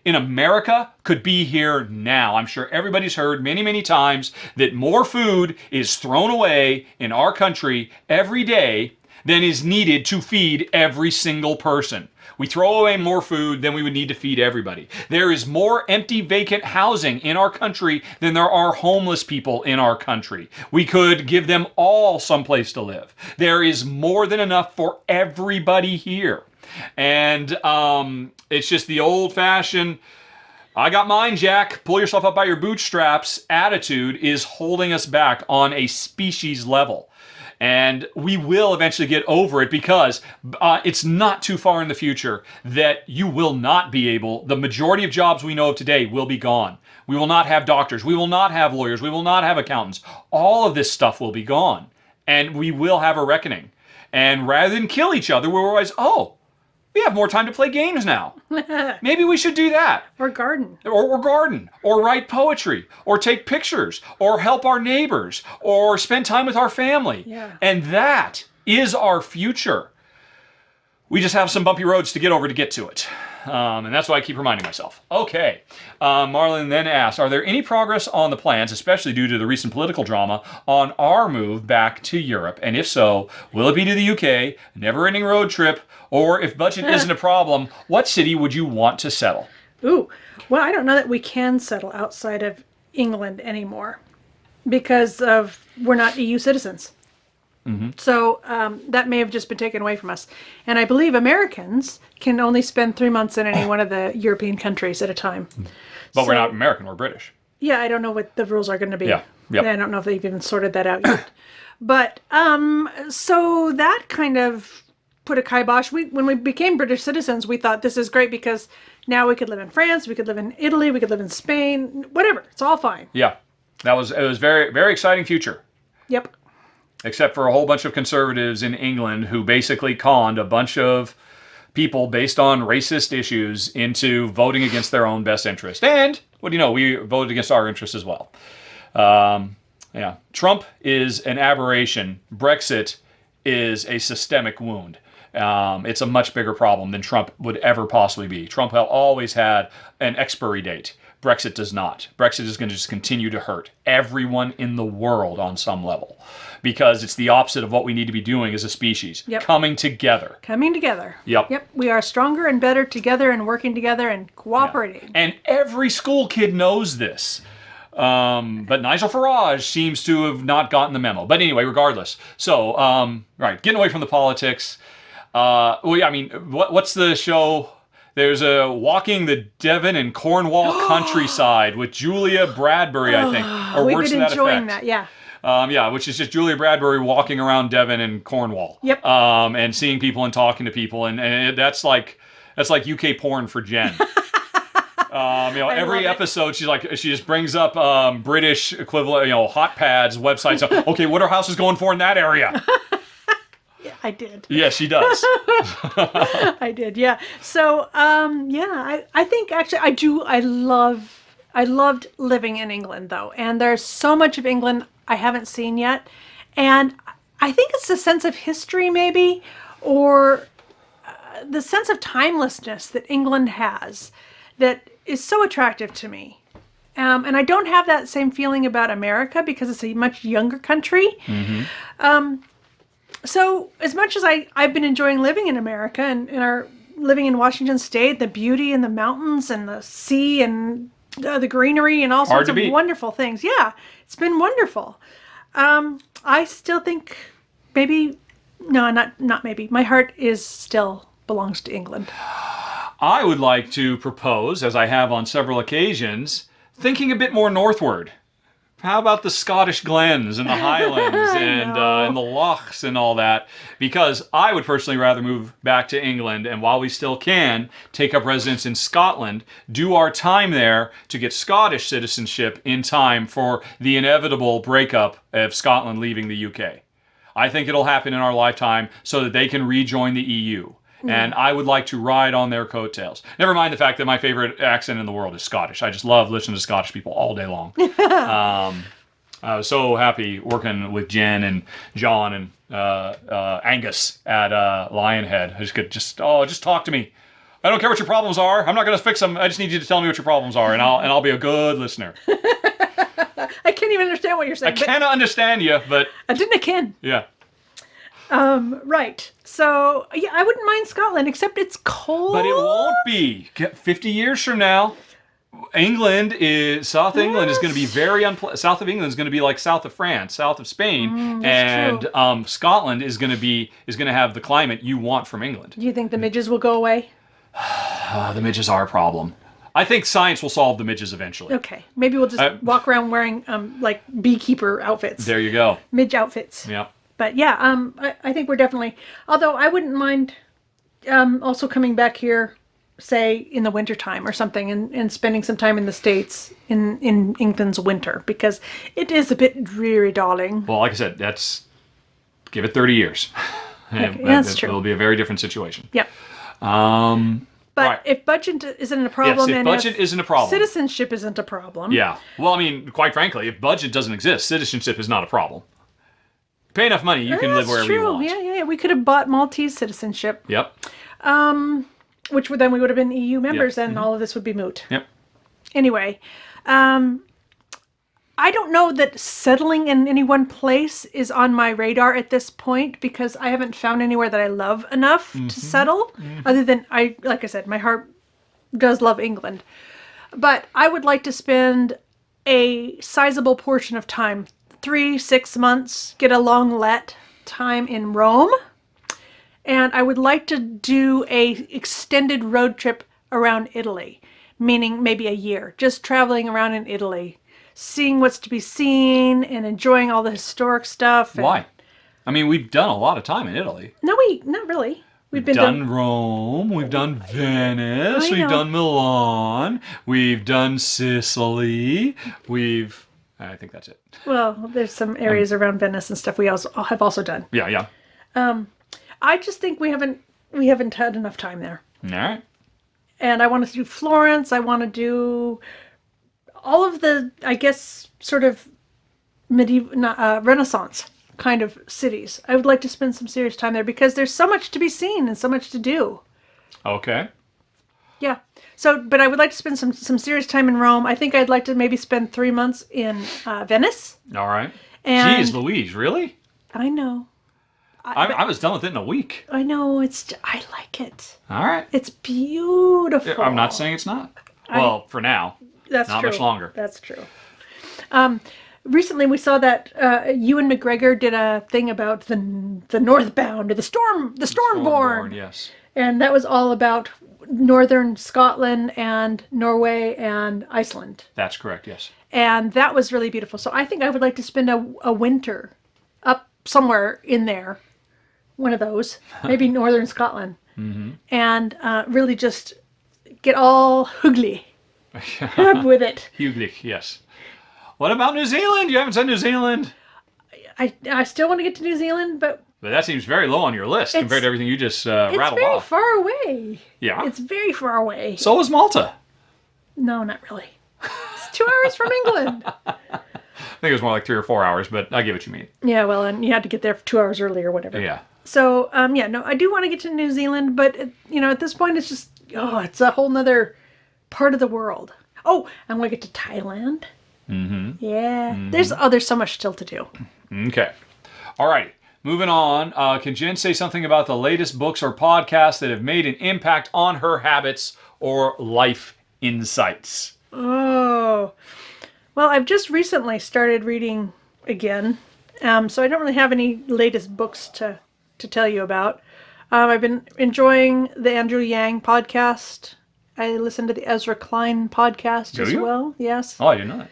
[SPEAKER 1] in America could be here now. I'm sure everybody's heard many, many times that more food is thrown away in our country every day than is needed to feed every single person. We throw away more food than we would need to feed everybody. There is more empty, vacant housing in our country than there are homeless people in our country. We could give them all someplace to live. There is more than enough for everybody here. And it's just the old-fashioned, I got mine, Jack, pull yourself up by your bootstraps attitude is holding us back on a species level. And we will eventually get over it, because it's not too far in the future that you will not be able, the majority of jobs we know of today will be gone. We will not have doctors. We will not have lawyers. We will not have accountants. All of this stuff will be gone. And we will have a reckoning. And rather than kill each other, we'll realize, oh, we have more time to play games now. Maybe we should do that.
[SPEAKER 2] Or garden.
[SPEAKER 1] Or garden. Or write poetry. Or take pictures. Or help our neighbors. Or spend time with our family.
[SPEAKER 2] Yeah.
[SPEAKER 1] And that is our future. We just have some bumpy roads to get over to get to it. And that's why I keep reminding myself. Okay. Marlon then asked, are there any progress on the plans, especially due to the recent political drama, on our move back to Europe? And if so, will it be to the UK, never-ending road trip, or if budget isn't a problem, what city would you want to settle?
[SPEAKER 2] Ooh, well, I don't know that we can settle outside of England anymore because of we're not EU citizens. So that may have just been taken away from us. And I believe Americans can only spend 3 months in any one of the European countries at a time.
[SPEAKER 1] But we're not American, we're British.
[SPEAKER 2] Yeah, I don't know what the rules are going to be.
[SPEAKER 1] Yeah. Yep.
[SPEAKER 2] I don't know if they've even sorted that out yet. But so that kind of put a kibosh. When we became British citizens, we thought this is great because now we could live in France, we could live in Italy, we could live in Spain, whatever. It was all fine.
[SPEAKER 1] Yeah. It was very, very exciting future.
[SPEAKER 2] Yep.
[SPEAKER 1] Except for a whole bunch of conservatives in England who basically conned a bunch of people based on racist issues into voting against their own best interest. And, what do you know, we voted against our interests as well. Yeah. Trump is an aberration. Brexit is a systemic wound. It's a much bigger problem than Trump would ever possibly be. Trump always had an expiry date. Brexit does not. Brexit is going to just continue to hurt everyone in the world on some level because it's the opposite of what we need to be doing as a species.
[SPEAKER 2] Yep.
[SPEAKER 1] Coming together.
[SPEAKER 2] Coming together.
[SPEAKER 1] Yep.
[SPEAKER 2] Yep. We are stronger and better together and working together and cooperating.
[SPEAKER 1] Yeah. And every school kid knows this. But Nigel Farage seems to have not gotten the memo. But anyway, regardless. So, right, getting away from the politics. Well, yeah, I mean, what's the show? There's a Walking the Devon and Cornwall Countryside with Julia Bradbury, I think. Or
[SPEAKER 2] We've
[SPEAKER 1] words
[SPEAKER 2] been
[SPEAKER 1] to that
[SPEAKER 2] enjoying
[SPEAKER 1] effect.
[SPEAKER 2] that, yeah.
[SPEAKER 1] Yeah, which is just Julia Bradbury walking around Devon and Cornwall.
[SPEAKER 2] Yep.
[SPEAKER 1] And seeing people and talking to people, and that's like UK porn for Jen. Every episode she just brings up British equivalent, hot pads websites. Okay, what are houses going for in that area?
[SPEAKER 2] Yeah, I did.
[SPEAKER 1] Yes, she does.
[SPEAKER 2] I did, yeah. So, I think actually I loved living in England though. And there's so much of England I haven't seen yet. And I think it's the sense of history maybe, or the sense of timelessness that England has that is so attractive to me. And I don't have that same feeling about America because it's a much younger country. Mm-hmm. So as much as I've been enjoying living in America and living in Washington State, the beauty and the mountains and the sea and the greenery and all sorts of wonderful things. Yeah, it's been wonderful. I still think not maybe. My heart still belongs to England.
[SPEAKER 1] I would like to propose, as I have on several occasions, thinking a bit more northward. How about the Scottish glens and the Highlands and the lochs and all that? Because I would personally rather move back to England and while we still can, take up residence in Scotland, do our time there to get Scottish citizenship in time for the inevitable breakup of Scotland leaving the UK. I think it'll happen in our lifetime so that they can rejoin the EU. And I would like to ride on their coattails. Never mind the fact that my favorite accent in the world is Scottish. I just love listening to Scottish people all day long. I was so happy working with Jen and John and Angus at Lionhead. I just could just talk to me. I don't care what your problems are. I'm not going to fix them. I just need you to tell me what your problems are, and I'll be a good listener.
[SPEAKER 2] I can't even understand what you're saying.
[SPEAKER 1] I cannot understand you, but
[SPEAKER 2] I didn't can.
[SPEAKER 1] Yeah.
[SPEAKER 2] Right. So, yeah, I wouldn't mind Scotland, except it's cold.
[SPEAKER 1] But it won't be. 50 years from now, South England is going to be very unpleasant. South of England is going to be like south of France, south of Spain, and Scotland is going to have the climate you want from England.
[SPEAKER 2] Do you think the midges will go away?
[SPEAKER 1] The midges are a problem. I think science will solve the midges eventually.
[SPEAKER 2] Okay, maybe we'll just walk around wearing like beekeeper outfits.
[SPEAKER 1] There you go.
[SPEAKER 2] Midge outfits.
[SPEAKER 1] Yeah.
[SPEAKER 2] But yeah, I think we're definitely. Although I wouldn't mind also coming back here, say in the wintertime or something, and spending some time in the States in England's winter, because it is a bit dreary, darling.
[SPEAKER 1] Well, like I said, give it 30 years.
[SPEAKER 2] Okay, that's true.
[SPEAKER 1] It'll be a very different situation.
[SPEAKER 2] Yep. But
[SPEAKER 1] right.
[SPEAKER 2] If budget isn't a problem,
[SPEAKER 1] yes, if budget isn't a problem,
[SPEAKER 2] citizenship isn't a problem.
[SPEAKER 1] Yeah. Well, I mean, quite frankly, if budget doesn't exist, citizenship is not a problem. Pay enough money, you can live wherever you want.
[SPEAKER 2] Yeah. We could have bought Maltese citizenship.
[SPEAKER 1] Yep.
[SPEAKER 2] which then we would have been EU members,
[SPEAKER 1] Yep.
[SPEAKER 2] and all of this would be moot.
[SPEAKER 1] Yep.
[SPEAKER 2] Anyway, I don't know that settling in any one place is on my radar at this point because I haven't found anywhere that I love enough to settle. Other than like I said, my heart does love England. But I would like to spend a sizable portion of time, 3-6 months, get a long let time in Rome. And I would like to do a extended road trip around Italy, meaning maybe a year, just traveling around in Italy, seeing what's to be seen and enjoying all the historic stuff.
[SPEAKER 1] Why? I mean, we've done a lot of time in Italy.
[SPEAKER 2] No, not really. We've been
[SPEAKER 1] done Rome, we've done Venice, we've done Milan, we've done Sicily, I think that's it.
[SPEAKER 2] Well, there's some areas around Venice and stuff we have also done.
[SPEAKER 1] Yeah.
[SPEAKER 2] I just think we haven't had enough time there.
[SPEAKER 1] All right.
[SPEAKER 2] And I want to do Florence. I want to do all of the, I guess, sort of Renaissance kind of cities. I would like to spend some serious time there because there's so much to be seen and so much to do.
[SPEAKER 1] Okay.
[SPEAKER 2] Yeah. So, but I would like to spend some serious time in Rome. I think I'd like to maybe spend 3 months in Venice.
[SPEAKER 1] All right.
[SPEAKER 2] And
[SPEAKER 1] Jeez Louise, really?
[SPEAKER 2] I know.
[SPEAKER 1] I was done with it in a week.
[SPEAKER 2] I know. I like it.
[SPEAKER 1] All right.
[SPEAKER 2] It's beautiful.
[SPEAKER 1] I'm not saying it's not. Well, for now.
[SPEAKER 2] That's
[SPEAKER 1] not
[SPEAKER 2] true.
[SPEAKER 1] much longer.
[SPEAKER 2] That's true. Recently, we saw that Ewan McGregor did a thing about the Northbound or the Stormborn.
[SPEAKER 1] Yes.
[SPEAKER 2] And that was all about northern Scotland and Norway and Iceland.
[SPEAKER 1] That's correct. Yes.
[SPEAKER 2] And that was really beautiful. So I think I would like to spend a winter up somewhere in there, one of those, maybe northern Scotland, and really just get all hugly with it.
[SPEAKER 1] Huglich, yes. What about New Zealand? You haven't said New Zealand.
[SPEAKER 2] I still want to get to New Zealand, but
[SPEAKER 1] that seems very low on your list compared to everything you just rattled off.
[SPEAKER 2] It's very far away.
[SPEAKER 1] Yeah.
[SPEAKER 2] It's very far away.
[SPEAKER 1] So is Malta.
[SPEAKER 2] No, not really. It's 2 hours from England.
[SPEAKER 1] I think it was more like 3 or 4 hours, but I get what you mean.
[SPEAKER 2] Yeah, well, and you had to get there 2 hours early or whatever.
[SPEAKER 1] Yeah.
[SPEAKER 2] So, no, I do want to get to New Zealand, but, at this point, it's just, it's a whole nother part of the world. Oh, I want to get to Thailand. Mm-hmm. Yeah. Mm-hmm. There's so much still to do.
[SPEAKER 1] Okay. All right. Moving on. Can Jen say something about the latest books or podcasts that have made an impact on her habits or life insights?
[SPEAKER 2] Oh. Well, I've just recently started reading again, so I don't really have any latest books to tell you about. I've been enjoying the Andrew Yang podcast. I listened to the Ezra Klein podcast as well. Yes.
[SPEAKER 1] Oh, I didn't know that.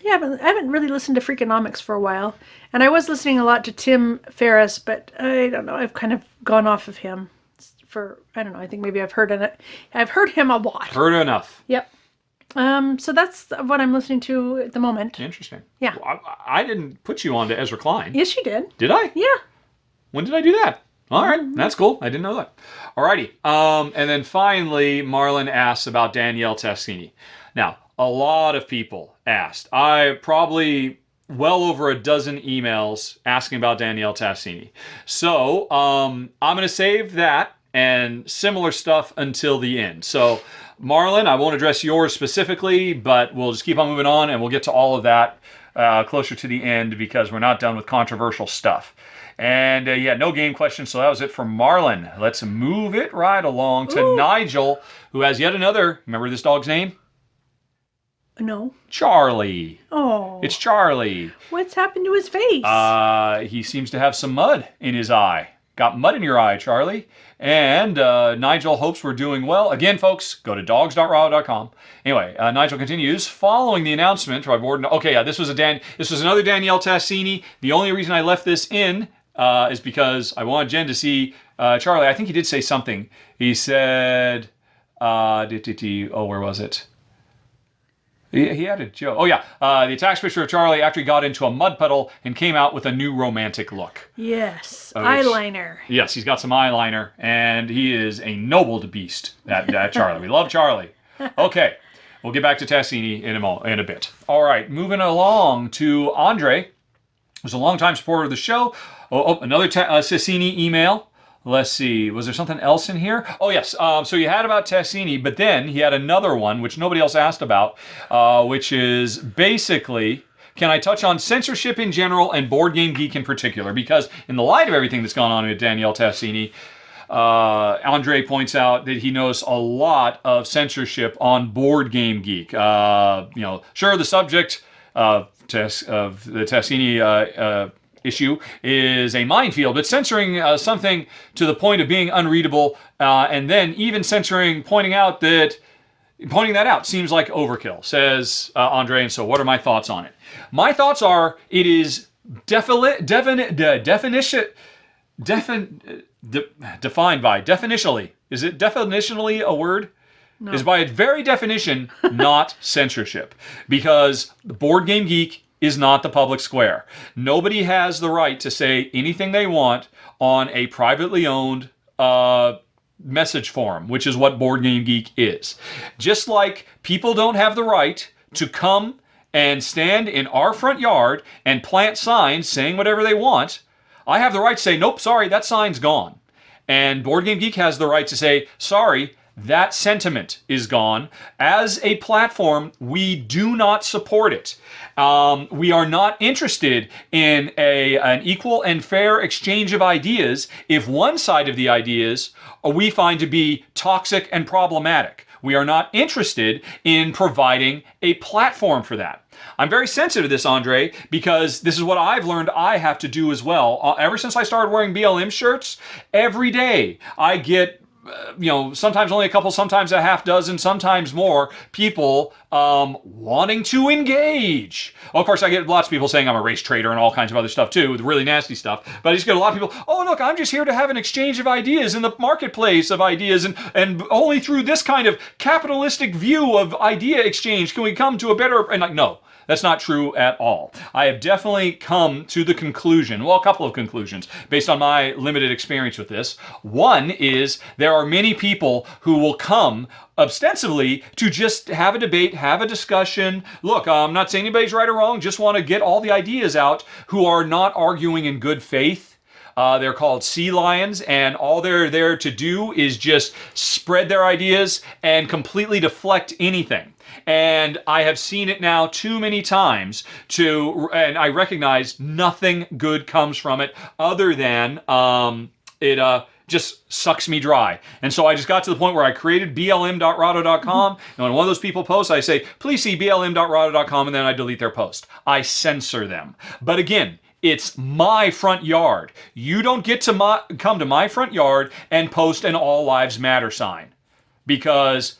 [SPEAKER 2] Yeah, I haven't really listened to Freakonomics for a while, and I was listening a lot to Tim Ferriss, but I don't know. I've kind of gone off of him I don't know. I think maybe I've heard him a lot.
[SPEAKER 1] Heard enough.
[SPEAKER 2] Yep. So that's what I'm listening to at the moment.
[SPEAKER 1] Interesting.
[SPEAKER 2] Yeah.
[SPEAKER 1] Well, I didn't put you on to Ezra Klein.
[SPEAKER 2] Yes, you did.
[SPEAKER 1] Did I?
[SPEAKER 2] Yeah.
[SPEAKER 1] When did I do that? All right, that's cool. I didn't know that. All righty. And then finally, Marlon asks about Danielle Tassini. Now, a lot of people asked. I probably well over a dozen emails asking about Danielle Tassini. So I'm going to save that and similar stuff until the end. So, Marlon, I won't address yours specifically, but we'll just keep on moving on, and we'll get to all of that closer to the end because we're not done with controversial stuff. And no game questions, so that was it for Marlon. Let's move it right along to Nigel, who has yet another, remember this dog's name?
[SPEAKER 2] No.
[SPEAKER 1] Charlie.
[SPEAKER 2] Oh.
[SPEAKER 1] It's Charlie.
[SPEAKER 2] What's happened to his face?
[SPEAKER 1] He seems to have some mud in his eye. Got mud in your eye, Charlie. And Nigel hopes we're doing well. Again, folks, go to dogs.rahdo.com. Anyway, Nigel continues. Following the announcement by board. Okay, yeah, this was another Danielle Tassini. The only reason I left this in is because I wanted Jen to see Charlie. I think he did say something. He said, where was it? He had a joke. Oh, yeah. The attached picture of Charlie after he got into a mud puddle and came out with a new romantic look.
[SPEAKER 2] Yes. Eyeliner.
[SPEAKER 1] Yes, he's got some eyeliner, and he is a noble beast, that Charlie. We love Charlie. Okay. We'll get back to Tassini in a bit. All right. Moving along to Andre, who's a longtime supporter of the show. Another Tassini email. Let's see. Was there something else in here? Oh, yes. So you had about Tassini, but then he had another one, which nobody else asked about, which is basically, can I touch on censorship in general and Board Game Geek in particular? Because in the light of everything that's gone on with Danielle Tassini, Andre points out that he knows a lot of censorship on Board Game Geek. Sure, the subject of the Tassini issue is a minefield, but censoring something to the point of being unreadable, and then even pointing that out seems like overkill, says Andre. And so, what are my thoughts on it? My thoughts are it is defined by definitionally. Is it definitionally a word? No. Is by its very definition not censorship, because the Board Game Geek is not the public square. Nobody has the right to say anything they want on a privately owned message forum, which is what Board Game Geek is. Just like people don't have the right to come and stand in our front yard and plant signs saying whatever they want, I have the right to say, nope, sorry, that sign's gone. And Board Game Geek has the right to say, sorry, that sentiment is gone. As a platform, we do not support it. We are not interested in an equal and fair exchange of ideas if one side of the ideas we find to be toxic and problematic. We are not interested in providing a platform for that. I'm very sensitive to this, Andre, because this is what I've learned I have to do as well. Ever since I started wearing BLM shirts, every day I get sometimes only a couple, sometimes a half dozen, sometimes more people wanting to engage. Well, of course, I get lots of people saying I'm a race traitor and all kinds of other stuff too, with really nasty stuff. But I just get a lot of people, oh, look, I'm just here to have an exchange of ideas in the marketplace of ideas, and only through this kind of capitalistic view of idea exchange can we come to a better, and like, no. That's not true at all. I have definitely come to the conclusion, well, a couple of conclusions, based on my limited experience with this. One is there are many people who will come ostensibly to just have a debate, have a discussion. Look, I'm not saying anybody's right or wrong, just want to get all the ideas out, who are not arguing in good faith. They're called sea lions, and all they're there to do is just spread their ideas and completely deflect anything. And I have seen it now too many times and I recognize nothing good comes from it other than it just sucks me dry. And so I just got to the point where I created blm.rahdo.com, and when one of those people posts, I say, please see blm.rahdo.com, and then I delete their post. I censor them. But again, it's my front yard. You don't get to come to my front yard and post an All Lives Matter sign, because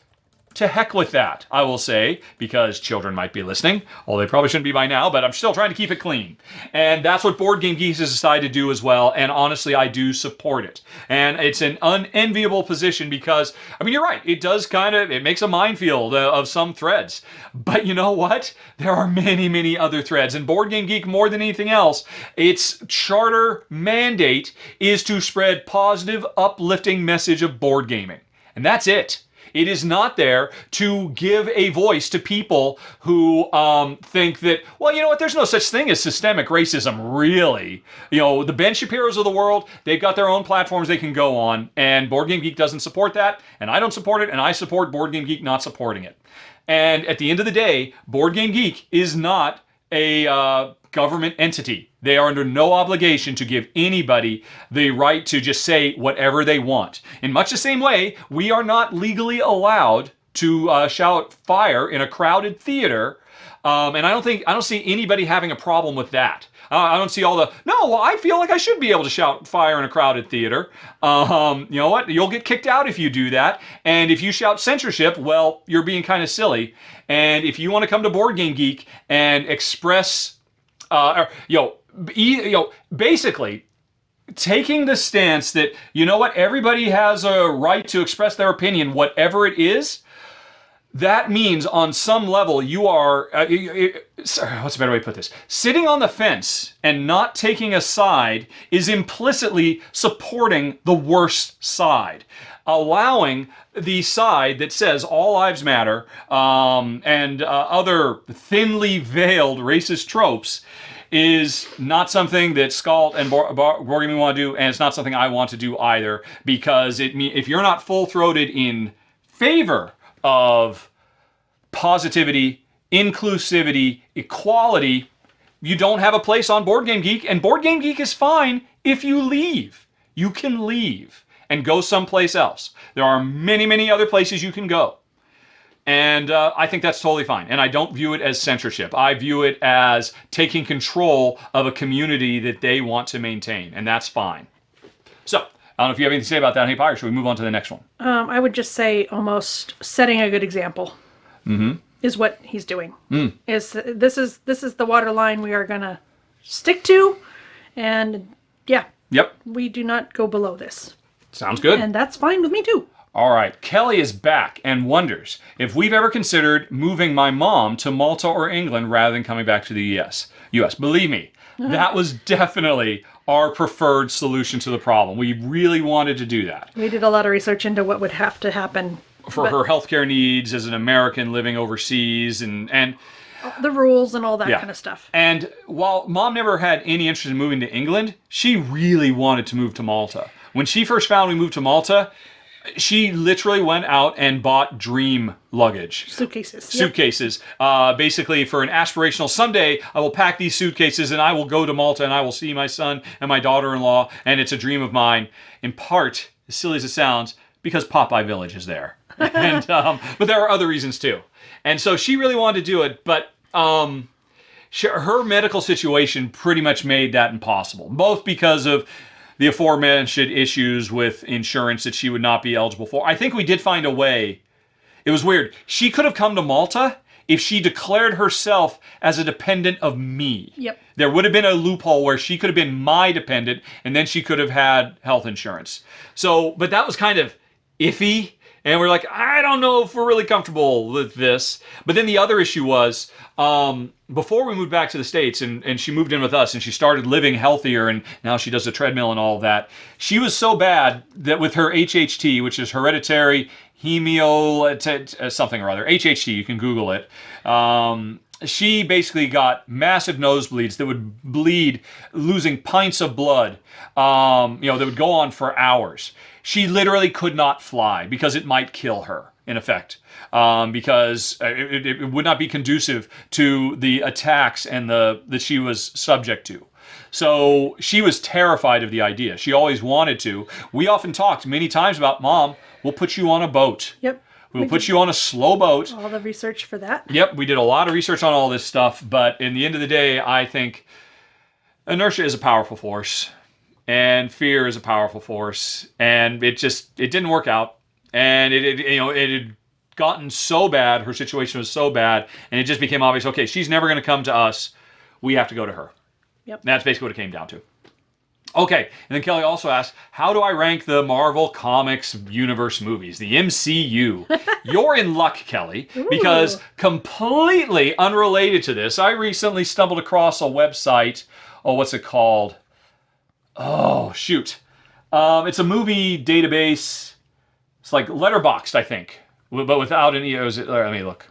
[SPEAKER 1] to heck with that, I will say, because children might be listening, although they probably shouldn't be by now, but I'm still trying to keep it clean. And that's what Board Game Geeks has decided to do as well, and honestly, I do support it. And it's an unenviable position because, I mean, you're right, it makes a minefield of some threads. But you know what? There are many, many other threads, and Board Game Geek, more than anything else, its charter mandate is to spread positive, uplifting message of board gaming. And that's it. It is not there to give a voice to people who think that, well, you know what, there's no such thing as systemic racism, really. The Ben Shapiros of the world, they've got their own platforms they can go on, and Board Game Geek doesn't support that, and I don't support it, and I support Board Game Geek not supporting it. And at the end of the day, Board Game Geek is not a government entity. They are under no obligation to give anybody the right to just say whatever they want. In much the same way, we are not legally allowed to shout fire in a crowded theater, and I don't see anybody having a problem with that. I don't see I feel like I should be able to shout fire in a crowded theater. You know what? You'll get kicked out if you do that. And if you shout censorship, well, you're being kind of silly. And if you want to come to Board Game Geek and express, basically taking the stance that, you know what, everybody has a right to express their opinion, whatever it is, that means on some level you are, what's a better way to put this? Sitting on the fence and not taking a side is implicitly supporting the worst side. Allowing the side that says all lives matter and other thinly veiled racist tropes is not something that Scalt and Borgamy want to do, and it's not something I want to do either, because if you're not full-throated in favor of positivity, inclusivity, equality, you don't have a place on Board Game Geek, and Board Game Geek is fine if you leave. You can leave and go someplace else. There are many, many other places you can go. And I think that's totally fine. And I don't view it as censorship. I view it as taking control of a community that they want to maintain. And that's fine. So, I don't know if you have anything to say about that. Hey, Pyre, should we move on to the next one?
[SPEAKER 2] I would just say almost setting a good example is what he's doing. This is the water line we are going to stick to. And yeah.
[SPEAKER 1] Yep.
[SPEAKER 2] We do not go below this.
[SPEAKER 1] Sounds good.
[SPEAKER 2] And that's fine with me too.
[SPEAKER 1] All right, Kelly is back and wonders if we've ever considered moving my mom to Malta or England rather than coming back to the US. Believe me, that was definitely our preferred solution to the problem. We really wanted to do that.
[SPEAKER 2] We did a lot of research into what would have to happen.
[SPEAKER 1] For her healthcare needs as an American living overseas and
[SPEAKER 2] the rules and all that kind of stuff.
[SPEAKER 1] And while Mom never had any interest in moving to England, she really wanted to move to Malta. When she first found we moved to Malta, she literally went out and bought dream luggage. Suitcases. Basically for an aspirational, someday I will pack these suitcases and I will go to Malta and I will see my son and my daughter-in-law, and it's a dream of mine. In part, as silly as it sounds, because Popeye Village is there. And but there are other reasons too. And so she really wanted to do it, but her medical situation pretty much made that impossible. Both because of the aforementioned issues with insurance that she would not be eligible for. I think we did find a way. It was weird. She could have come to Malta if she declared herself as a dependent of me.
[SPEAKER 2] Yep.
[SPEAKER 1] There would have been a loophole where she could have been my dependent, and then she could have had health insurance. So, but that was kind of iffy. And we're like, I don't know if we're really comfortable with this. But then the other issue was, before we moved back to the States and she moved in with us and she started living healthier and now she does the treadmill and all of that, she was so bad that with her HHT, which is hereditary something or other, HHT, you can Google it, she basically got massive nosebleeds that would bleed, losing pints of blood, that would go on for hours. She literally could not fly because it might kill her, in effect, because it would not be conducive to the attacks and that she was subject to. So she was terrified of the idea. She always wanted to. We often talked many times about, Mom, we'll put you on a boat.
[SPEAKER 2] Yep.
[SPEAKER 1] We'll put you on a slow boat.
[SPEAKER 2] All the research for that.
[SPEAKER 1] Yep, we did a lot of research on all this stuff, but in the end of the day, I think inertia is a powerful force. And fear is a powerful force, and it didn't work out, and it had gotten so bad, her situation was so bad, and it just became obvious. Okay, she's never going to come to us. We have to go to her.
[SPEAKER 2] Yep.
[SPEAKER 1] That's basically what it came down to. Okay, and then Kelly also asked, how do I rank the Marvel Comics universe movies, the MCU? You're in luck, Kelly, because completely unrelated to this, I recently stumbled across a website. Oh, what's it called? Oh, shoot. It's a movie database. It's like Letterboxd, I think. But without any... let me look.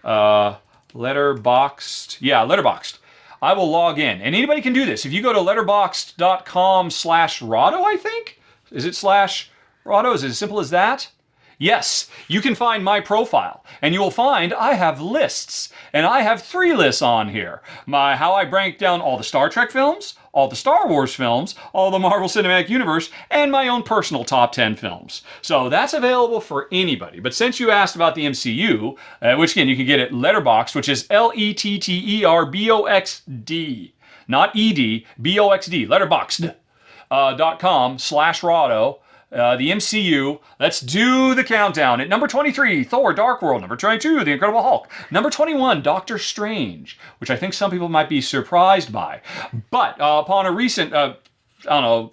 [SPEAKER 1] Letterboxd. Yeah, Letterboxd. I will log in. And anybody can do this. If you go to letterboxd.com/Rahdo, I think? Is it /Rahdo? Is it as simple as that? Yes, you can find my profile, and you will find I have lists, and I have 3 lists on here. How I break down all the Star Trek films, all the Star Wars films, all the Marvel Cinematic Universe, and my own personal top 10 films. So that's available for anybody. But since you asked about the MCU, which again, you can get at Letterboxd, which is Letterboxd, not ED, BOXD, letterboxd.com/Rahdo. The MCU, let's do the countdown. At number 23, Thor, Dark World. Number 22, The Incredible Hulk. Number 21, Doctor Strange, which I think some people might be surprised by. But upon a recent,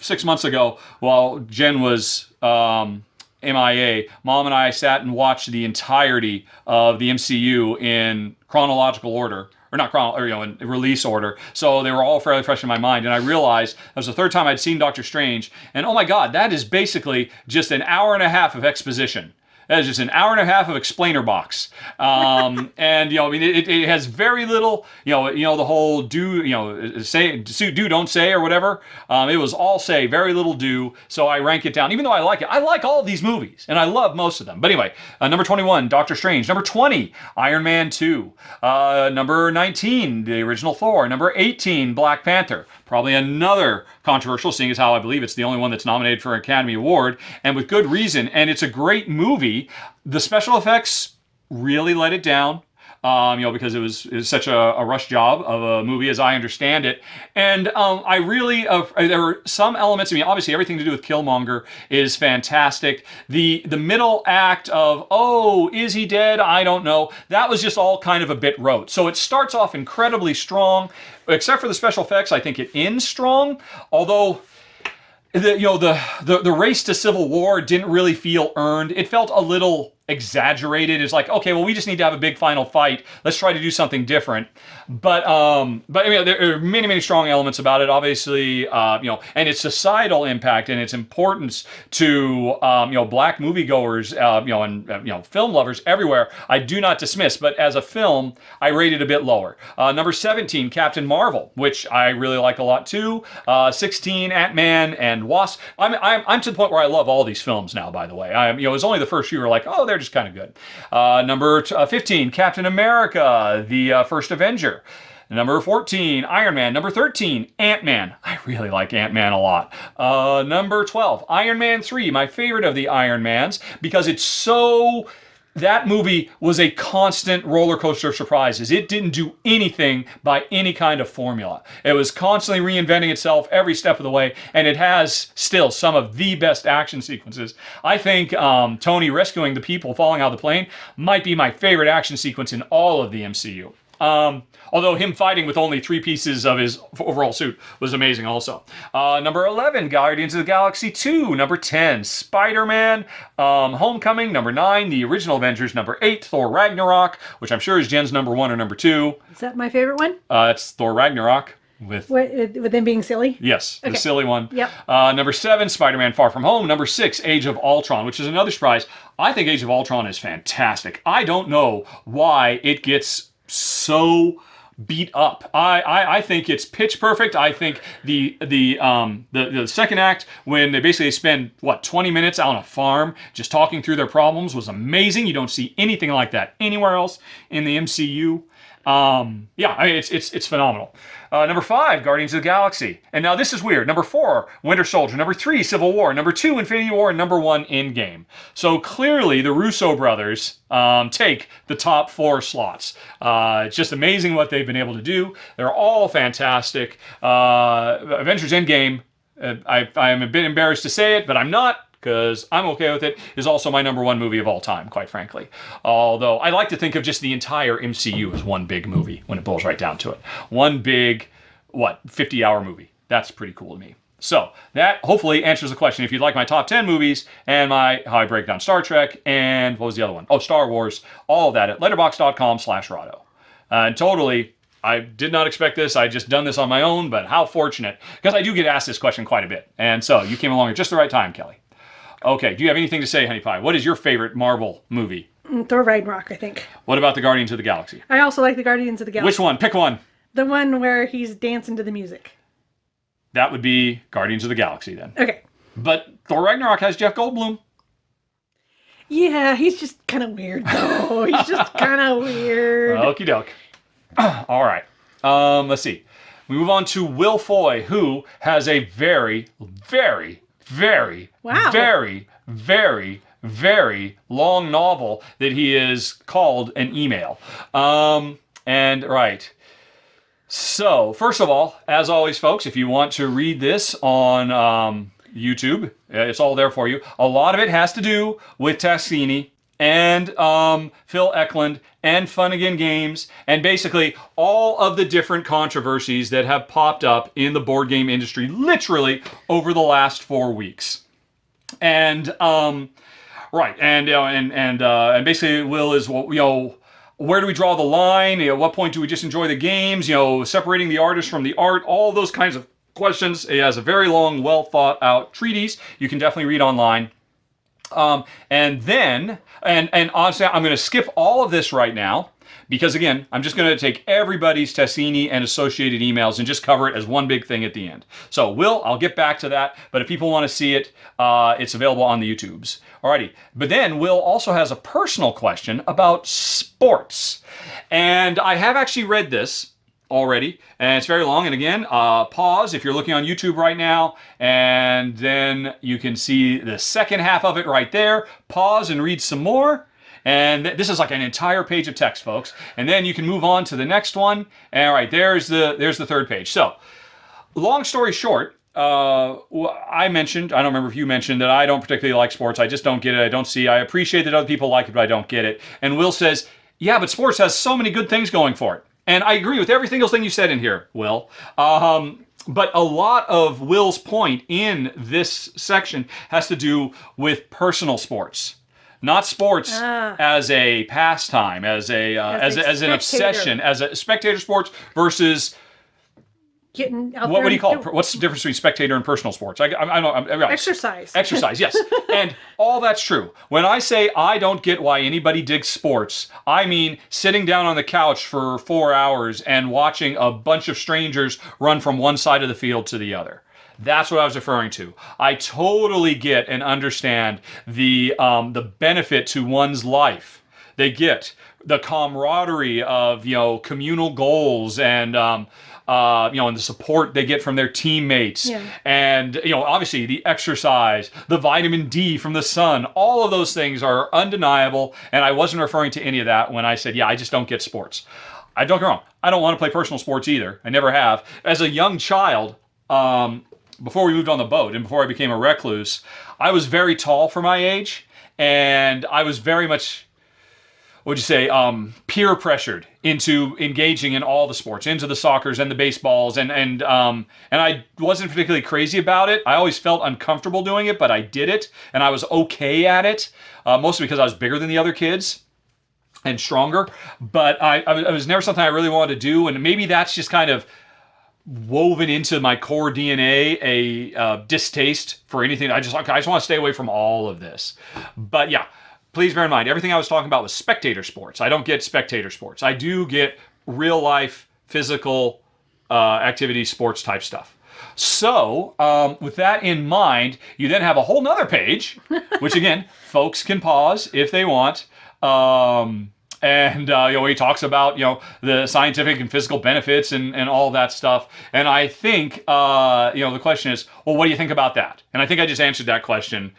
[SPEAKER 1] 6 months ago, while Jen was MIA, Mom and I sat and watched the entirety of the MCU in chronological order. Or not in release order. So they were all fairly fresh in my mind. And I realized that was the 3rd time I'd seen Doctor Strange. And oh my God, that is basically just an hour and a half of exposition. That is just an hour and a half of explainer box. And I mean, it has very little. The whole do, say, do, don't say, or whatever. It was all say, very little do. So I rank it down, even though I like it. I like all of these movies, and I love most of them. But anyway, number 21, Doctor Strange. Number 20, Iron Man 2. Number 19, the original Thor. Number 18, Black Panther. Probably another controversial, seeing as how I believe it's the only one that's nominated for an Academy Award, and with good reason. And it's a great movie. The special effects really let it down. Because it was such a rush job of a movie, as I understand it. And I really, there were some elements. I mean, obviously, everything to do with Killmonger is fantastic. The middle act of, oh, is he dead? I don't know. That was just all kind of a bit rote. So it starts off incredibly strong, except for the special effects. I think it ends strong, although. The race to civil war didn't really feel earned. It felt a little exaggerated. It's like, okay, well, we just need to have a big final fight. Let's try to do something different. But I mean, there are many, many strong elements about it. Obviously, and its societal impact and its importance to black moviegoers, and film lovers everywhere. I do not dismiss, but as a film, I rate it a bit lower. Number 17, Captain Marvel, which I really like a lot too. 16, Ant-Man and Wasp. I'm to the point where I love all these films now. By the way, it was only the first few were like, oh, they're just kind of good. Number 15, Captain America, the first Avenger. Number 14, Iron Man. Number 13, Ant-Man. I really like Ant-Man a lot. Number 12, Iron Man 3, my favorite of the Iron Mans, because it's so... That movie was a constant roller coaster of surprises. It didn't do anything by any kind of formula. It was constantly reinventing itself every step of the way, and it has still some of the best action sequences. I think Tony rescuing the people falling out of the plane might be my favorite action sequence in all of the MCU. Although him fighting with only 3 pieces of his overall suit was amazing also. Number 11, Guardians of the Galaxy 2. Number 10, Spider-Man Homecoming. Number 9, The Original Avengers. Number 8, Thor Ragnarok, which I'm sure is Jen's number 1 or number 2.
[SPEAKER 2] Is that my favorite one?
[SPEAKER 1] It's Thor Ragnarok. With
[SPEAKER 2] them being silly?
[SPEAKER 1] Yes, okay. The silly one.
[SPEAKER 2] Yep.
[SPEAKER 1] Number 7, Spider-Man Far From Home. Number 6, Age of Ultron, which is another surprise. I think Age of Ultron is fantastic. I don't know why it gets so beat up. I think it's pitch perfect. I think the second act, when they basically spend 20 minutes out on a farm just talking through their problems, was amazing. You don't see anything like that anywhere else in the MCU. I mean, it's phenomenal. Number 5, Guardians of the Galaxy. And now this is weird. Number 4, Winter Soldier. Number 3, Civil War. Number 2, Infinity War. And number 1, Endgame. So clearly the Russo brothers take the top 4 slots. It's just amazing what they've been able to do. They're all fantastic. Avengers Endgame, I am a bit embarrassed to say it, but I'm not, because I'm okay with it, is also my number 1 movie of all time, quite frankly. Although I like to think of just the entire MCU as one big movie when it boils right down to it. One big, 50-hour movie. That's pretty cool to me. So that hopefully answers the question. If you'd like my top 10 movies and how I break down Star Trek and what was the other one? Oh, Star Wars. All of that at letterboxd.com/Rahdo. And totally, I did not expect this. I just done this on my own, but how fortunate. Because I do get asked this question quite a bit. And so you came along at just the right time, Kelly. Okay, do you have anything to say, Honey Pie? What is your favorite Marvel movie?
[SPEAKER 2] Thor Ragnarok, I think.
[SPEAKER 1] What about the Guardians of the Galaxy?
[SPEAKER 2] I also like the Guardians of the Galaxy.
[SPEAKER 1] Which one? Pick one.
[SPEAKER 2] The one where he's dancing to the music.
[SPEAKER 1] That would be Guardians of the Galaxy then.
[SPEAKER 2] Okay.
[SPEAKER 1] But Thor Ragnarok has Jeff Goldblum.
[SPEAKER 2] Yeah, he's just kind of weird though. He's just kind of weird.
[SPEAKER 1] Okie doke. All right. Let's see. We move on to Will Foy, who has a very, very, very, very, very, very long novel that he is called an email. So, first of all, as always, folks, if you want to read this on YouTube, it's all there for you. A lot of it has to do with Tascini and Phil Eklund and Fun Again Games, and basically all of the different controversies that have popped up in the board game industry literally over the last 4 weeks. And basically Will is, where do we draw the line? At what point do we just enjoy the games? Separating the artist from the art, all those kinds of questions. He has a very long, well thought out treatise you can definitely read online. And honestly, I'm going to skip all of this right now because, again, I'm just going to take everybody's Tessini and associated emails and just cover it as one big thing at the end. So, I'll get back to that. But if people want to see it, it's available on the YouTubes. Alrighty. But then Will also has a personal question about sports. And I have actually read this already, and it's very long. And again, pause if you're looking on YouTube right now, and then you can see the second half of it right there. Pause and read some more. And this is like an entire page of text, folks. And then you can move on to the next one. And all right, there's the third page. So, long story short, I mentioned, I don't remember if you mentioned, that I don't particularly like sports. I just don't get it. I appreciate that other people like it, but I don't get it. And Will says, yeah, but sports has so many good things going for it. And I agree with every single thing you said in here, Will. But a lot of Will's point in this section has to do with personal sports. Not sports as a pastime, as an obsession, as a spectator sports versus
[SPEAKER 2] getting out
[SPEAKER 1] what
[SPEAKER 2] there.
[SPEAKER 1] Do you call it? What's the difference between spectator and personal sports?
[SPEAKER 2] Exercise.
[SPEAKER 1] Exercise, yes. And all that's true. When I say I don't get why anybody digs sports, I mean sitting down on the couch for 4 hours and watching a bunch of strangers run from one side of the field to the other. That's what I was referring to. I totally get and understand the benefit to one's life. They get the camaraderie of communal goals and and the support they get from their teammates, and obviously the exercise, the vitamin D from the sun. All of those things are undeniable, and I wasn't referring to any of that when I said, I just don't get sports. I don't get wrong. I don't want to play personal sports either. I never have. As a young child, before we moved on the boat and before I became a recluse, I was very tall for my age, and I was very much, peer pressured into engaging in all the sports, into the soccers and the baseballs, and I wasn't particularly crazy about it. I always felt uncomfortable doing it, but I did it, and I was okay at it, mostly because I was bigger than the other kids and stronger. But I was never something I really wanted to do, and maybe that's just kind of woven into my core DNA, a distaste for anything. I just want to stay away from all of this. But yeah. Please bear in mind, everything I was talking about was spectator sports. I don't get spectator sports. I do get real life, physical activity, sports type stuff. So, with that in mind, you then have a whole nother page, which again, folks can pause if they want. He talks about the scientific and physical benefits and all that stuff. And I think the question is, well, what do you think about that? And I think I just answered that question.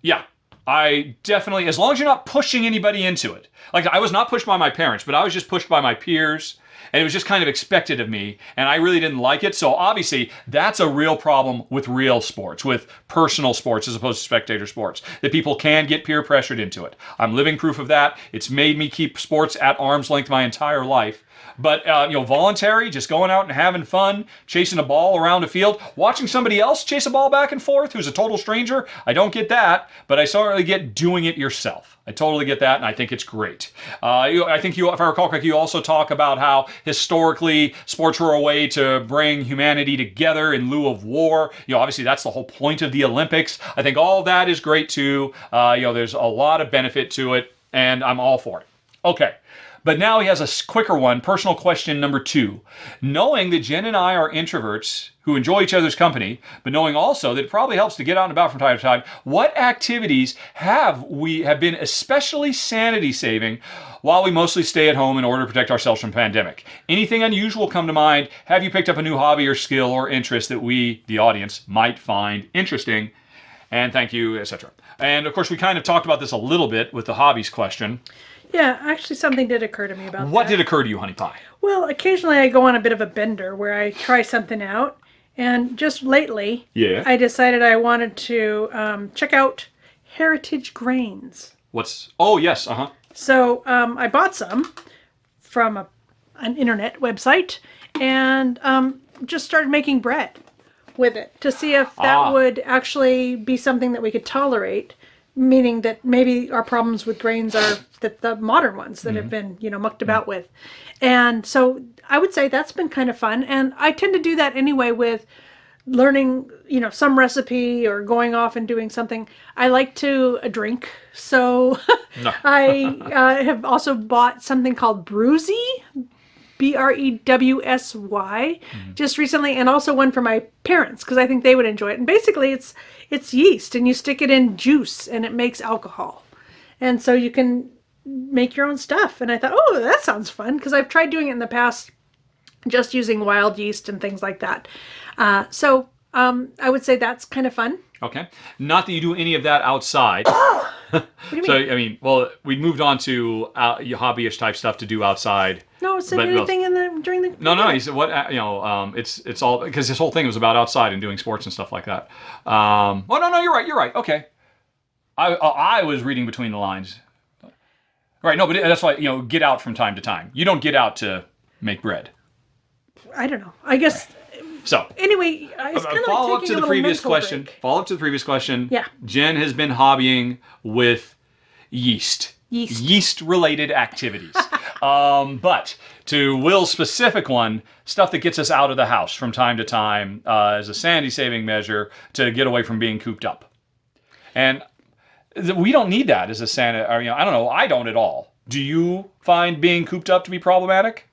[SPEAKER 1] Yeah. I definitely, as long as you're not pushing anybody into it. Like, I was not pushed by my parents, but I was just pushed by my peers, and it was just kind of expected of me, and I really didn't like it. So obviously, that's a real problem with real sports, with personal sports as opposed to spectator sports, that people can get peer pressured into it. I'm living proof of that. It's made me keep sports at arm's length my entire life. But, voluntary, just going out and having fun, chasing a ball around a field, watching somebody else chase a ball back and forth who's a total stranger, I don't get that, but I certainly get doing it yourself. I totally get that, and I think it's great. I think if I recall correctly, you also talk about how historically sports were a way to bring humanity together in lieu of war. Obviously that's the whole point of the Olympics. I think all that is great too. There's a lot of benefit to it, and I'm all for it. Okay. But now he has a quicker one, personal question number 2. Knowing that Jen and I are introverts who enjoy each other's company, but knowing also that it probably helps to get out and about from time to time, what activities have been especially sanity saving while we mostly stay at home in order to protect ourselves from the pandemic? Anything unusual come to mind? Have you picked up a new hobby or skill or interest that we, the audience, might find interesting? And thank you, etc. And of course, we kind of talked about this a little bit with the hobbies question.
[SPEAKER 2] Yeah, actually something did occur to me about
[SPEAKER 1] What
[SPEAKER 2] that.
[SPEAKER 1] did occur to you, Honey Pie?
[SPEAKER 2] Well, occasionally I go on a bit of a bender where I try something out. And just lately, I decided I wanted to check out heritage grains.
[SPEAKER 1] Oh, yes, uh-huh.
[SPEAKER 2] So I bought some from an internet website and just started making bread with it to see if that would actually be something that we could tolerate. Meaning that maybe our problems with grains are the modern ones that have been, mucked about with. And so I would say that's been kind of fun. And I tend to do that anyway with learning, some recipe or going off and doing something. I like to drink. So
[SPEAKER 1] No.
[SPEAKER 2] I have also bought something called Brewsy, Brewsy, just recently, and also one for my parents because I think they would enjoy it. And basically, it's yeast, and you stick it in juice, and it makes alcohol, and so you can make your own stuff. And I thought, oh, that sounds fun because I've tried doing it in the past, just using wild yeast and things like that. I would say that's kind of fun.
[SPEAKER 1] Okay. Not that you do any of that outside.
[SPEAKER 2] What do you
[SPEAKER 1] So,
[SPEAKER 2] mean?
[SPEAKER 1] I mean, well, we moved on to your hobby-ish type stuff to do outside.
[SPEAKER 2] No, it's
[SPEAKER 1] But,
[SPEAKER 2] anything during the
[SPEAKER 1] no. He said what? It's all because his whole thing was about outside and doing sports and stuff like that. Oh no, you're right. You're right. Okay. I was reading between the lines. Right. No, but that's why get out from time to time. You don't get out to make bread.
[SPEAKER 2] I don't know. I guess.
[SPEAKER 1] So
[SPEAKER 2] Anyway, it's kind of
[SPEAKER 1] follow
[SPEAKER 2] like
[SPEAKER 1] up to
[SPEAKER 2] taking
[SPEAKER 1] the
[SPEAKER 2] a little
[SPEAKER 1] previous
[SPEAKER 2] mental
[SPEAKER 1] question.
[SPEAKER 2] break.
[SPEAKER 1] Follow up to the previous question.
[SPEAKER 2] Yeah.
[SPEAKER 1] Jen has been hobbying with yeast.
[SPEAKER 2] Yeast.
[SPEAKER 1] Yeast-related activities. But to Will's specific one, stuff that gets us out of the house from time to time as a sanity-saving measure to get away from being cooped up. And we don't need that as a sanity. I don't know. I don't at all. Do you find being cooped up to be problematic?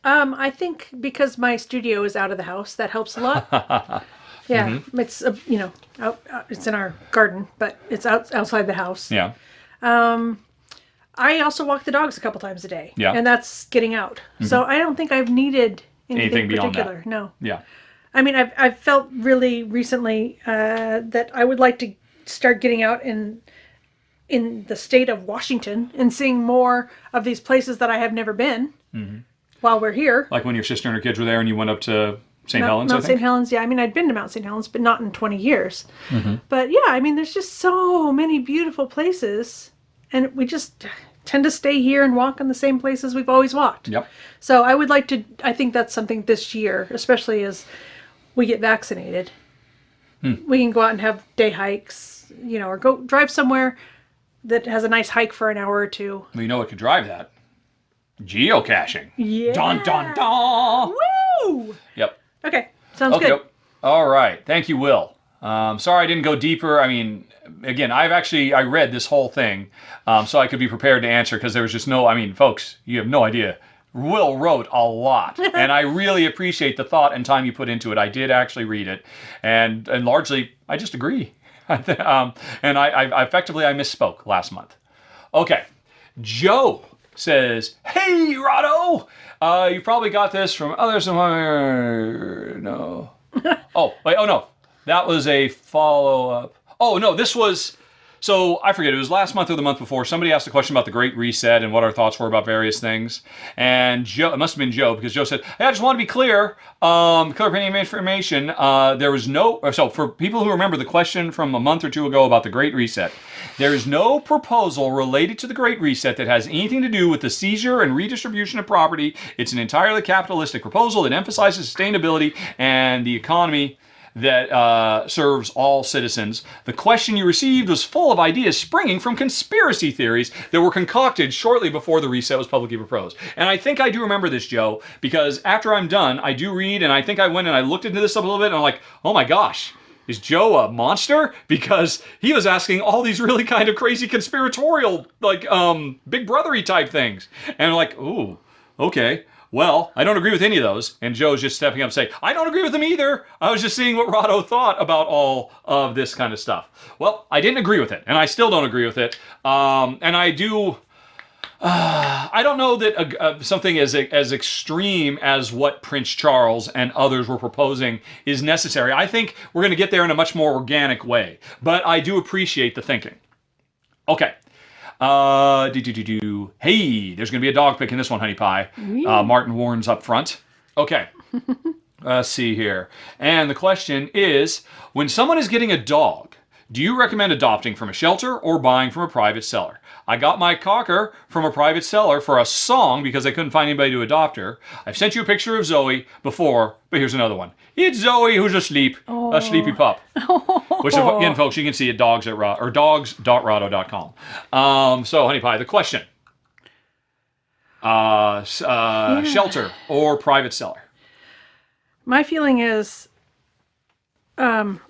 [SPEAKER 2] I think because my studio is out of the house, that helps a lot. Yeah, it's it's in our garden, but it's outside the house.
[SPEAKER 1] Yeah.
[SPEAKER 2] I also walk the dogs a couple times a day.
[SPEAKER 1] Yeah.
[SPEAKER 2] And that's getting out. So I don't think I've needed anything
[SPEAKER 1] beyond
[SPEAKER 2] particular.
[SPEAKER 1] that.
[SPEAKER 2] No.
[SPEAKER 1] Yeah.
[SPEAKER 2] I mean, I've felt really recently that I would like to start getting out in the state of Washington and seeing more of these places that I have never been while we're here.
[SPEAKER 1] Like when your sister and her kids were there and you went up to St. Helens,
[SPEAKER 2] Mount
[SPEAKER 1] I think?
[SPEAKER 2] St. Helens, yeah. I mean, I'd been to Mount St. Helens, but not in 20 years. But yeah, I mean, there's just so many beautiful places, and we just tend to stay here and walk in the same places we've always walked.
[SPEAKER 1] Yep.
[SPEAKER 2] So I think that's something this year, especially as we get vaccinated. We can go out and have day hikes, or go drive somewhere that has a nice hike for an hour or two.
[SPEAKER 1] Well, you know what could drive that? Geocaching.
[SPEAKER 2] Yeah.
[SPEAKER 1] Dun, dun, dun.
[SPEAKER 2] Woo!
[SPEAKER 1] Yep.
[SPEAKER 2] Okay, sounds
[SPEAKER 1] Okay.
[SPEAKER 2] good.
[SPEAKER 1] All right. Thank you, Will. Sorry I didn't go deeper. I mean, again, I read this whole thing so I could be prepared to answer because there was just folks, you have no idea. Will wrote a lot, and I really appreciate the thought and time you put into it. I did actually read it, and largely, I just agree. And I effectively misspoke last month. Okay. Joe says, "Hey, Rahdo, you probably got this from others." No. Oh, wait, oh no. That was a follow-up. Oh, no, this was... So, I forget, it was last month or the month before, somebody asked a question about the Great Reset and what our thoughts were about various things. And Joe, it must have been Joe, because Joe said, "Hey, I just want to be clear, clear any information. There was no... So, for people who remember the question from a month or two ago about the Great Reset, there is no proposal related to the Great Reset that has anything to do with the seizure and redistribution of property. It's an entirely capitalistic proposal that emphasizes sustainability and the economy that serves all citizens. The question you received was full of ideas springing from conspiracy theories that were concocted shortly before the reset was publicly proposed." And I think I do remember this, Joe, because after I'm done, I do read, and I think I went and I looked into this up a little bit, and I'm like, oh my gosh, is Joe a monster? Because he was asking all these really kind of crazy conspiratorial, like, Big Brother-y type things. And I'm like, ooh, okay. Well, I don't agree with any of those. And Joe's just stepping up and saying, I don't agree with them either. I was just seeing what Rahdo thought about all of this kind of stuff. Well, I didn't agree with it, and I still don't agree with it. And I do... I don't know that something as extreme as what Prince Charles and others were proposing is necessary. I think we're going to get there in a much more organic way. But I do appreciate the thinking. Okay. Hey, there's going to be a dog pick in this one, Honey Pie. Martin warns up front. Okay. Let's see here. And the question is, when someone is getting a dog, do you recommend adopting from a shelter or buying from a private seller? I got my cocker from a private seller for a song because I couldn't find anybody to adopt her. I've sent you a picture of Zoe before, but here's another one. It's Zoe who's asleep, a sleepy pup. Which, again, folks, you can see at dogs.rahdo.com. So, Honey Pie, the question. Shelter or private seller?
[SPEAKER 2] My feeling is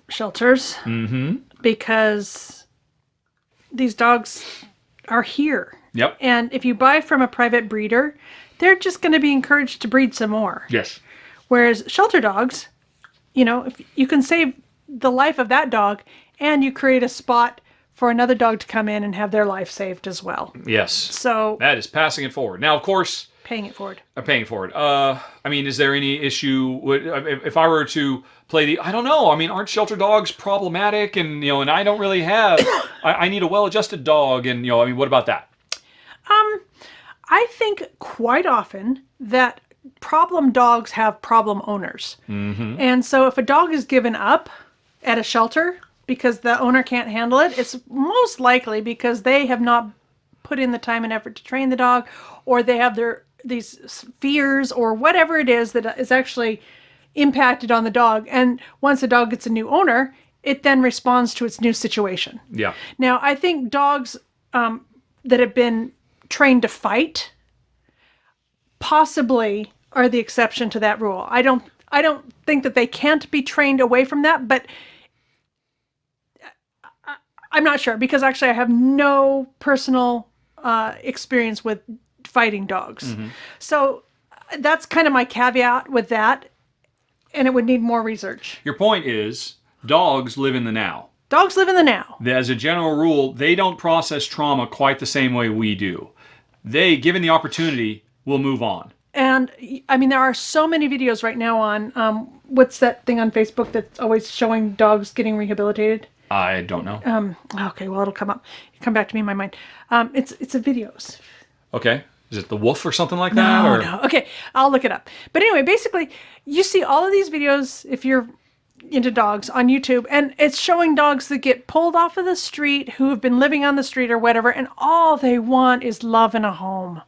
[SPEAKER 2] Shelters. Because these dogs are here.
[SPEAKER 1] Yep.
[SPEAKER 2] And if you buy from a private breeder, they're just going to be encouraged to breed some more.
[SPEAKER 1] Yes.
[SPEAKER 2] Whereas shelter dogs, if you can save the life of that dog and you create a spot for another dog to come in and have their life saved as well.
[SPEAKER 1] Yes.
[SPEAKER 2] So
[SPEAKER 1] that is passing it forward. Now, of course,
[SPEAKER 2] paying it forward.
[SPEAKER 1] Paying it forward. I mean, is there any issue if I were to play I don't know. I mean, aren't shelter dogs problematic? And and I don't really have. I need a well-adjusted dog, and I mean, what about that?
[SPEAKER 2] I think quite often that problem dogs have problem owners. And so if a dog is given up at a shelter because the owner can't handle it, it's most likely because they have not put in the time and effort to train the dog, or they have these fears or whatever it is that is actually impacted on the dog. And once the dog gets a new owner, it then responds to its new situation.
[SPEAKER 1] Yeah.
[SPEAKER 2] Now, I think dogs that have been trained to fight possibly are the exception to that rule. I don't think that they can't be trained away from that, but I'm not sure, because actually I have no personal experience with fighting dogs. So that's kind of my caveat with that, and it would need more research.
[SPEAKER 1] Your point is dogs live in the now.
[SPEAKER 2] Dogs live in the now.
[SPEAKER 1] As a general rule, they don't process trauma quite the same way we do. They, given the opportunity, will move on.
[SPEAKER 2] And I mean, there are so many videos right now on what's that thing on Facebook that's always showing dogs getting rehabilitated?
[SPEAKER 1] I don't know.
[SPEAKER 2] Okay, well, it'll come back to me in my mind. It's a videos.
[SPEAKER 1] Okay. Is it the wolf or something like that?
[SPEAKER 2] No. Okay, I'll look it up. But anyway, basically, you see all of these videos if you're into dogs on YouTube, and it's showing dogs that get pulled off of the street who have been living on the street or whatever, and all they want is love in a home.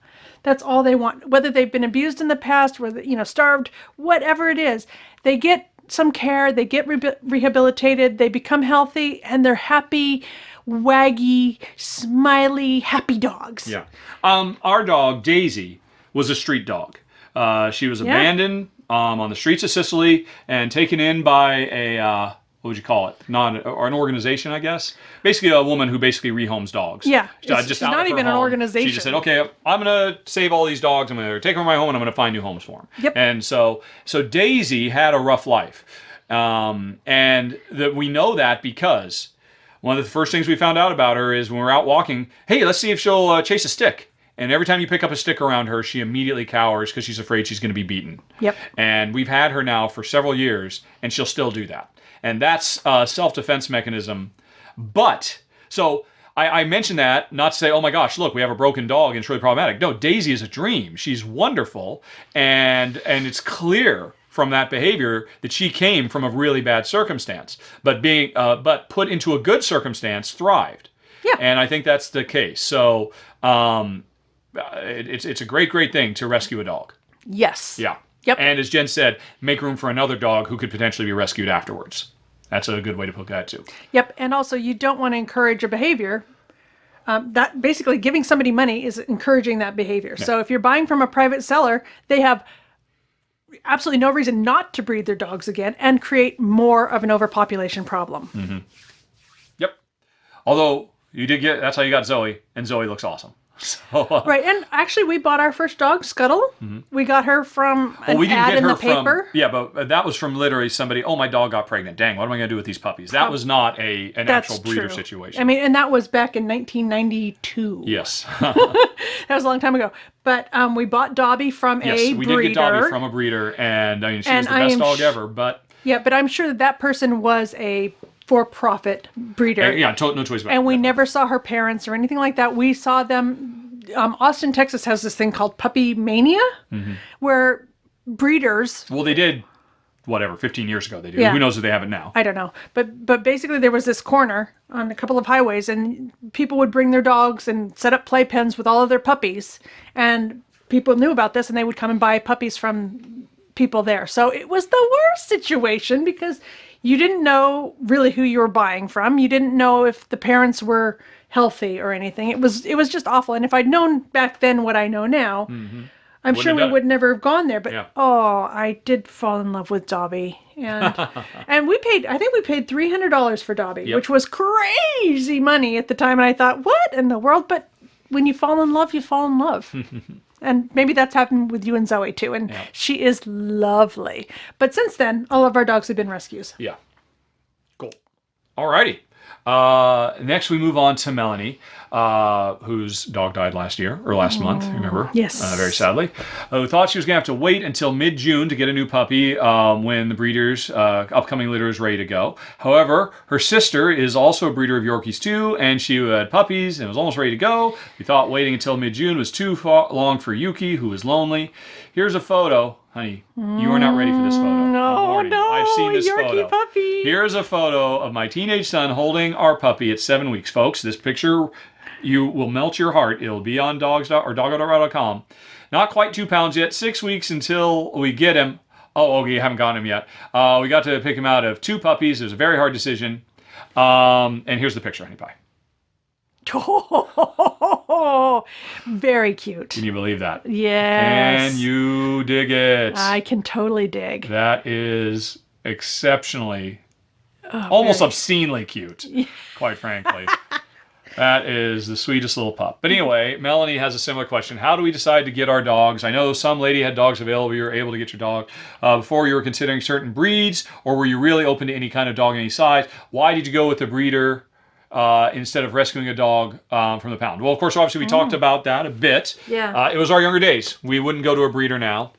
[SPEAKER 2] That's all they want. Whether they've been abused in the past, whether starved, whatever it is, they get some care, they get rehabilitated, they become healthy, and they're happy, waggy, smiley, happy dogs.
[SPEAKER 1] Yeah. Our dog, Daisy, was a street dog. She was abandoned on the streets of Sicily and taken in by a, what would you call it? Or an organization, I guess. Basically, a woman who basically rehomes dogs.
[SPEAKER 2] Yeah.
[SPEAKER 1] She's
[SPEAKER 2] not even an organization.
[SPEAKER 1] She just said, okay, I'm going to save all these dogs. I'm going to take them to my home, and I'm going to find new homes for them.
[SPEAKER 2] Yep.
[SPEAKER 1] And so Daisy had a rough life. And we know that because one of the first things we found out about her is when we're out walking, hey, let's see if she'll chase a stick. And every time you pick up a stick around her, she immediately cowers because she's afraid she's going to be beaten.
[SPEAKER 2] Yep.
[SPEAKER 1] And we've had her now for several years, and she'll still do that. And that's a self-defense mechanism. But, so I mentioned that not to say, oh my gosh, look, we have a broken dog and it's really problematic. No, Daisy is a dream. She's wonderful. And it's clear from that behavior that she came from a really bad circumstance. But but put into a good circumstance, thrived.
[SPEAKER 2] Yeah.
[SPEAKER 1] And I think that's the case. So it's a great thing to rescue a dog.
[SPEAKER 2] Yes.
[SPEAKER 1] Yeah.
[SPEAKER 2] Yep.
[SPEAKER 1] And as Jen said, make room for another dog who could potentially be rescued afterwards. That's a good way to put that too.
[SPEAKER 2] Yep. And also, you don't want to encourage a behavior. That basically giving somebody money is encouraging that behavior. Yeah. So if you're buying from a private seller, they have absolutely no reason not to breed their dogs again and create more of an overpopulation problem.
[SPEAKER 1] Mm-hmm. Yep. Although that's how you got Zoe, and Zoe looks awesome. So,
[SPEAKER 2] right, and actually we bought our first dog, Scuttle. Mm-hmm. We got her from an ad in the paper.
[SPEAKER 1] But that was from literally somebody, oh, my dog got pregnant. Dang, what am I going to do with these puppies? That was not an actual breeder situation.
[SPEAKER 2] I mean, and that was back in 1992.
[SPEAKER 1] Yes.
[SPEAKER 2] That was a long time ago. But we bought Dobby from a breeder.
[SPEAKER 1] Yes, we did get Dobby from a breeder, and I mean, she was the best dog ever. But
[SPEAKER 2] yeah, but I'm sure that person was a for-profit breeder.
[SPEAKER 1] Yeah, no choice about it.
[SPEAKER 2] And we never saw her parents or anything like that. We saw them. Austin, Texas has this thing called Puppy Mania, where breeders.
[SPEAKER 1] Well, they did, 15 years ago they did.
[SPEAKER 2] Yeah.
[SPEAKER 1] Who knows if they have it now?
[SPEAKER 2] I don't know. But basically there was this corner on a couple of highways, and people would bring their dogs and set up playpens with all of their puppies. And people knew about this, and they would come and buy puppies from people there. So it was the worst situation because you didn't know really who you were buying from. You didn't know if the parents were healthy or anything. It was just awful. And if I'd known back then what I know now, I'm
[SPEAKER 1] Wouldn't
[SPEAKER 2] sure
[SPEAKER 1] have
[SPEAKER 2] we
[SPEAKER 1] done it.
[SPEAKER 2] would never have gone there, but
[SPEAKER 1] Yeah.
[SPEAKER 2] I did fall in love with Dobby. And I think we paid $300 for Dobby,
[SPEAKER 1] Yep.
[SPEAKER 2] which was crazy money at the time. And I thought, what in the world? But when you fall in love, you fall in love. And maybe that's happened with you and Zoe too. And
[SPEAKER 1] Yeah.
[SPEAKER 2] she is lovely. But since then, all of our dogs have been rescues.
[SPEAKER 1] Yeah. Cool. Alrighty. Next, we move on to Melanie, whose dog died last month, remember?
[SPEAKER 2] Yes.
[SPEAKER 1] Very sadly. Who thought she was going to have to wait until mid-June to get a new puppy when the breeder's upcoming litter is ready to go. However, her sister is also a breeder of Yorkies too, and she had puppies and was almost ready to go. We thought waiting until mid-June was too long for Yuki, who was lonely. Here's a photo. Honey, you are not ready for this photo.
[SPEAKER 2] No, no,
[SPEAKER 1] I've seen this
[SPEAKER 2] Yorkie
[SPEAKER 1] photo.
[SPEAKER 2] puppy.
[SPEAKER 1] Here's a photo of my teenage son holding our puppy at 7 weeks. Folks, this picture, you will melt your heart. It'll be on doggo.com. Not quite 2 pounds yet. 6 weeks until we get him. Oh, okay, you haven't gotten him yet. We got to pick him out of 2 puppies. It was a very hard decision. And here's the picture, honey pie.
[SPEAKER 2] Oh, very cute.
[SPEAKER 1] Can you believe that?
[SPEAKER 2] Yes.
[SPEAKER 1] Can you dig it?
[SPEAKER 2] I can totally dig.
[SPEAKER 1] That is exceptionally, almost obscenely cute, quite frankly. That is the sweetest little pup. But anyway, Melanie has a similar question. How do we decide to get our dogs? I know some lady had dogs available. You were able to get your dog before you were considering certain breeds, or were you really open to any kind of dog any size? Why did you go with the breeder instead of rescuing a dog from the pound? Well, of course, obviously, we talked about that a bit.
[SPEAKER 2] Yeah.
[SPEAKER 1] It was our younger days. We wouldn't go to a breeder now.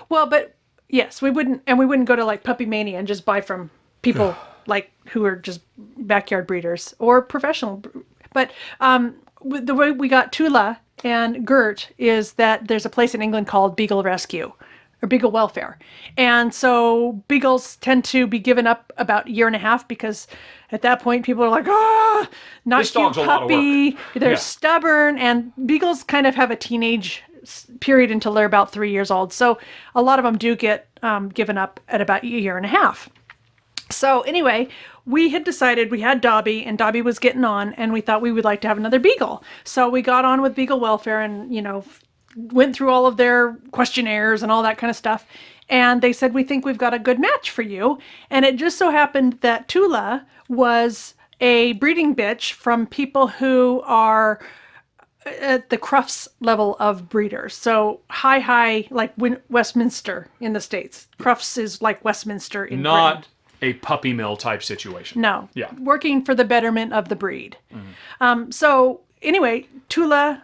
[SPEAKER 2] Well, but yes, we wouldn't go to like Puppy Mania and just buy from people like who are just backyard breeders or professional. But the way we got Tula and Gert is that there's a place in England called Beagle Rescue or Beagle Welfare. And so beagles tend to be given up about a year and a half because at that point people are like, not
[SPEAKER 1] This
[SPEAKER 2] cute
[SPEAKER 1] dog's a lot of
[SPEAKER 2] puppy.
[SPEAKER 1] work.
[SPEAKER 2] They're
[SPEAKER 1] Yeah.
[SPEAKER 2] stubborn, and beagles kind of have a teenage period until they're about 3 years old. So a lot of them do get given up at about a year and a half. So anyway, we had decided we had Dobby, and Dobby was getting on, and we thought we would like to have another beagle. So we got on with Beagle Welfare and, went through all of their questionnaires and all that kind of stuff. And they said, we think we've got a good match for you. And it just so happened that Tula was a breeding bitch from people who are at the Crufts level of breeders. So high, like Westminster in the States. Crufts is like Westminster in
[SPEAKER 1] Not
[SPEAKER 2] Britain.
[SPEAKER 1] a puppy mill type situation.
[SPEAKER 2] No.
[SPEAKER 1] Yeah.
[SPEAKER 2] Working for the betterment of the breed. So anyway, Tula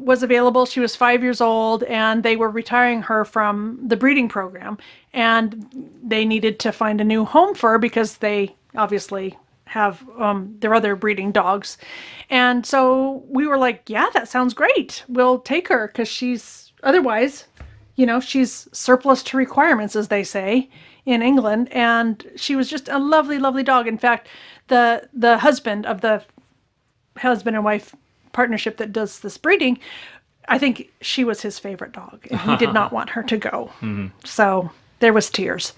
[SPEAKER 2] was available. She was 5 years old, and they were retiring her from the breeding program. And they needed to find a new home for her because they obviously have their other breeding dogs. And so we were like, yeah, that sounds great. We'll take her because she's otherwise, she's surplus to requirements, as they say in England. And she was just a lovely, lovely dog. In fact, the husband of the husband and wife partnership that does this breeding, I think she was his favorite dog, and he did not want her to go. So there was tears.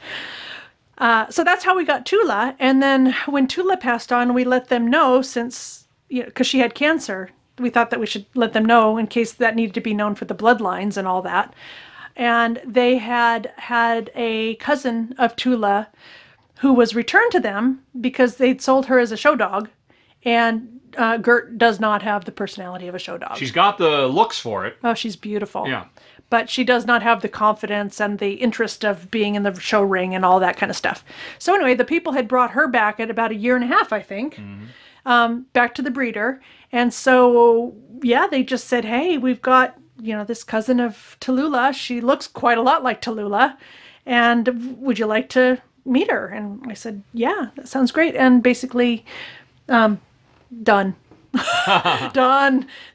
[SPEAKER 2] So that's how we got Tula. And then when Tula passed on, we let them know, since, because she had cancer, we thought that we should let them know in case that needed to be known for the bloodlines and all that. And they had a cousin of Tula who was returned to them because they'd sold her as a show dog. And Gert does not have the personality of a show dog.
[SPEAKER 1] She's got the looks for it.
[SPEAKER 2] Oh, she's beautiful.
[SPEAKER 1] Yeah.
[SPEAKER 2] But she does not have the confidence and the interest of being in the show ring and all that kind of stuff. So anyway, the people had brought her back at about a year and a half, I think, back to the breeder. And so, yeah, they just said, hey, we've got, this cousin of Tallulah. She looks quite a lot like Tallulah. And would you like to meet her? And I said, yeah, that sounds great. And basically, done. Done.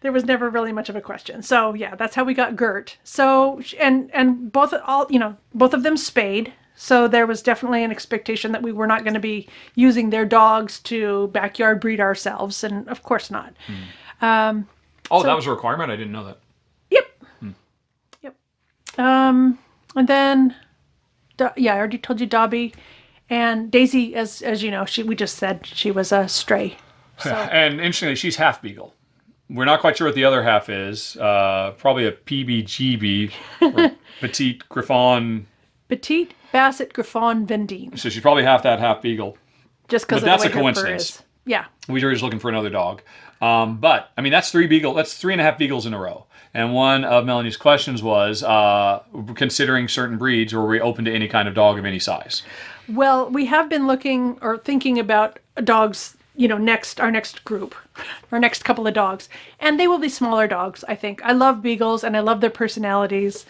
[SPEAKER 2] There was never really much of a question. So yeah, that's how we got Gert. So and both of them spayed. So there was definitely an expectation that we were not going to be using their dogs to backyard breed ourselves, and of course not.
[SPEAKER 1] That was a requirement? I didn't know that.
[SPEAKER 2] Yep. And then I already told you Dobby and Daisy, as you know, we just said she was a stray. So.
[SPEAKER 1] And interestingly, she's half beagle. We're not quite sure what the other half is. Probably a PBGB, or Petite Griffon.
[SPEAKER 2] Petite Basset Griffon Vendine.
[SPEAKER 1] So she's probably half that, half Beagle.
[SPEAKER 2] Just because
[SPEAKER 1] But
[SPEAKER 2] of
[SPEAKER 1] that's
[SPEAKER 2] the
[SPEAKER 1] a
[SPEAKER 2] way her fur
[SPEAKER 1] coincidence.
[SPEAKER 2] is. Yeah.
[SPEAKER 1] We were just looking for another dog. But, I mean, that's 3.5 Beagles in a row. And one of Melanie's questions was, considering certain breeds, were we open to any kind of dog of any size?
[SPEAKER 2] Well, we have been looking or thinking about dogs, our next group, our next couple of dogs. And they will be smaller dogs, I think. I love beagles and I love their personalities.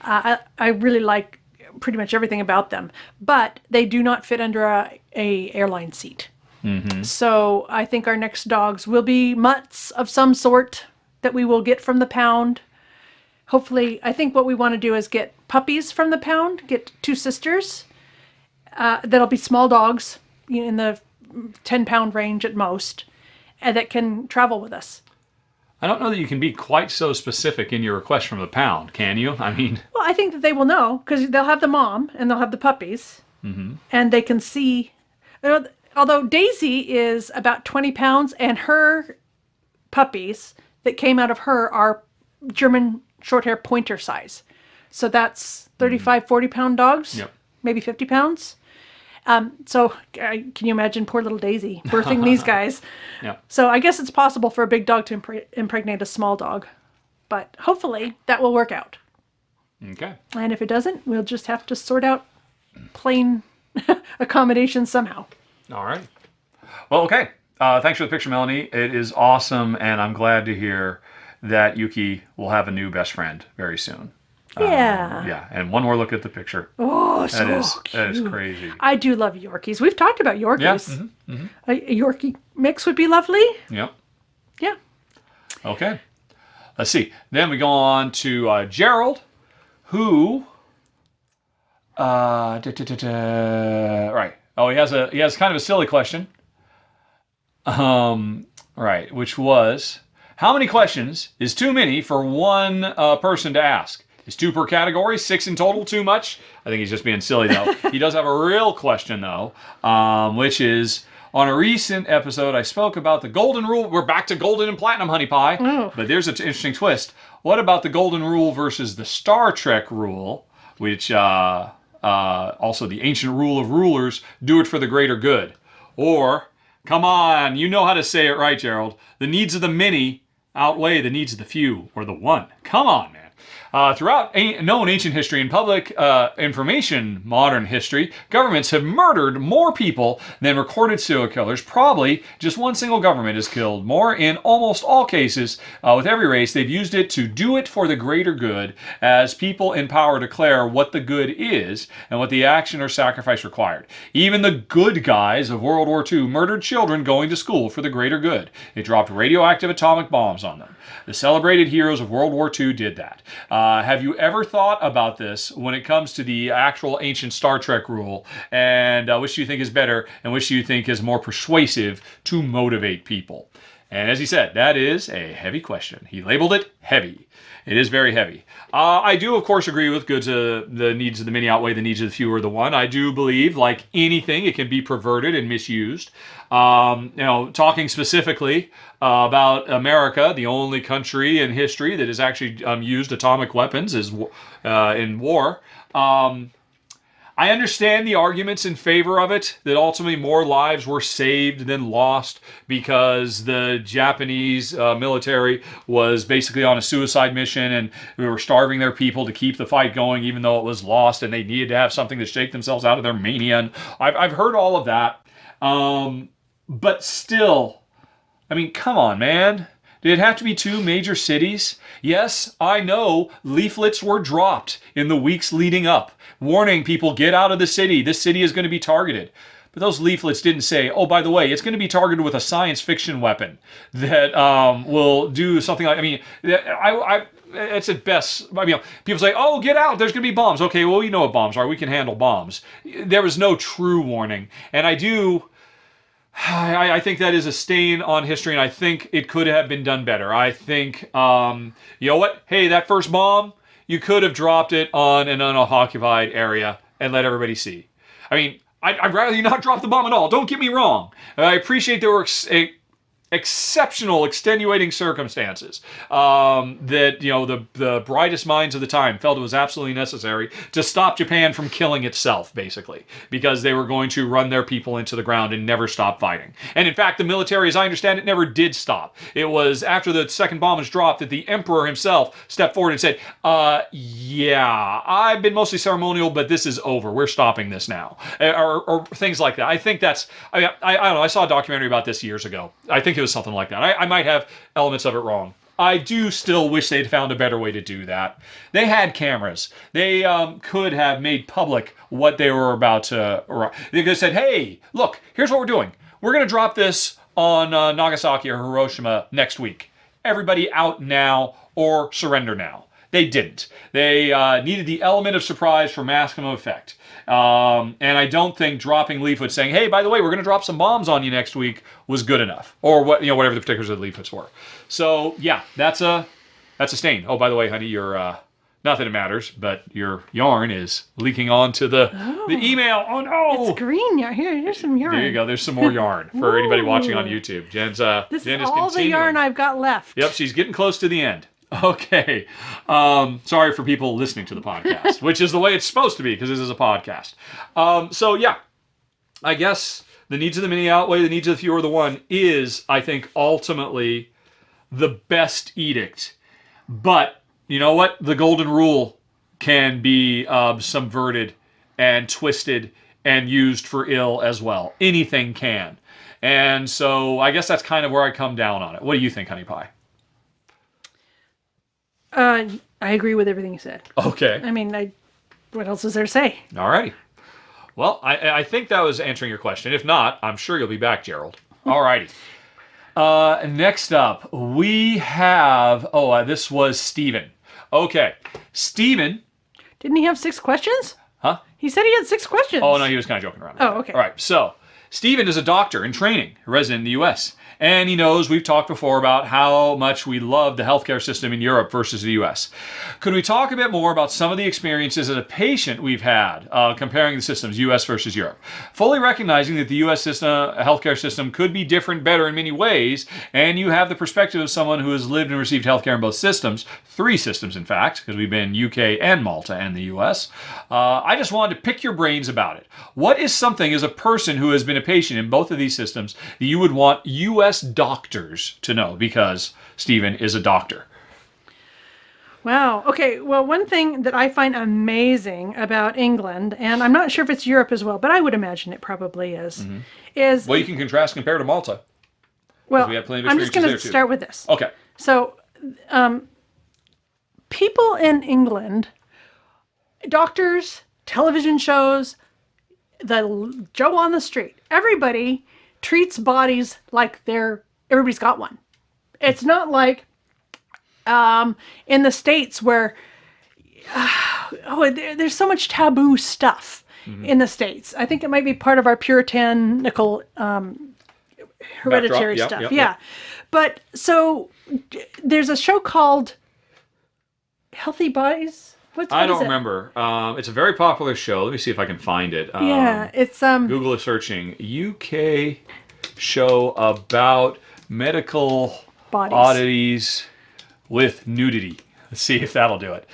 [SPEAKER 2] I really like pretty much everything about them. But they do not fit under a airline seat.
[SPEAKER 1] Mm-hmm.
[SPEAKER 2] So I think our next dogs will be mutts of some sort that we will get from the pound. Hopefully, I think what we want to do is get puppies from the pound, get 2 sisters. That'll be small dogs, in the 10-pound range at most, and that can travel with us.
[SPEAKER 1] I don't know that you can be quite so specific in your request from the pound, can you? I mean...
[SPEAKER 2] Well, I think that they will know, because they'll have the mom, and they'll have the puppies, and they can see... Although Daisy is about 20 pounds, and her puppies that came out of her are German Shorthair Pointer size. So that's 35, 40-pound dogs,
[SPEAKER 1] Yep.
[SPEAKER 2] maybe 50 pounds. So can you imagine poor little Daisy birthing these guys?
[SPEAKER 1] Yeah.
[SPEAKER 2] So I guess it's possible for a big dog to impregnate a small dog. But hopefully that will work out.
[SPEAKER 1] Okay.
[SPEAKER 2] And if it doesn't, we'll just have to sort out plain accommodations somehow.
[SPEAKER 1] All right. Well, okay. Thanks for the picture, Melanie. It is awesome, and I'm glad to hear that Yuki will have a new best friend very soon.
[SPEAKER 2] Yeah.
[SPEAKER 1] Yeah, and one more look at the picture.
[SPEAKER 2] Oh, so
[SPEAKER 1] That is
[SPEAKER 2] cute.
[SPEAKER 1] crazy.
[SPEAKER 2] I do love Yorkies. We've talked about
[SPEAKER 1] Yeah.
[SPEAKER 2] Yorkies. A Yorkie mix would be lovely.
[SPEAKER 1] Yep.
[SPEAKER 2] Yeah.
[SPEAKER 1] Okay. Let's see. Then we go on to Gerald, who... right. Oh, he has kind of a silly question. Right, which was, how many questions is too many for one person to ask? Is 2 per category, 6 in total too much? I think he's just being silly, though. He does have a real question, though, which is, on a recent episode, I spoke about the golden rule. We're back to golden and platinum, honey pie.
[SPEAKER 2] Oh.
[SPEAKER 1] But there's an interesting twist. What about the golden rule versus the Star Trek rule, which also the ancient rule of rulers, do it for the greater good? Or, come on, you know how to say it right, Gerald. The needs of the many outweigh the needs of the few, or the one. Come on, man. Throughout known ancient history and public information modern history, governments have murdered more people than recorded serial killers. Probably just one single government has killed more. In almost all cases, with every race, they've used it to do it for the greater good, as people in power declare what the good is and what the action or sacrifice required. Even the good guys of World War II murdered children going to school for the greater good. They dropped radioactive atomic bombs on them. The celebrated heroes of World War II did that. Have you ever thought about this when it comes to the actual ancient Star Trek rule? And which do you think is better, and which do you think is more persuasive to motivate people? And as he said, that is a heavy question. He labeled it heavy. It is very heavy. I do, of course, agree with the needs of the many outweigh the needs of the few or the one. I do believe, like anything, it can be perverted and misused. Talking specifically about America, the only country in history that has actually used atomic weapons is in war. I understand the arguments in favor of it, that ultimately more lives were saved than lost because the Japanese military was basically on a suicide mission and we were starving their people to keep the fight going even though it was lost, and they needed to have something to shake themselves out of their mania. And I've heard all of that. But still, I mean, come on, man. Did it have to be 2 major cities? Yes, I know leaflets were dropped in the weeks leading up, warning people, get out of the city. This city is going to be targeted. But those leaflets didn't say, oh, by the way, it's going to be targeted with a science fiction weapon that will do something like, I mean, it's at best, I mean, people say, oh, get out, there's going to be bombs. Okay, well, you know what bombs are. We can handle bombs. There was no true warning. And I think that is a stain on history, and I think it could have been done better. I think, you know what? Hey, that first bomb, you could have dropped it on an unoccupied area and let everybody see. I mean, I'd rather you not drop the bomb at all. Don't get me wrong. I appreciate there were exceptional extenuating circumstances that the brightest minds of the time felt it was absolutely necessary to stop Japan from killing itself, basically, because they were going to run their people into the ground and never stop fighting. And in fact, the military, as I understand it, never did stop. It was after the second bomb was dropped that the emperor himself stepped forward and said, yeah, I've been mostly ceremonial, but this is over. We're stopping this now. Or things like that. I think that's, I don't know, I saw a documentary about this years ago. I think it was something like that. I might have elements of it wrong. I do still wish they'd found a better way to do that. They had cameras. They could have made public what they were about to. They could have said, hey, look, here's what we're doing. We're going to drop this on Nagasaki or Hiroshima next week. Everybody out now or surrender now. They didn't. They needed the element of surprise for maximum effect. And I don't think dropping leaflets saying, hey, by the way, we're going to drop some bombs on you next week was good enough. Or whatever the particulars of the leaflets were. So, yeah, that's a stain. Oh, by the way, honey, your not that it matters, but your yarn is leaking onto the email. Oh, no!
[SPEAKER 2] It's green yarn. Here's some yarn.
[SPEAKER 1] There you go. There's some more yarn for anybody watching on YouTube. Jen is
[SPEAKER 2] all
[SPEAKER 1] continuing.
[SPEAKER 2] the yarn I've got left.
[SPEAKER 1] Yep, she's getting close to the end. Okay. Sorry for people listening to the podcast, which is the way it's supposed to be because this is a podcast. So, yeah, I guess the needs of the many outweigh the needs of the few or the one is, I think, ultimately the best edict. But you know what? The golden rule can be subverted and twisted and used for ill as well. Anything can. And so I guess that's kind of where I come down on it. What do you think, Honey Pie?
[SPEAKER 2] I agree with everything you said.
[SPEAKER 1] Okay.
[SPEAKER 2] I mean, what else is there to say?
[SPEAKER 1] All righty. Well, I think that was answering your question. If not, I'm sure you'll be back, Gerald. All righty. Next up, we have... this was Steven. Okay. Steven...
[SPEAKER 2] Didn't he have 6 questions?
[SPEAKER 1] Huh?
[SPEAKER 2] He said he had 6 questions.
[SPEAKER 1] Oh, no, he was kind of joking around.
[SPEAKER 2] Oh, okay.
[SPEAKER 1] All right, so Steven is a doctor in training, a resident in the U.S., and he knows we've talked before about how much we love the healthcare system in Europe versus the U.S. Could we talk a bit more about some of the experiences as a patient we've had comparing the systems, U.S. versus Europe? Fully recognizing that the U.S. healthcare system could be different, better in many ways, and you have the perspective of someone who has lived and received healthcare in both systems, 3 systems in fact, because we've been UK and Malta and the U.S. I just wanted to pick your brains about it. What is something as a person who has been a patient in both of these systems that you would want U.S. doctors to know, because Stephen is a doctor?
[SPEAKER 2] Wow. Okay. Well, one thing that I find amazing about England, and I'm not sure if it's Europe as well, but I would imagine it probably is, is...
[SPEAKER 1] Well, you can contrast and compare to Malta.
[SPEAKER 2] Well,
[SPEAKER 1] we have plenty of
[SPEAKER 2] I'm just going to start with this.
[SPEAKER 1] Okay.
[SPEAKER 2] So, people in England, doctors, television shows, the Joe on the street, everybody treats bodies like everybody's got one. It's not like in the States where there's so much taboo stuff in the States. I think it might be part of our puritanical hereditary stuff. Yep. But so there's a show called Healthy Bodies.
[SPEAKER 1] I don't remember. It's a very popular show. Let me see if I can find it.
[SPEAKER 2] It's
[SPEAKER 1] Google is searching UK show about medical oddities with nudity. Let's see if that'll do it.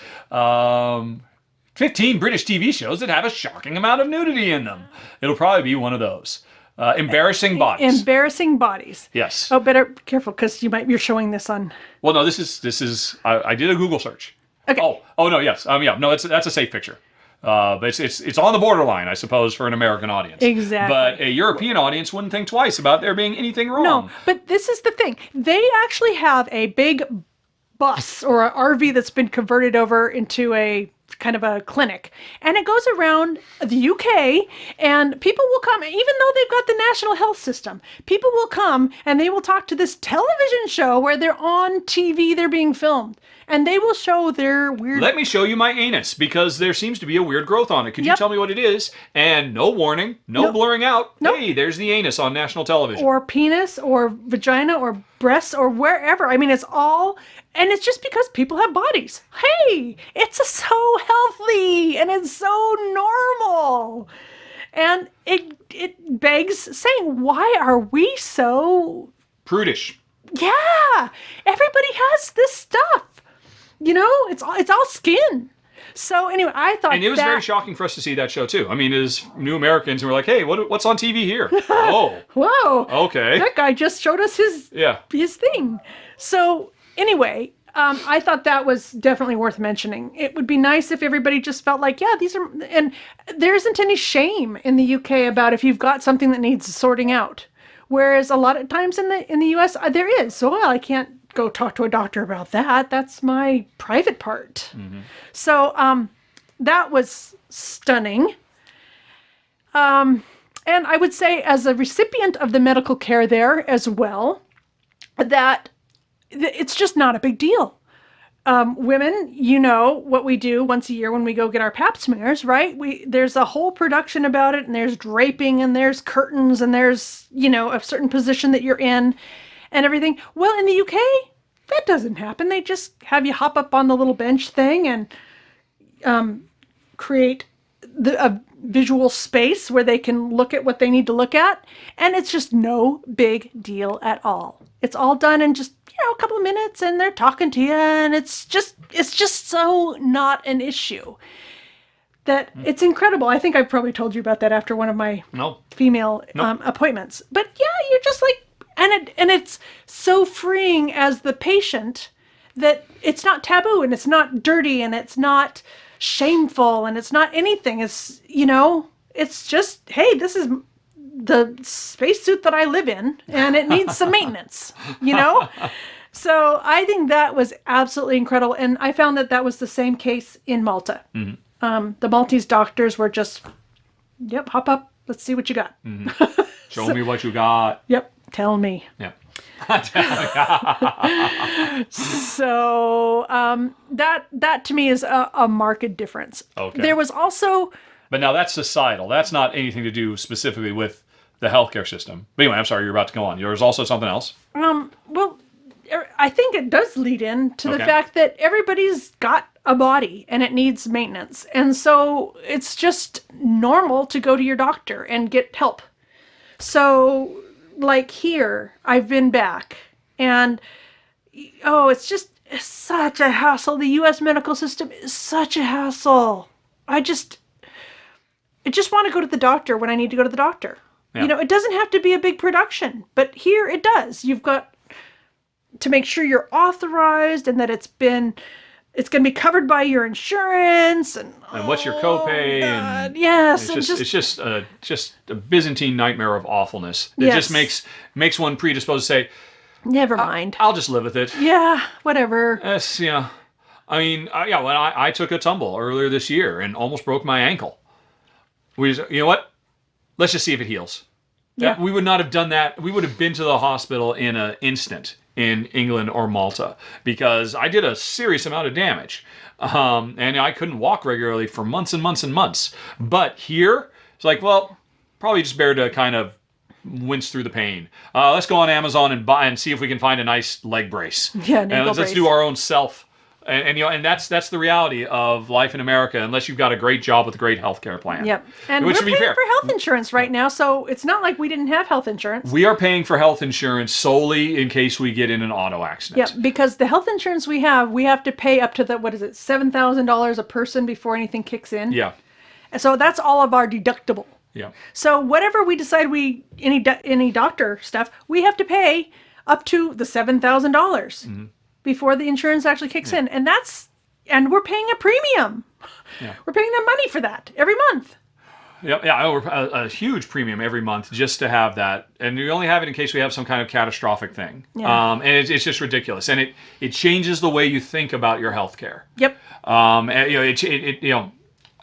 [SPEAKER 1] 15 British TV shows that have a shocking amount of nudity in them. It'll probably be one of those. Embarrassing bodies.
[SPEAKER 2] Embarrassing bodies.
[SPEAKER 1] Yes.
[SPEAKER 2] Oh, better careful because you're showing this on.
[SPEAKER 1] Well, no, this is. I did a Google search.
[SPEAKER 2] Okay.
[SPEAKER 1] Oh no, yes. No, that's a safe picture. But it's on the borderline, I suppose, for an American audience.
[SPEAKER 2] Exactly.
[SPEAKER 1] But a European audience wouldn't think twice about there being anything wrong.
[SPEAKER 2] No, but this is the thing. They actually have a big bus or an RV that's been converted over into a kind of a clinic, and it goes around the UK, and people will come, even though they've got the national health system, people will come and they will talk to this television show where they're on TV, they're being filmed, and they will show their weird...
[SPEAKER 1] Let me show you my anus, because there seems to be a weird growth on it. Could you tell me what it is? And no warning, no blurring out.
[SPEAKER 2] Nope.
[SPEAKER 1] Hey, there's the anus on national television.
[SPEAKER 2] Or penis, or vagina, or breasts, or wherever. I mean, it's all... And it's just because people have bodies. Hey, it's so healthy and it's so normal. And it begs saying, why are we so
[SPEAKER 1] Prudish.
[SPEAKER 2] Yeah, everybody has this stuff. It's all skin. So anyway, I thought
[SPEAKER 1] And it was very shocking for us to see that show too. I mean, as new Americans, and we're like, "Hey, what's on TV here?" Oh,
[SPEAKER 2] whoa,
[SPEAKER 1] okay.
[SPEAKER 2] that guy just showed us his thing. So anyway, I thought that was definitely worth mentioning. It would be nice if everybody just felt like, yeah, these are, and there isn't any shame in the UK about if you've got something that needs sorting out. Whereas a lot of times in the US, there is. So, well, I can't go talk to a doctor about that. That's my private part. So that was stunning. And I would say, as a recipient of the medical care there as well, that it's just not a big deal. Women, you know what we do once a year when we go get our pap smears, right? There's a whole production about it, and there's draping, and there's curtains, and there's, a certain position that you're in and everything. Well, in the UK, that doesn't happen. They just have you hop up on the little bench thing and create a visual space where they can look at what they need to look at, and it's just no big deal at all. It's all done in just a couple of minutes, and they're talking to you, and it's just so not an issue that it's incredible. I think I've probably told you about that after one of my female appointments. But yeah, you're just like, and it's so freeing as the patient that it's not taboo, and it's not dirty, and it's not shameful, and it's not anything. It's just, hey, this is the spacesuit that I live in, and it needs some maintenance, So I think that was absolutely incredible. And I found that was the same case in Malta. The Maltese doctors were just, yep, hop up, let's see what you got.
[SPEAKER 1] Show me what you got.
[SPEAKER 2] Yep, tell me.
[SPEAKER 1] Yep.
[SPEAKER 2] So that to me is a marked difference.
[SPEAKER 1] Okay.
[SPEAKER 2] There was also...
[SPEAKER 1] But now that's societal. That's not anything to do specifically with the healthcare system. But anyway, I'm sorry, you're about to go on. There was also something else?
[SPEAKER 2] Well, I think it does lead into the fact that everybody's got a body and it needs maintenance. And so it's just normal to go to your doctor and get help. So, like here, I've been back, and it's such a hassle. The U.S. medical system is such a hassle. I just want to go to the doctor when I need to go to the doctor.
[SPEAKER 1] Yeah.
[SPEAKER 2] It doesn't have to be a big production, but here it does. You've got to make sure you're authorized and that it's going to be covered by your insurance, and
[SPEAKER 1] what's your copay?
[SPEAKER 2] God,
[SPEAKER 1] and
[SPEAKER 2] yes,
[SPEAKER 1] it's just a Byzantine nightmare of awfulness. It just makes one predisposed to say,
[SPEAKER 2] never mind.
[SPEAKER 1] I'll just live with it.
[SPEAKER 2] Yeah, whatever.
[SPEAKER 1] I mean, when I took a tumble earlier this year and almost broke my ankle. You know what? Let's just see if it heals.
[SPEAKER 2] Yeah.
[SPEAKER 1] We would not have done that. We would have been to the hospital in an instant in England or Malta, because I did a serious amount of damage. And I couldn't walk regularly for months and months and months. But here, it's like, well, probably just better to kind of wince through the pain. Let's go on Amazon and buy and see if we can find a nice leg brace.
[SPEAKER 2] Yeah,
[SPEAKER 1] and let's do our own self. And that's the reality of life in America, unless you've got a great job with a great healthcare plan.
[SPEAKER 2] Yep. And
[SPEAKER 1] Which,
[SPEAKER 2] we're
[SPEAKER 1] to be
[SPEAKER 2] paying
[SPEAKER 1] fair,
[SPEAKER 2] for health insurance right now, so it's not like we didn't have health insurance.
[SPEAKER 1] we are paying for health insurance solely in case we get in an auto accident.
[SPEAKER 2] Yep, because the health insurance we have to pay up to $7,000 a person before anything kicks in.
[SPEAKER 1] Yeah.
[SPEAKER 2] So that's all of our deductible.
[SPEAKER 1] Yeah.
[SPEAKER 2] So whatever we decide any doctor stuff, we have to pay up to the $7,000 before the insurance actually kicks in. And we're paying a premium.
[SPEAKER 1] Yeah.
[SPEAKER 2] We're paying them money for that every month.
[SPEAKER 1] Yeah, a huge premium every month just to have that, and we only have it in case we have some kind of catastrophic thing.
[SPEAKER 2] Yeah.
[SPEAKER 1] And it's just ridiculous, and it changes the way you think about your health care.
[SPEAKER 2] Yep.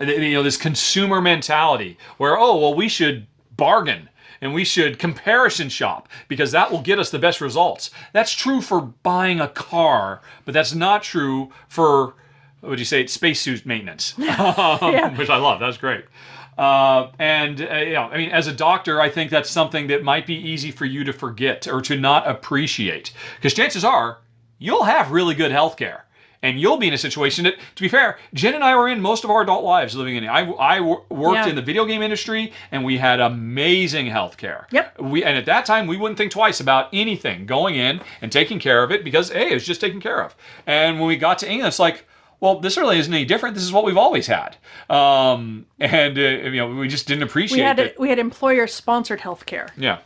[SPEAKER 1] This consumer mentality where, we should bargain and we should comparison shop because that will get us the best results. That's true for buying a car, but that's not true for, what would you say, spacesuit maintenance, which I love. That's great. As a doctor, I think that's something that might be easy for you to forget or to not appreciate, because chances are you'll have really good health care. And you'll be in a situation that, to be fair, Jen and I were in most of our adult lives living in it. I worked in the video game industry, and we had amazing health care.
[SPEAKER 2] Yep.
[SPEAKER 1] And at that time, we wouldn't think twice about anything, going in and taking care of it, because, hey, it was just taken care of. And when we got to England, it's like, well, this really isn't any different. This is what we've always had. We just didn't appreciate it.
[SPEAKER 2] We had employer-sponsored health care.
[SPEAKER 1] Yeah.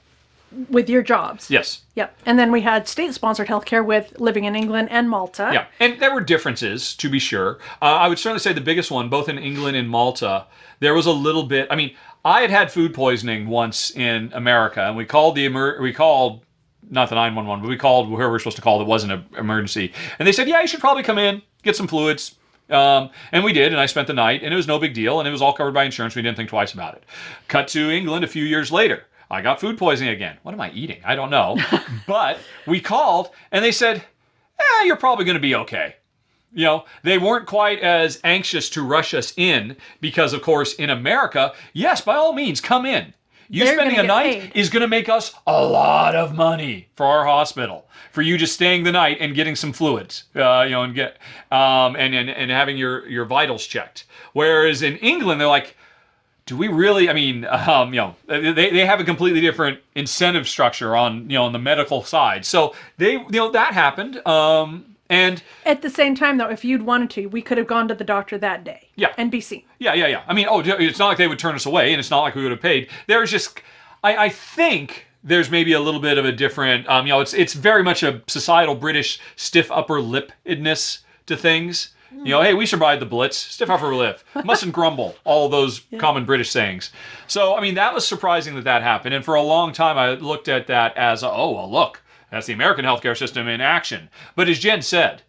[SPEAKER 2] With your jobs.
[SPEAKER 1] Yes.
[SPEAKER 2] Yep. And then we had state-sponsored healthcare with living in England and Malta.
[SPEAKER 1] Yeah. And there were differences, to be sure. I would certainly say the biggest one, both in England and Malta, there was a little bit. I mean, I had food poisoning once in America, and we called not the 911, but we called whoever we were supposed to call that wasn't an emergency. And they said, yeah, you should probably come in, get some fluids. And we did, and I spent the night, and it was no big deal, and it was all covered by insurance. We didn't think twice about it. Cut to England a few years later. I got food poisoning again. What am I eating? I don't know. But we called, and they said, you're probably going to be okay. They weren't quite as anxious to rush us in because, of course, in America, yes, by all means, come in.
[SPEAKER 2] They're
[SPEAKER 1] spending a night
[SPEAKER 2] paid.
[SPEAKER 1] is going to make us a lot of money for our hospital. For you just staying the night and getting some fluids, and having your vitals checked. Whereas in England, they're like, do we really? I mean, they have a completely different incentive structure on the medical side. So that happened. And
[SPEAKER 2] at the same time, though, if you'd wanted to, we could have gone to the doctor that day.
[SPEAKER 1] Yeah.
[SPEAKER 2] And be seen.
[SPEAKER 1] Yeah. I mean, it's not like they would turn us away, and it's not like we would have paid. There's just, I think there's maybe a little bit of a different, it's very much a societal British stiff upper lip-edness to things. Hey, we survived the Blitz, stiff upper lip, mustn't grumble, all those common British sayings. So, I mean, that was surprising that happened. And for a long time, I looked at that as, look, that's the American healthcare system in action. But as Jen said,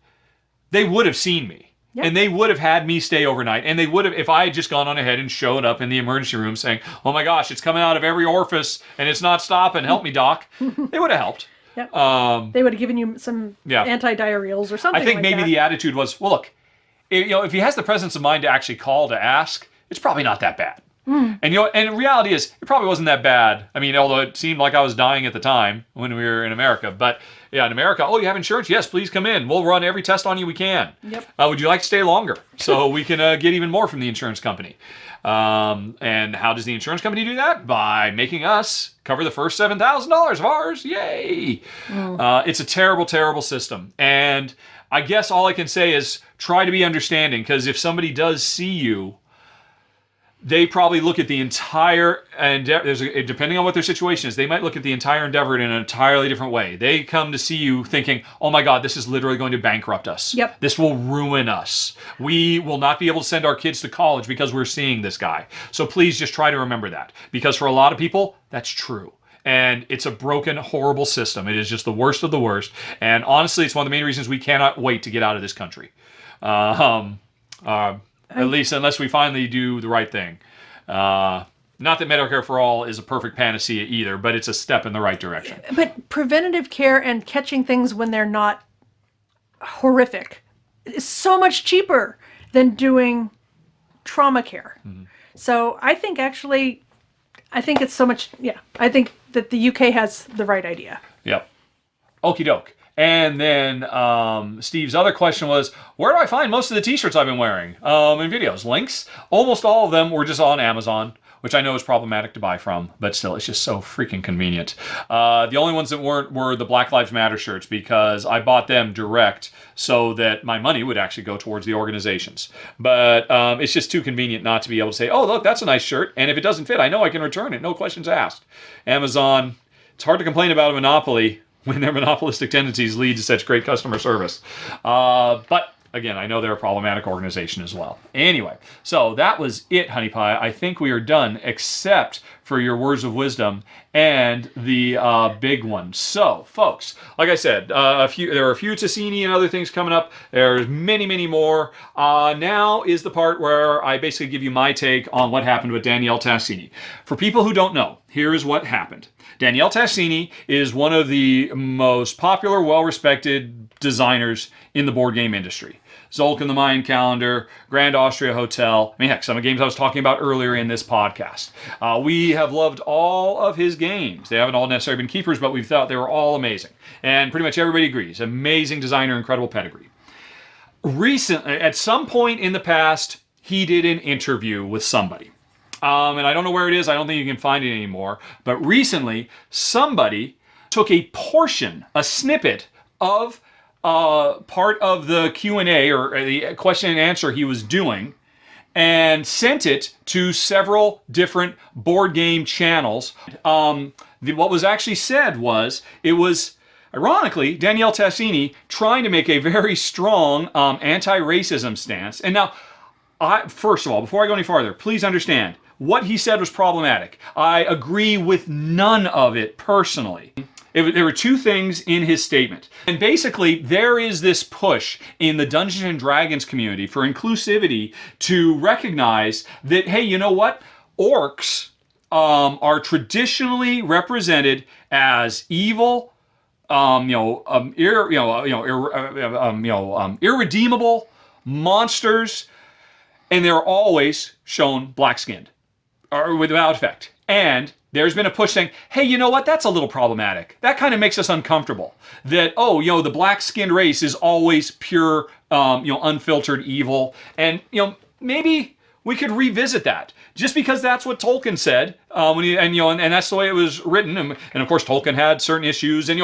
[SPEAKER 1] they would have seen me. Yep. And they would have had me stay overnight. And they would have, if I had just gone on ahead and showed up in the emergency room saying, oh my gosh, it's coming out of every orifice and it's not stopping, help me, doc. They would have helped.
[SPEAKER 2] Yep. They would have given you some antidiarrheals or something.
[SPEAKER 1] I think
[SPEAKER 2] like
[SPEAKER 1] maybe
[SPEAKER 2] that.
[SPEAKER 1] the attitude was, well, look, if he has the presence of mind to actually call to ask, it's probably not that bad. And and the reality is, it probably wasn't that bad. I mean, although it seemed like I was dying at the time when we were in America. But yeah, in America, you have insurance? Yes, please come in. We'll run every test on you we can.
[SPEAKER 2] Yep.
[SPEAKER 1] Would you like to stay longer so we can get even more from the insurance company? And how does the insurance company do that? By making us cover the first $7,000 of ours. Yay! It's a terrible, terrible system. And I guess all I can say is try to be understanding, because if somebody does see you, they probably look at the entire endeavor. Depending on what their situation is, they might look at the entire endeavor in an entirely different way. They come to see you thinking, oh my God, this is literally going to bankrupt us.
[SPEAKER 2] Yep.
[SPEAKER 1] This will ruin us. We will not be able to send our kids to college because we're seeing this guy. So please just try to remember that. Because for a lot of people, that's true. And it's a broken, horrible system. It is just the worst of the worst. And honestly, it's one of the main reasons we cannot wait to get out of this country. At least unless we finally do the right thing. Not that Medicare for All is a perfect panacea either, but it's a step in the right direction.
[SPEAKER 2] But preventative care and catching things when they're not horrific is so much cheaper than doing trauma care. Mm-hmm. So I think it's so much, I think that the UK has the right idea.
[SPEAKER 1] Yep. Okie doke. And then Steve's other question was, where do I find most of the t-shirts I've been wearing in videos? Links? Almost all of them were just on Amazon, which I know is problematic to buy from, but still, it's just so freaking convenient. The only ones that weren't were the Black Lives Matter shirts, because I bought them direct so that my money would actually go towards the organizations. But it's just too convenient not to be able to say, oh, look, that's a nice shirt, and if it doesn't fit, I know I can return it, no questions asked. Amazon, it's hard to complain about a monopoly when their monopolistic tendencies lead to such great customer service. But again, I know they're a problematic organization as well. Anyway, so that was it, Honey Pie. I think we are done, except for your words of wisdom and the big one. So, folks, like I said, there are a few Tassini and other things coming up. There's many, many more. Now is the part where I basically give you my take on what happened with Danielle Tassini. For people who don't know, here is what happened. Danielle Tassini is one of the most popular, well-respected designers in the board game industry. Zolk and the Mayan Calendar, Grand Austria Hotel. I mean, heck, some of the games I was talking about earlier in this podcast. We have loved all of his games. They haven't all necessarily been keepers, but we've thought they were all amazing. And pretty much everybody agrees. Amazing designer, incredible pedigree. recently, at some point in the past, he did an interview with somebody. And I don't know where it is. I don't think you can find it anymore. But recently, somebody took a portion, a snippet of part of the Q&A or the question and answer he was doing and sent it to several different board game channels. What was actually said was, it was ironically Danielle Tassini trying to make a very strong anti-racism stance. And now, first of all, before I go any farther, please understand, what he said was problematic. I agree with none of it personally. There were two things in his statement. And basically, there is this push in the Dungeons and Dragons community for inclusivity to recognize that, hey, you know what? Orcs are traditionally represented as evil, irredeemable monsters, and they're always shown black-skinned or without effect. And there's been a push saying, hey, you know what? That's a little problematic. That kind of makes us uncomfortable. That, the black-skinned race is always pure, unfiltered evil. And, maybe we could revisit that. Just because that's what Tolkien said, and that's the way it was written. And of course, Tolkien had certain issues. And,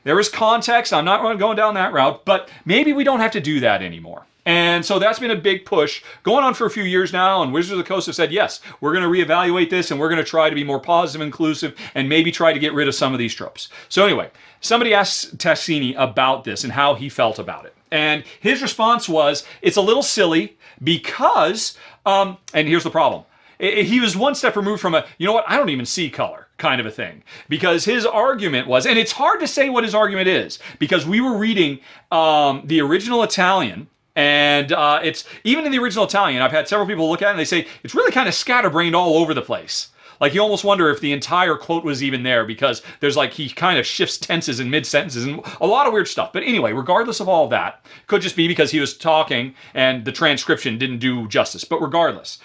[SPEAKER 1] there was context. I'm not going down that route. But maybe we don't have to do that anymore. And so that's been a big push going on for a few years now. And Wizards of the Coast have said, yes, we're going to reevaluate this and we're going to try to be more positive, inclusive, and maybe try to get rid of some of these tropes. So anyway, somebody asked Tassini about this and how he felt about it. And his response was, it's a little silly because, and here's the problem. He was one step removed from I don't even see color kind of a thing. Because his argument was, and it's hard to say what his argument is, because we were reading the original Italian. And it's even in the original Italian, I've had several people look at it and they say it's really kind of scatterbrained all over the place. Like you almost wonder if the entire quote was even there, because there's he kind of shifts tenses in mid-sentences and a lot of weird stuff. But anyway, regardless of all of that, could just be because he was talking and the transcription didn't do justice. But regardless,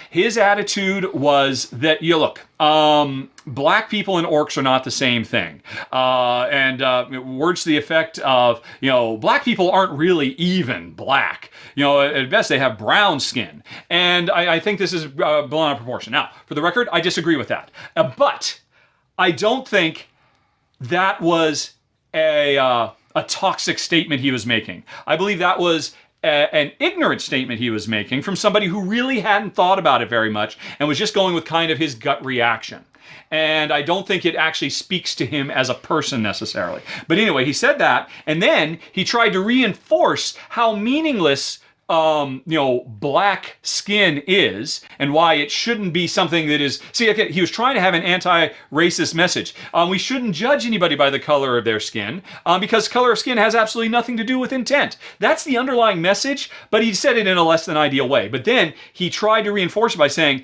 [SPEAKER 1] his attitude was that, black people and orcs are not the same thing. Words to the effect of, black people aren't really even black. At best they have brown skin. And I think this is blown out of proportion. Now, for the record, I disagree with that. But I don't think that was a toxic statement he was making. I believe that was an ignorant statement he was making from somebody who really hadn't thought about it very much and was just going with kind of his gut reaction. And I don't think it actually speaks to him as a person necessarily. But anyway, he said that, and then he tried to reinforce how meaningless black skin is and why it shouldn't be something that is... See, again, he was trying to have an anti-racist message. We shouldn't judge anybody by the color of their skin because color of skin has absolutely nothing to do with intent. That's the underlying message, but he said it in a less than ideal way. But then he tried to reinforce it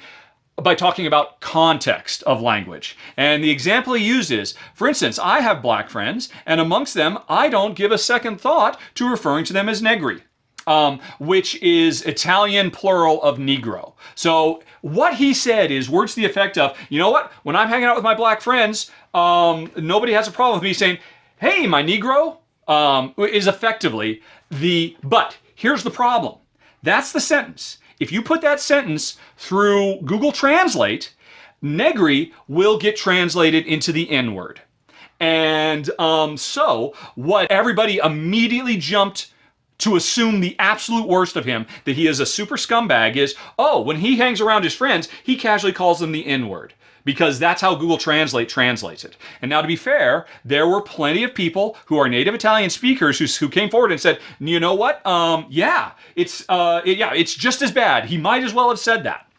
[SPEAKER 1] by talking about context of language. And the example he used is, for instance, I have black friends, and amongst them, I don't give a second thought to referring to them as negri. Which is Italian plural of Negro. So what he said is words to the effect of, when I'm hanging out with my black friends, nobody has a problem with me saying, hey, my Negro, is effectively but here's the problem. That's the sentence. If you put that sentence through Google Translate, negri will get translated into the N-word. And so what everybody immediately jumped to assume the absolute worst of him, that he is a super scumbag, is, when he hangs around his friends, he casually calls them the N-word. Because that's how Google Translate translates it. And now, to be fair, there were plenty of people who are native Italian speakers who came forward and said, you know what? It's just as bad. He might as well have said that.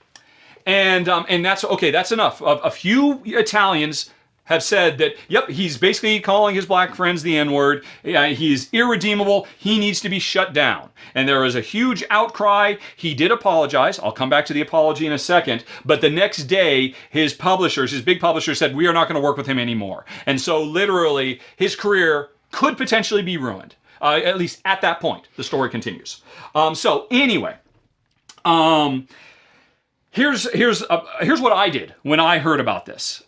[SPEAKER 1] And that's okay. That's enough. A few Italians have said that, yep, he's basically calling his black friends the N-word. He's irredeemable. He needs to be shut down. And there was a huge outcry. He did apologize. I'll come back to the apology in a second. But the next day, his big publishers said, we are not going to work with him anymore. And so literally, his career could potentially be ruined. At least at that point. The story continues. So anyway, here's what I did when I heard about this.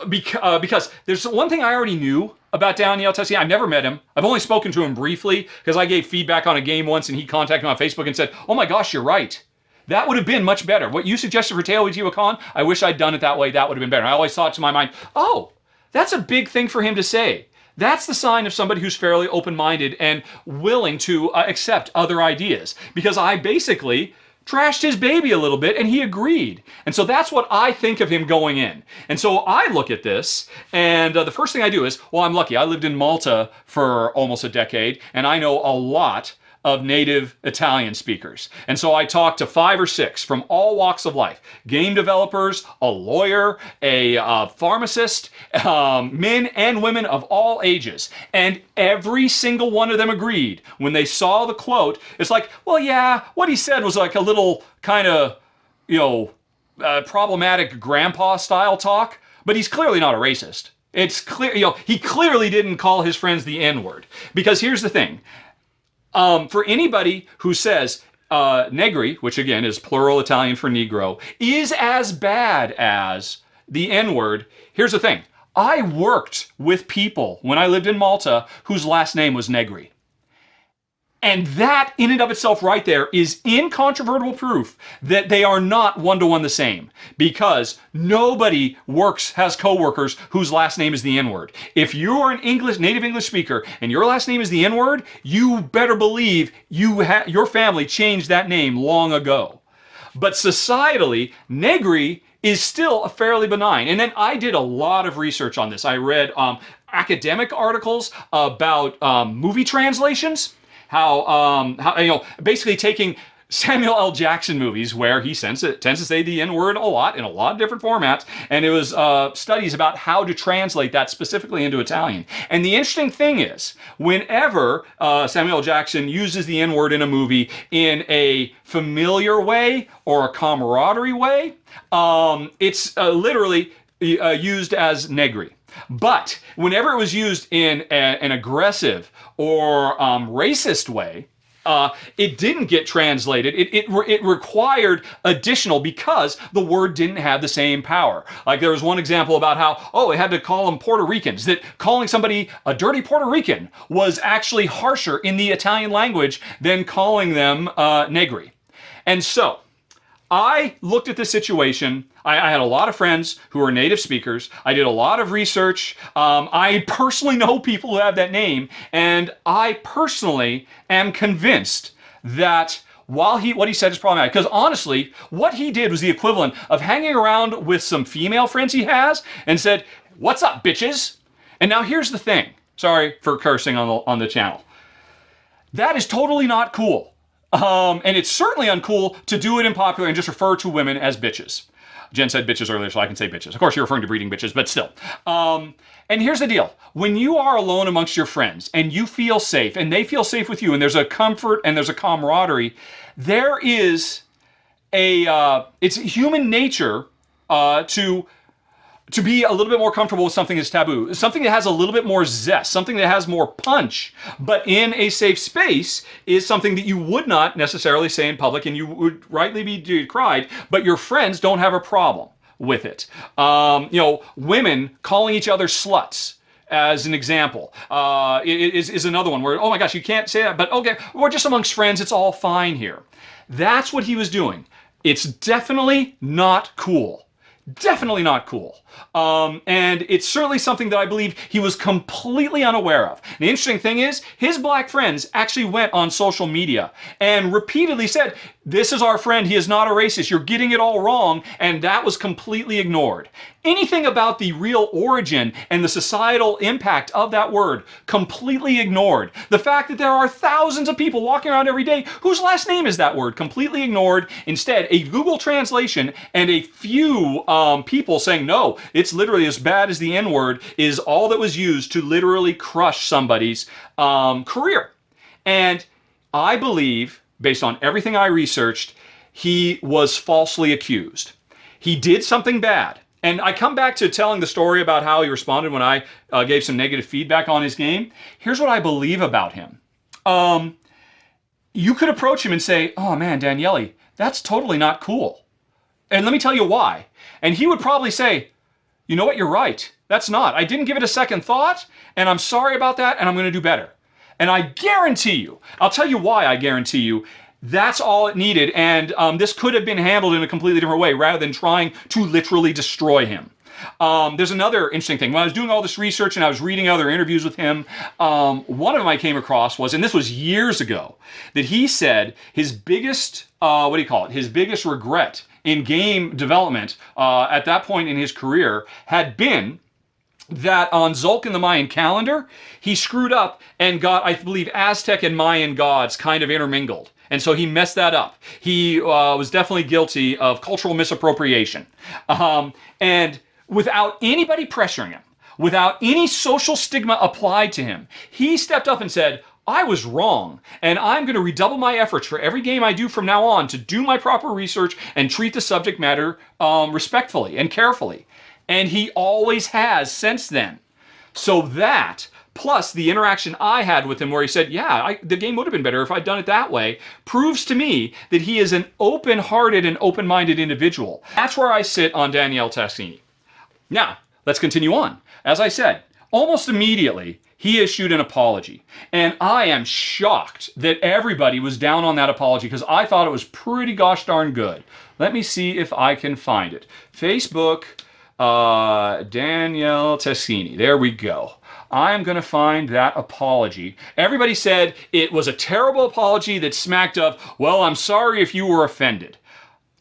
[SPEAKER 1] Because there's one thing I already knew about Danielle Tessier. I've never met him. I've only spoken to him briefly because I gave feedback on a game once and he contacted me on Facebook and said, oh my gosh, you're right. That would have been much better. What you suggested for Taylor Khan, I wish I'd done it that way. That would have been better. I always thought to my mind, oh, that's a big thing for him to say. That's the sign of somebody who's fairly open-minded and willing to accept other ideas. Because I basically trashed his baby a little bit and he agreed. And so that's what I think of him going in. And so I look at this and the first thing I do is, well, I'm lucky. I lived in Malta for almost a decade and I know a lot of native Italian speakers. And so I talked to 5 or 6 from all walks of life. Game developers, a lawyer, a pharmacist, men and women of all ages. And every single one of them agreed when they saw the quote. It's like, well, yeah, what he said was like a little kind of, problematic grandpa style talk, but he's clearly not a racist. It's clear, he clearly didn't call his friends the N-word. Because here's the thing. For anybody who says negri, which again is plural Italian for Negro, is as bad as the N-word, here's the thing. I worked with people when I lived in Malta whose last name was Negri. And that in and of itself right there is incontrovertible proof that they are not one-to-one the same, because nobody has coworkers whose last name is the N-word. If you're an native English speaker and your last name is the N-word, you better believe your family changed that name long ago. But societally, Negri is still a fairly benign. And then I did a lot of research on this. I read academic articles about movie translations. How basically taking Samuel L. Jackson movies where he tends to say the N-word a lot in a lot of different formats, and it was studies about how to translate that specifically into Italian. And the interesting thing is, whenever Samuel L. Jackson uses the N-word in a movie in a familiar way or a camaraderie way, it's literally used as negri. But whenever it was used in an aggressive or racist way, it didn't get translated. It required additional because the word didn't have the same power. Like there was one example about how, they had to call them Puerto Ricans, that calling somebody a dirty Puerto Rican was actually harsher in the Italian language than calling them negri. And so I looked at the situation. I had a lot of friends who are native speakers. I did a lot of research. I personally know people who have that name. And I personally am convinced that what he said is problematic. Because honestly, what he did was the equivalent of hanging around with some female friends he has and said, "What's up, bitches?" And now here's the thing. Sorry for cursing on the channel. That is totally not cool. And it's certainly uncool to do it in popular and just refer to women as bitches. Jen said bitches earlier, so I can say bitches. Of course, you're referring to breeding bitches, but still. And here's the deal. When you are alone amongst your friends and you feel safe and they feel safe with you and there's a comfort and there's a camaraderie, there is it's human nature to be a little bit more comfortable with something that's taboo, something that has a little bit more zest, something that has more punch, but in a safe space is something that you would not necessarily say in public and you would rightly be decried, but your friends don't have a problem with it. Women calling each other sluts, as an example, is another one where, oh my gosh, you can't say that, but okay, we're just amongst friends, it's all fine here. That's what he was doing. It's definitely not cool. Definitely not cool. And it's certainly something that I believe he was completely unaware of. And the interesting thing is, his black friends actually went on social media and repeatedly said, "This is our friend, he is not a racist, you're getting it all wrong," and that was completely ignored. Anything about the real origin and the societal impact of that word, completely ignored. The fact that there are thousands of people walking around every day whose last name is that word, completely ignored. Instead, a Google translation and a few people saying, no, it's literally as bad as the N-word, is all that was used to literally crush somebody's career. And I believe, based on everything I researched, he was falsely accused. He did something bad. And I come back to telling the story about how he responded when I gave some negative feedback on his game. Here's what I believe about him. You could approach him and say, "Oh man, Daniele, that's totally not cool. And let me tell you why." And he would probably say, "You know what, you're right. That's not. I didn't give it a second thought, and I'm sorry about that, and I'm going to do better. And I guarantee you, I'll tell you why I guarantee you, that's all it needed. And this could have been handled in a completely different way rather than trying to literally destroy him. There's another interesting thing. When I was doing all this research and I was reading other interviews with him, one of them I came across was, and this was years ago, that he said his biggest, his biggest regret in game development at that point in his career had been that on Xolk and the Mayan calendar, he screwed up and got, I believe, Aztec and Mayan gods kind of intermingled. And so he messed that up. He was definitely guilty of cultural misappropriation. And without anybody pressuring him, without any social stigma applied to him, he stepped up and said, I was wrong, and I'm going to redouble my efforts for every game I do from now on to do my proper research and treat the subject matter respectfully and carefully. And he always has since then. So that, plus the interaction I had with him where he said, yeah, the game would have been better if I'd done it that way, proves to me that he is an open-hearted and open-minded individual. That's where I sit on Daniele Tascini. Now, let's continue on. As I said, almost immediately, he issued an apology. And I am shocked that everybody was down on that apology because I thought it was pretty gosh darn good. Let me see if I can find it. Facebook, Daniele Tascini. There we go. I'm going to find that apology. Everybody said it was a terrible apology that smacked of, well, I'm sorry if you were offended.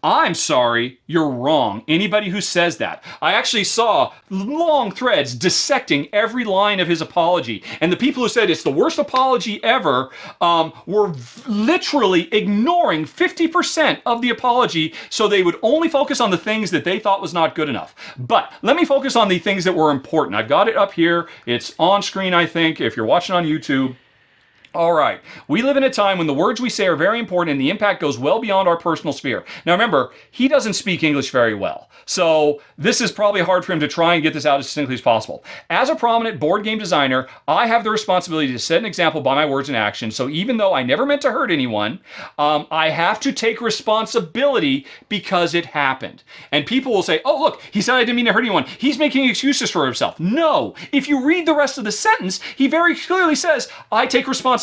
[SPEAKER 1] I'm sorry, you're wrong. Anybody who says that. I actually saw long threads dissecting every line of his apology. And the people who said it's the worst apology ever were literally ignoring 50% of the apology so they would only focus on the things that they thought was not good enough. But let me focus on the things that were important. I've got it up here. It's on screen, I think, if you're watching on YouTube. All right. We live in a time when the words we say are very important and the impact goes well beyond our personal sphere. Now remember, he doesn't speak English very well. So this is probably hard for him to try and get this out as succinctly as possible. As a prominent board game designer, I have the responsibility to set an example by my words and actions. So even though I never meant to hurt anyone, I have to take responsibility because it happened. And people will say, oh, look, he said I didn't mean to hurt anyone. He's making excuses for himself. No. If you read the rest of the sentence, he very clearly says, I take responsibility.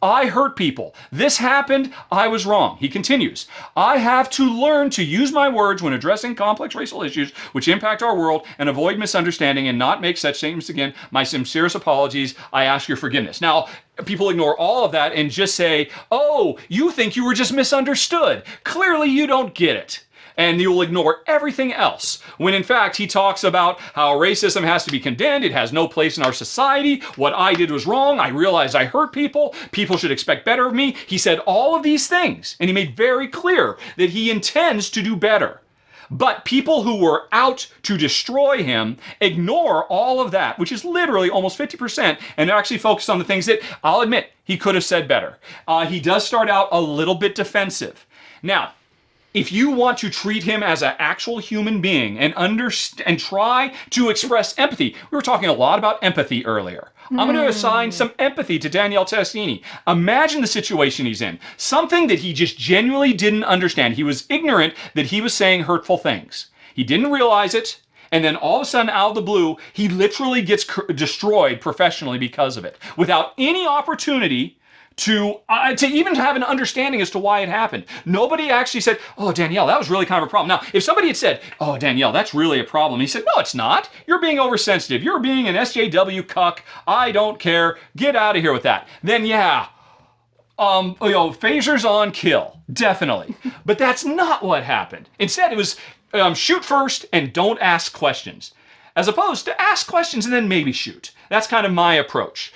[SPEAKER 1] I hurt people. This happened. I was wrong. He continues, I have to learn to use my words when addressing complex racial issues which impact our world and avoid misunderstanding and not make such statements again. My sincerest apologies. I ask your forgiveness. Now, people ignore all of that and just say, oh, you think you were just misunderstood. Clearly you don't get it. And you will ignore everything else. When in fact, he talks about how racism has to be condemned. It has no place in our society. What I did was wrong. I realized I hurt people. People should expect better of me. He said all of these things. And he made very clear that he intends to do better. But people who were out to destroy him ignore all of that, which is literally almost 50%, and they're actually focused on the things that, I'll admit, he could have said better. He does start out a little bit defensive. Now, if you want to treat him as an actual human being and try to express empathy, we were talking a lot about empathy earlier. I'm going to assign some empathy to Daniele Tascini. Imagine the situation he's in. Something that he just genuinely didn't understand. He was ignorant that he was saying hurtful things. He didn't realize it. And then all of a sudden, out of the blue, he literally gets destroyed professionally because of it, without any opportunity to even have an understanding as to why it happened. Nobody actually said, oh, Danielle, that was really kind of a problem. Now, if somebody had said, oh, Danielle, that's really a problem, he said, no, it's not. You're being oversensitive. You're being an SJW cuck. I don't care. Get out of here with that. Then, yeah, phasers on kill. Definitely. But that's not what happened. Instead, it was shoot first and don't ask questions, as opposed to ask questions and then maybe shoot. That's kind of my approach.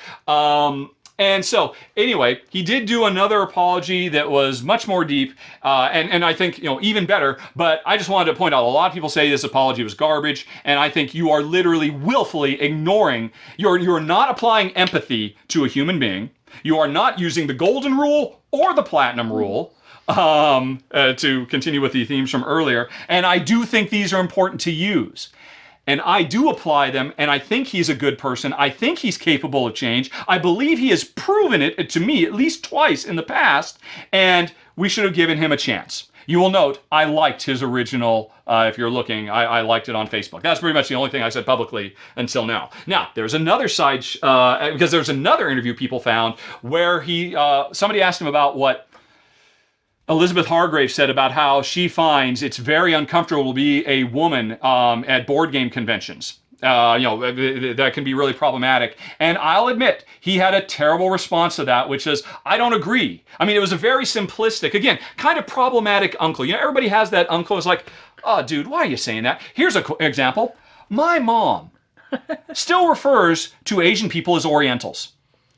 [SPEAKER 1] And so, anyway, he did do another apology that was much more deep, and I think, even better, but I just wanted to point out, a lot of people say this apology was garbage, and I think you are literally willfully ignoring, you're not applying empathy to a human being, you are not using the golden rule or the platinum rule, to continue with the themes from earlier, and I do think these are important to use. And I do apply them, and I think he's a good person. I think he's capable of change. I believe he has proven it to me at least twice in the past, and we should have given him a chance. You will note I liked his original, if you're looking, I liked it on Facebook. That's pretty much the only thing I said publicly until now. Now, there's another side, because there's another interview people found where somebody asked him about what Elizabeth Hargrave said about how she finds it's very uncomfortable to be a woman at board game conventions. That can be really problematic. And I'll admit, he had a terrible response to that, which is, I don't agree. I mean, it was a very simplistic, again, kind of problematic uncle. Everybody has that uncle who's like, oh, dude, why are you saying that? Here's an example. My mom still refers to Asian people as Orientals.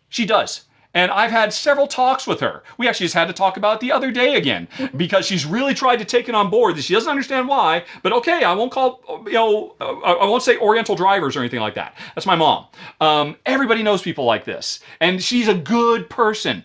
[SPEAKER 1] She does. And I've had several talks with her. We actually just had to talk about it the other day again because she's really tried to take it on board. She doesn't understand why, but okay, I won't I won't say Oriental drivers or anything like that. That's my mom. Everybody knows people like this. And she's a good person.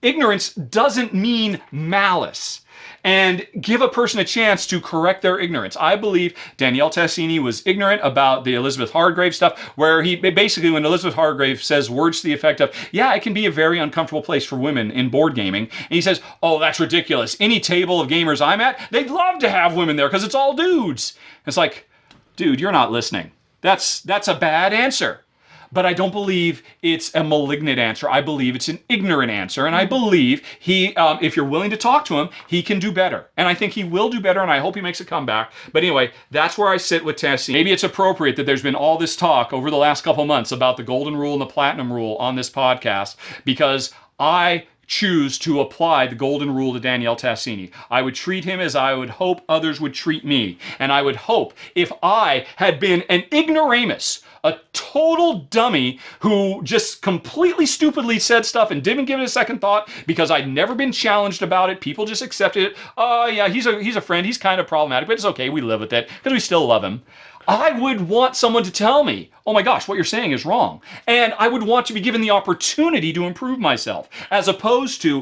[SPEAKER 1] Ignorance doesn't mean malice. And give a person a chance to correct their ignorance. I believe Danielle Tassini was ignorant about the Elizabeth Hargrave stuff, where he basically, when Elizabeth Hargrave says words to the effect of, yeah, it can be a very uncomfortable place for women in board gaming. And he says, oh, that's ridiculous. Any table of gamers I'm at, they'd love to have women there because it's all dudes. It's like, dude, you're not listening. That's a bad answer. But I don't believe it's a malignant answer. I believe it's an ignorant answer. And I believe if you're willing to talk to him, he can do better. And I think he will do better, and I hope he makes a comeback. But anyway, that's where I sit with Tassie. Maybe it's appropriate that there's been all this talk over the last couple months about the golden rule and the platinum rule on this podcast, because I choose to apply the golden rule to Danielle Tassini. I would treat him as I would hope others would treat me. And I would hope if I had been an ignoramus, a total dummy who just completely stupidly said stuff and didn't give it a second thought because I'd never been challenged about it. People just accepted it. Oh, yeah, he's a friend. He's kind of problematic, but it's okay. We live with it because we still love him. I would want someone to tell me, oh my gosh, what you're saying is wrong. And I would want to be given the opportunity to improve myself, as opposed to,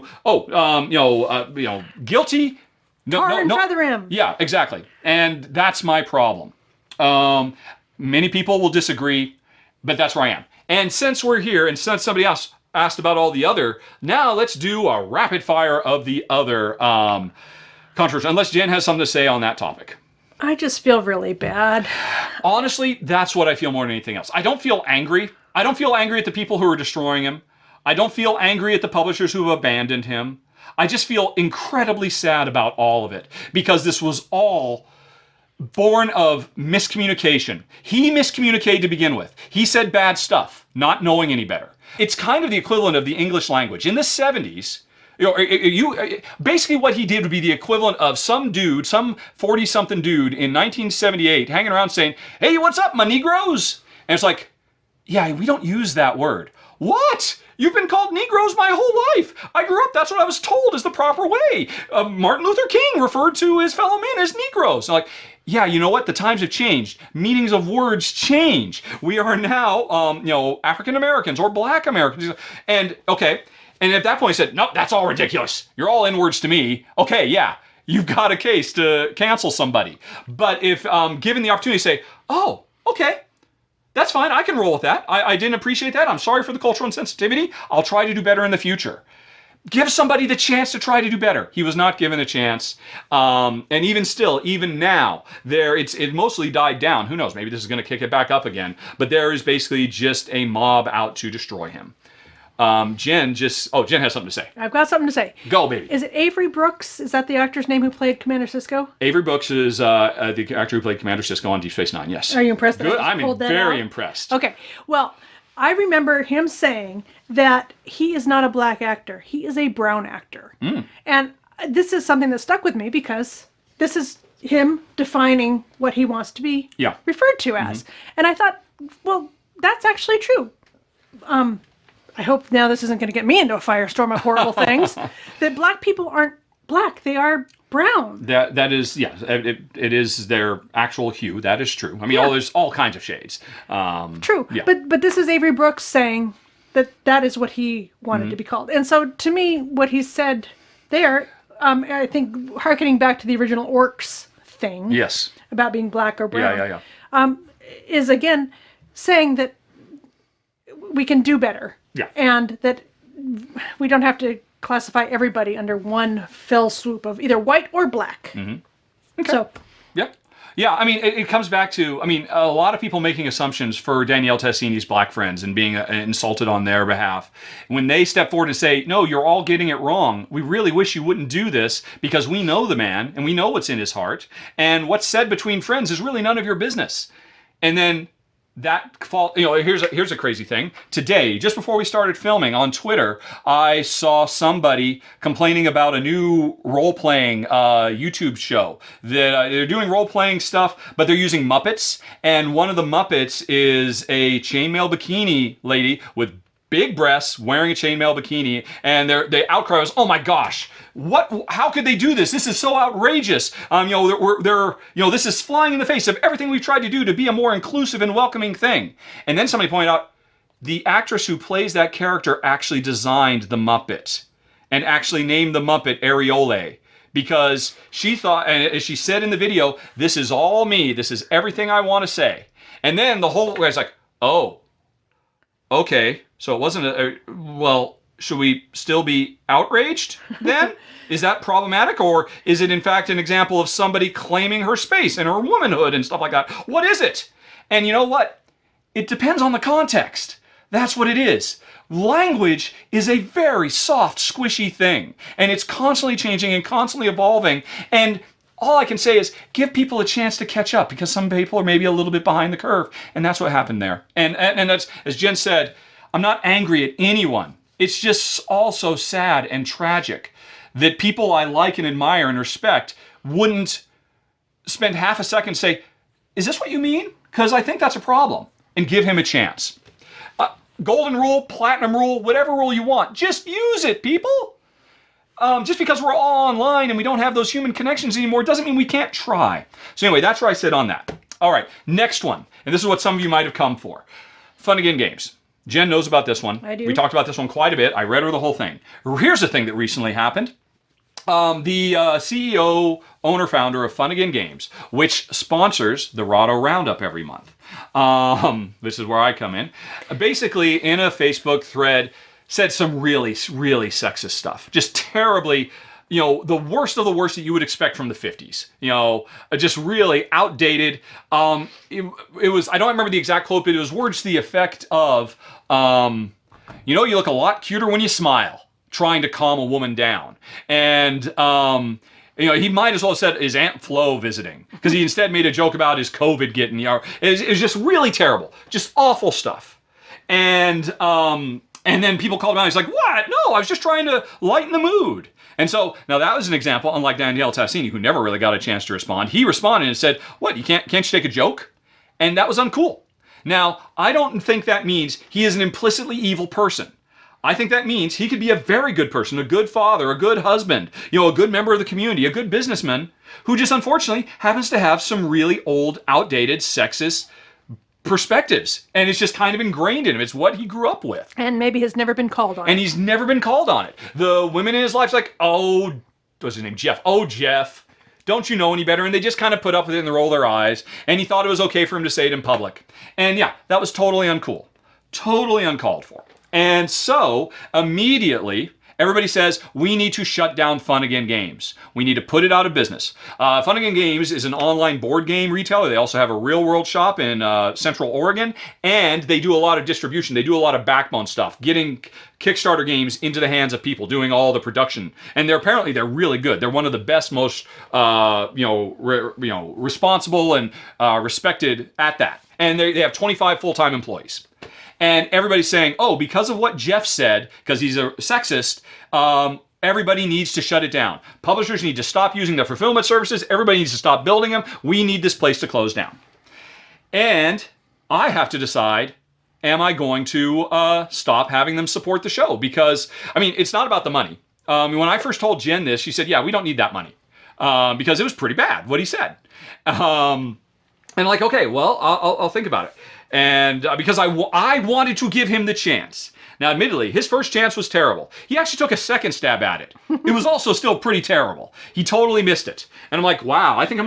[SPEAKER 1] guilty.
[SPEAKER 2] Tar and feather him.
[SPEAKER 1] Yeah, exactly. And that's my problem. Many people will disagree, but that's where I am. And since we're here, and since somebody else asked about all the other, now let's do a rapid fire of the other controversy, unless Jen has something to say on that topic.
[SPEAKER 2] I just feel really bad.
[SPEAKER 1] Honestly, that's what I feel more than anything else. I don't feel angry. I don't feel angry at the people who are destroying him. I don't feel angry at the publishers who have abandoned him. I just feel incredibly sad about all of it, because this was all born of miscommunication. He miscommunicated to begin with. He said bad stuff, not knowing any better. It's kind of the equivalent of the English language. In the 70s, basically what he did would be the equivalent of some dude, some 40-something dude in 1978 hanging around saying, hey, what's up, my Negroes? And it's like, yeah, we don't use that word. What? You've been called Negroes my whole life. I grew up, that's what I was told is the proper way. Martin Luther King referred to his fellow men as Negroes. Like, yeah, you know what? The times have changed. Meanings of words change. We are now, African Americans or Black Americans. And, okay, and at that point he said, nope, that's all ridiculous. You're all N-words to me. Okay, yeah, you've got a case to cancel somebody. But if given the opportunity to say, oh, okay, that's fine, I can roll with that. I didn't appreciate that. I'm sorry for the cultural insensitivity. I'll try to do better in the future. Give somebody the chance to try to do better. He was not given a chance. And even still, even now, it mostly died down. Who knows? Maybe this is going to kick it back up again. But there is basically just a mob out to destroy him. Jen has something to say.
[SPEAKER 2] I've got something to say.
[SPEAKER 1] Go, baby.
[SPEAKER 2] Is it Avery Brooks? Is that the actor's name who played Commander Sisko?
[SPEAKER 1] Avery Brooks is the actor who played Commander Sisko on Deep Space Nine, yes.
[SPEAKER 2] Are you impressed?
[SPEAKER 1] Good. I'm very impressed.
[SPEAKER 2] Okay. Well, I remember him saying that he is not a black actor. He is a brown actor. Mm. And this is something that stuck with me because this is him defining what he wants to be referred to as. Mm-hmm. And I thought, well, that's actually true. I hope now this isn't going to get me into a firestorm of horrible things. That black people aren't black. They are brown. That is, yeah, it is their actual hue. That is true. I mean, there's all kinds of shades. True. Yeah. But this is Avery Brooks saying that is what he wanted to be called. And so to me, what he said there, I think hearkening back to the original Orcs thing.
[SPEAKER 1] Yes.
[SPEAKER 2] About being black or brown. Is again saying that we can do better.
[SPEAKER 1] Yeah.
[SPEAKER 2] And that we don't have to classify everybody under one fell swoop of either white or black. Okay. So.
[SPEAKER 1] Yep. Yeah, I mean, it comes back to, I mean, a lot of people making assumptions for Danielle Tessini's black friends and being insulted on their behalf. When they step forward and say, no, you're all getting it wrong. We really wish you wouldn't do this because we know the man and we know what's in his heart. And what's said between friends is really none of your business. And then that fault, here's a crazy thing. Today, just before we started filming on Twitter, I saw somebody complaining about a new role-playing YouTube show that they're doing role-playing stuff, but they're using Muppets. And one of the Muppets is a chainmail bikini lady with big breasts wearing a chainmail bikini, and the outcry was, "Oh my gosh, what? How could they do this? This is so outrageous! This is flying in the face of everything we've tried to do to be a more inclusive and welcoming thing." And then somebody pointed out, the actress who plays that character actually designed the Muppet, and actually named the Muppet Areole, because she thought, and as she said in the video, "This is all me. This is everything I want to say." And then the whole guy's like, "Oh, okay, so it wasn't well, should we still be outraged then? Is that problematic? Or is it in fact an example of somebody claiming her space and her womanhood and stuff like that? What is it?" And you know what? It depends on the context. That's what it is. Language is a very soft, squishy thing, and it's constantly changing and constantly evolving. And all I can say is give people a chance to catch up, because some people are maybe a little bit behind the curve, and that's what happened there. And that's, as Jen said, I'm not angry at anyone. It's just all so sad and tragic that people I like and admire and respect wouldn't spend half a second and say, "Is this what you mean? Because I think that's a problem," and give him a chance. Golden rule, platinum rule, whatever rule you want, just use it, people. Just because we're all online and we don't have those human connections anymore doesn't mean we can't try. So anyway, that's where I sit on that. All right, next one. And this is what some of you might have come for. Fun again games. Jen knows about this one.
[SPEAKER 2] I do.
[SPEAKER 1] We talked about this one quite a bit. I read her the whole thing. Here's the thing that recently happened. The CEO, owner, founder of Fun Again Games, which sponsors the Rahdo Roundup every month. This is where I come in. Basically, in a Facebook thread, said some really, really sexist stuff. Just terribly, the worst of the worst that you would expect from the 50s. Just really outdated. It was, I don't remember the exact quote, but it was words to the effect of, you look a lot cuter when you smile, trying to calm a woman down. And, he might as well have said his Aunt Flo visiting, because he instead made a joke about his COVID getting, it was just really terrible, just awful stuff. And then people called him out. He's like, "What? No, I was just trying to lighten the mood." And so now that was an example, unlike Danielle Tassini, who never really got a chance to respond. He responded and said, "What? Can't you take a joke?" And that was uncool. Now, I don't think that means he is an implicitly evil person. I think that means he could be a very good person, a good father, a good husband, a good member of the community, a good businessman, who just unfortunately happens to have some really old, outdated, sexist perspectives. And it's just kind of ingrained in him. It's what he grew up with.
[SPEAKER 2] And maybe has never been called on it.
[SPEAKER 1] And he's never been called on it. The women in his life's like, "Oh," what's his name? Jeff. "Oh, Jeff, don't you know any better?" And they just kind of put up with it and roll their eyes. And he thought it was okay for him to say it in public. And yeah, that was totally uncool. Totally uncalled for. And so immediately everybody says we need to shut down Fun Again Games. We need to put it out of business. Fun Again Games is an online board game retailer. They also have a real world shop in Central Oregon, and they do a lot of distribution. They do a lot of backbone stuff, getting Kickstarter games into the hands of people, doing all the production. And they're really good. They're one of the best, most responsible and respected at that. And they have 25 full-time employees. And everybody's saying, "Oh, because of what Jeff said, because he's a sexist, everybody needs to shut it down. Publishers need to stop using their fulfillment services. Everybody needs to stop building them. We need this place to close down." And I have to decide, am I going to stop having them support the show? Because, it's not about the money. When I first told Jen this, she said, "Yeah, we don't need that money." Because it was pretty bad, what he said. And like, okay, well, I'll think about it. And because I wanted to give him the chance. Now, admittedly, his first chance was terrible. He actually took a second stab at it. It was also still pretty terrible. He totally missed it. And I'm like, wow, I think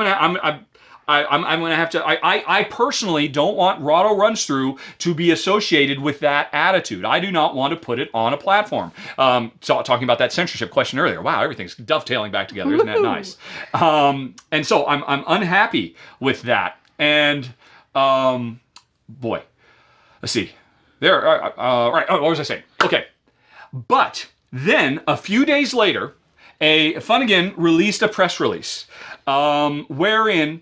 [SPEAKER 1] I'm going to have to. I personally don't want Rahdo Runs Through to be associated with that attitude. I do not want to put it on a platform. So talking about that censorship question earlier. Wow, everything's dovetailing back together. Isn't that nice? And so I'm unhappy with that. And boy, let's see. There. Right. Oh, what was I saying? Okay. But then a few days later, Fun Again released a press release wherein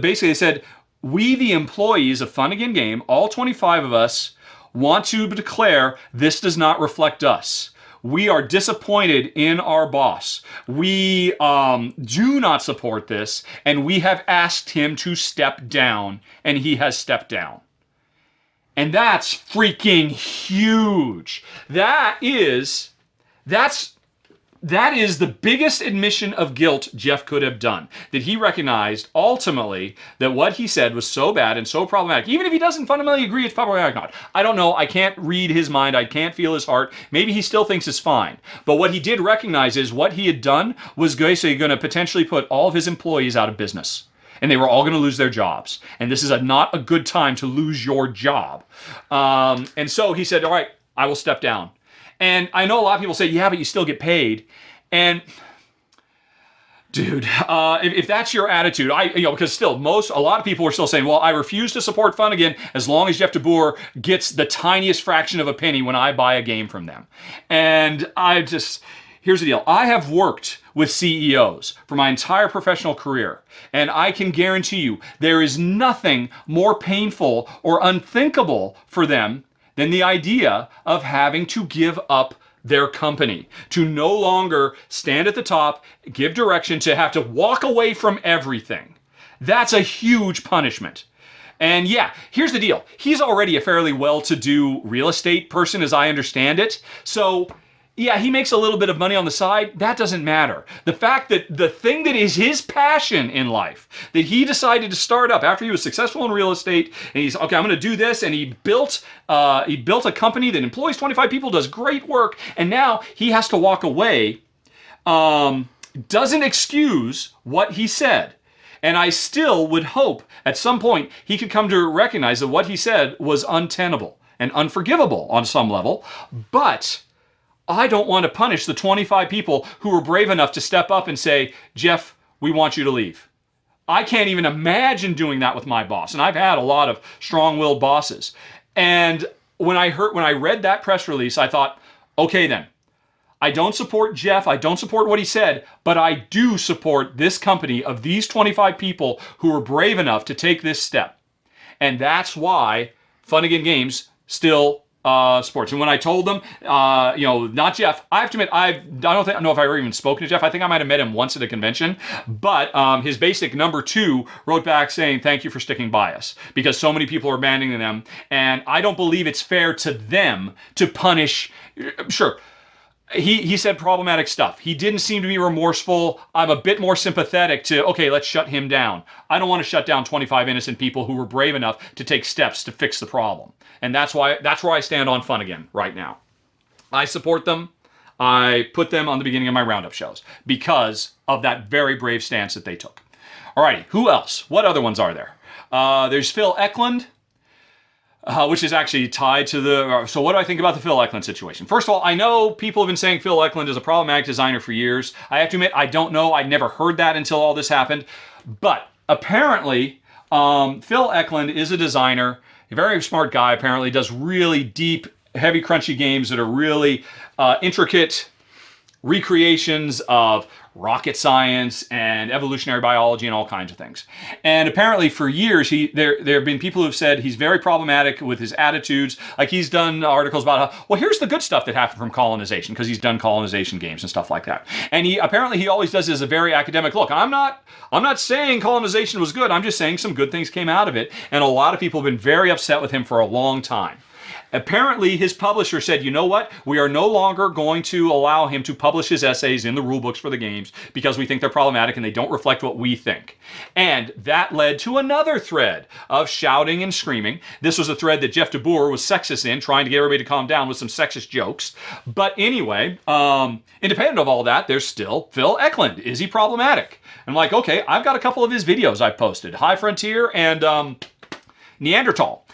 [SPEAKER 1] basically they said, we, the employees of Fun Again Game, all 25 of us, want to declare this does not reflect us. We are disappointed in our boss. We do not support this, and we have asked him to step down, and he has stepped down. And that's freaking huge. That is the biggest admission of guilt Jeff could have done. That he recognized ultimately that what he said was so bad and so problematic. Even if he doesn't fundamentally agree it's problematic or not. I don't know. I can't read his mind. I can't feel his heart. Maybe he still thinks it's fine. But what he did recognize is what he had done was basically going to potentially put all of his employees out of business. And they were all going to lose their jobs. And this is not a good time to lose your job. And so he said, all right, I will step down. And I know a lot of people say, yeah, but you still get paid. And dude, if that's your attitude, because still a lot of people are still saying, well, I refuse to support Fun Again as long as Jeff DeBoer gets the tiniest fraction of a penny when I buy a game from them. And here's the deal. I have worked with CEOs for my entire professional career, and I can guarantee you there is nothing more painful or unthinkable for them than the idea of having to give up their company, to no longer stand at the top, give direction, to have to walk away from everything. That's a huge punishment. And yeah, here's the deal. He's already a fairly well-to-do real estate person, as I understand it. So yeah, he makes a little bit of money on the side. That doesn't matter. The fact that the thing that is his passion in life, that he decided to start up after he was successful in real estate, and he's, okay, I'm going to do this, and he built a company that employs 25 people, does great work, and now he has to walk away, doesn't excuse what he said. And I still would hope at some point he could come to recognize that what he said was untenable and unforgivable on some level, but I don't want to punish the 25 people who were brave enough to step up and say, Jeff, we want you to leave. I can't even imagine doing that with my boss. And I've had a lot of strong-willed bosses. And when I read that press release, I thought, okay then, I don't support Jeff, I don't support what he said, but I do support this company of these 25 people who were brave enough to take this step. And that's why Fun Again Games still sports. And when I told them, not Jeff, I have to admit, I don't know if I ever even spoken to Jeff. I think I might have met him once at a convention, but his basic number 2 wrote back saying, thank you for sticking by us, because so many people are abandoning them. And I don't believe it's fair to them to punish, sure, he said problematic stuff. He didn't seem to be remorseful. I'm a bit more sympathetic to, okay, let's shut him down. I don't want to shut down 25 innocent people who were brave enough to take steps to fix the problem. And that's where I stand on Fun Again right now. I support them. I put them on the beginning of my roundup shows because of that very brave stance that they took. Alrighty, who else? What other ones are there? There's Phil Eklund, which is actually tied to the... So what do I think about the Phil Eklund situation? First of all, I know people have been saying Phil Eklund is a problematic designer for years. I have to admit, I don't know. I'd never heard that until all this happened. But apparently, Phil Eklund is a designer, a very smart guy, apparently, does really deep, heavy, crunchy games that are really intricate recreations of rocket science and evolutionary biology and all kinds of things. And apparently for years, there have been people who have said he's very problematic with his attitudes. Like he's done articles about how, well, here's the good stuff that happened from colonization, because he's done colonization games and stuff like that. And he always does this as a very academic look. I'm not saying colonization was good. I'm just saying some good things came out of it. And a lot of people have been very upset with him for a long time. Apparently, his publisher said, you know what? We are no longer going to allow him to publish his essays in the rule books for the games because we think they're problematic and they don't reflect what we think. And that led to another thread of shouting and screaming. This was a thread that Jeff DeBoer was sexist in, trying to get everybody to calm down with some sexist jokes. But anyway, independent of all that, there's still Phil Eklund. Is he problematic? I'm like, okay, I've got a couple of his videos I've posted, High Frontier and Neanderthal.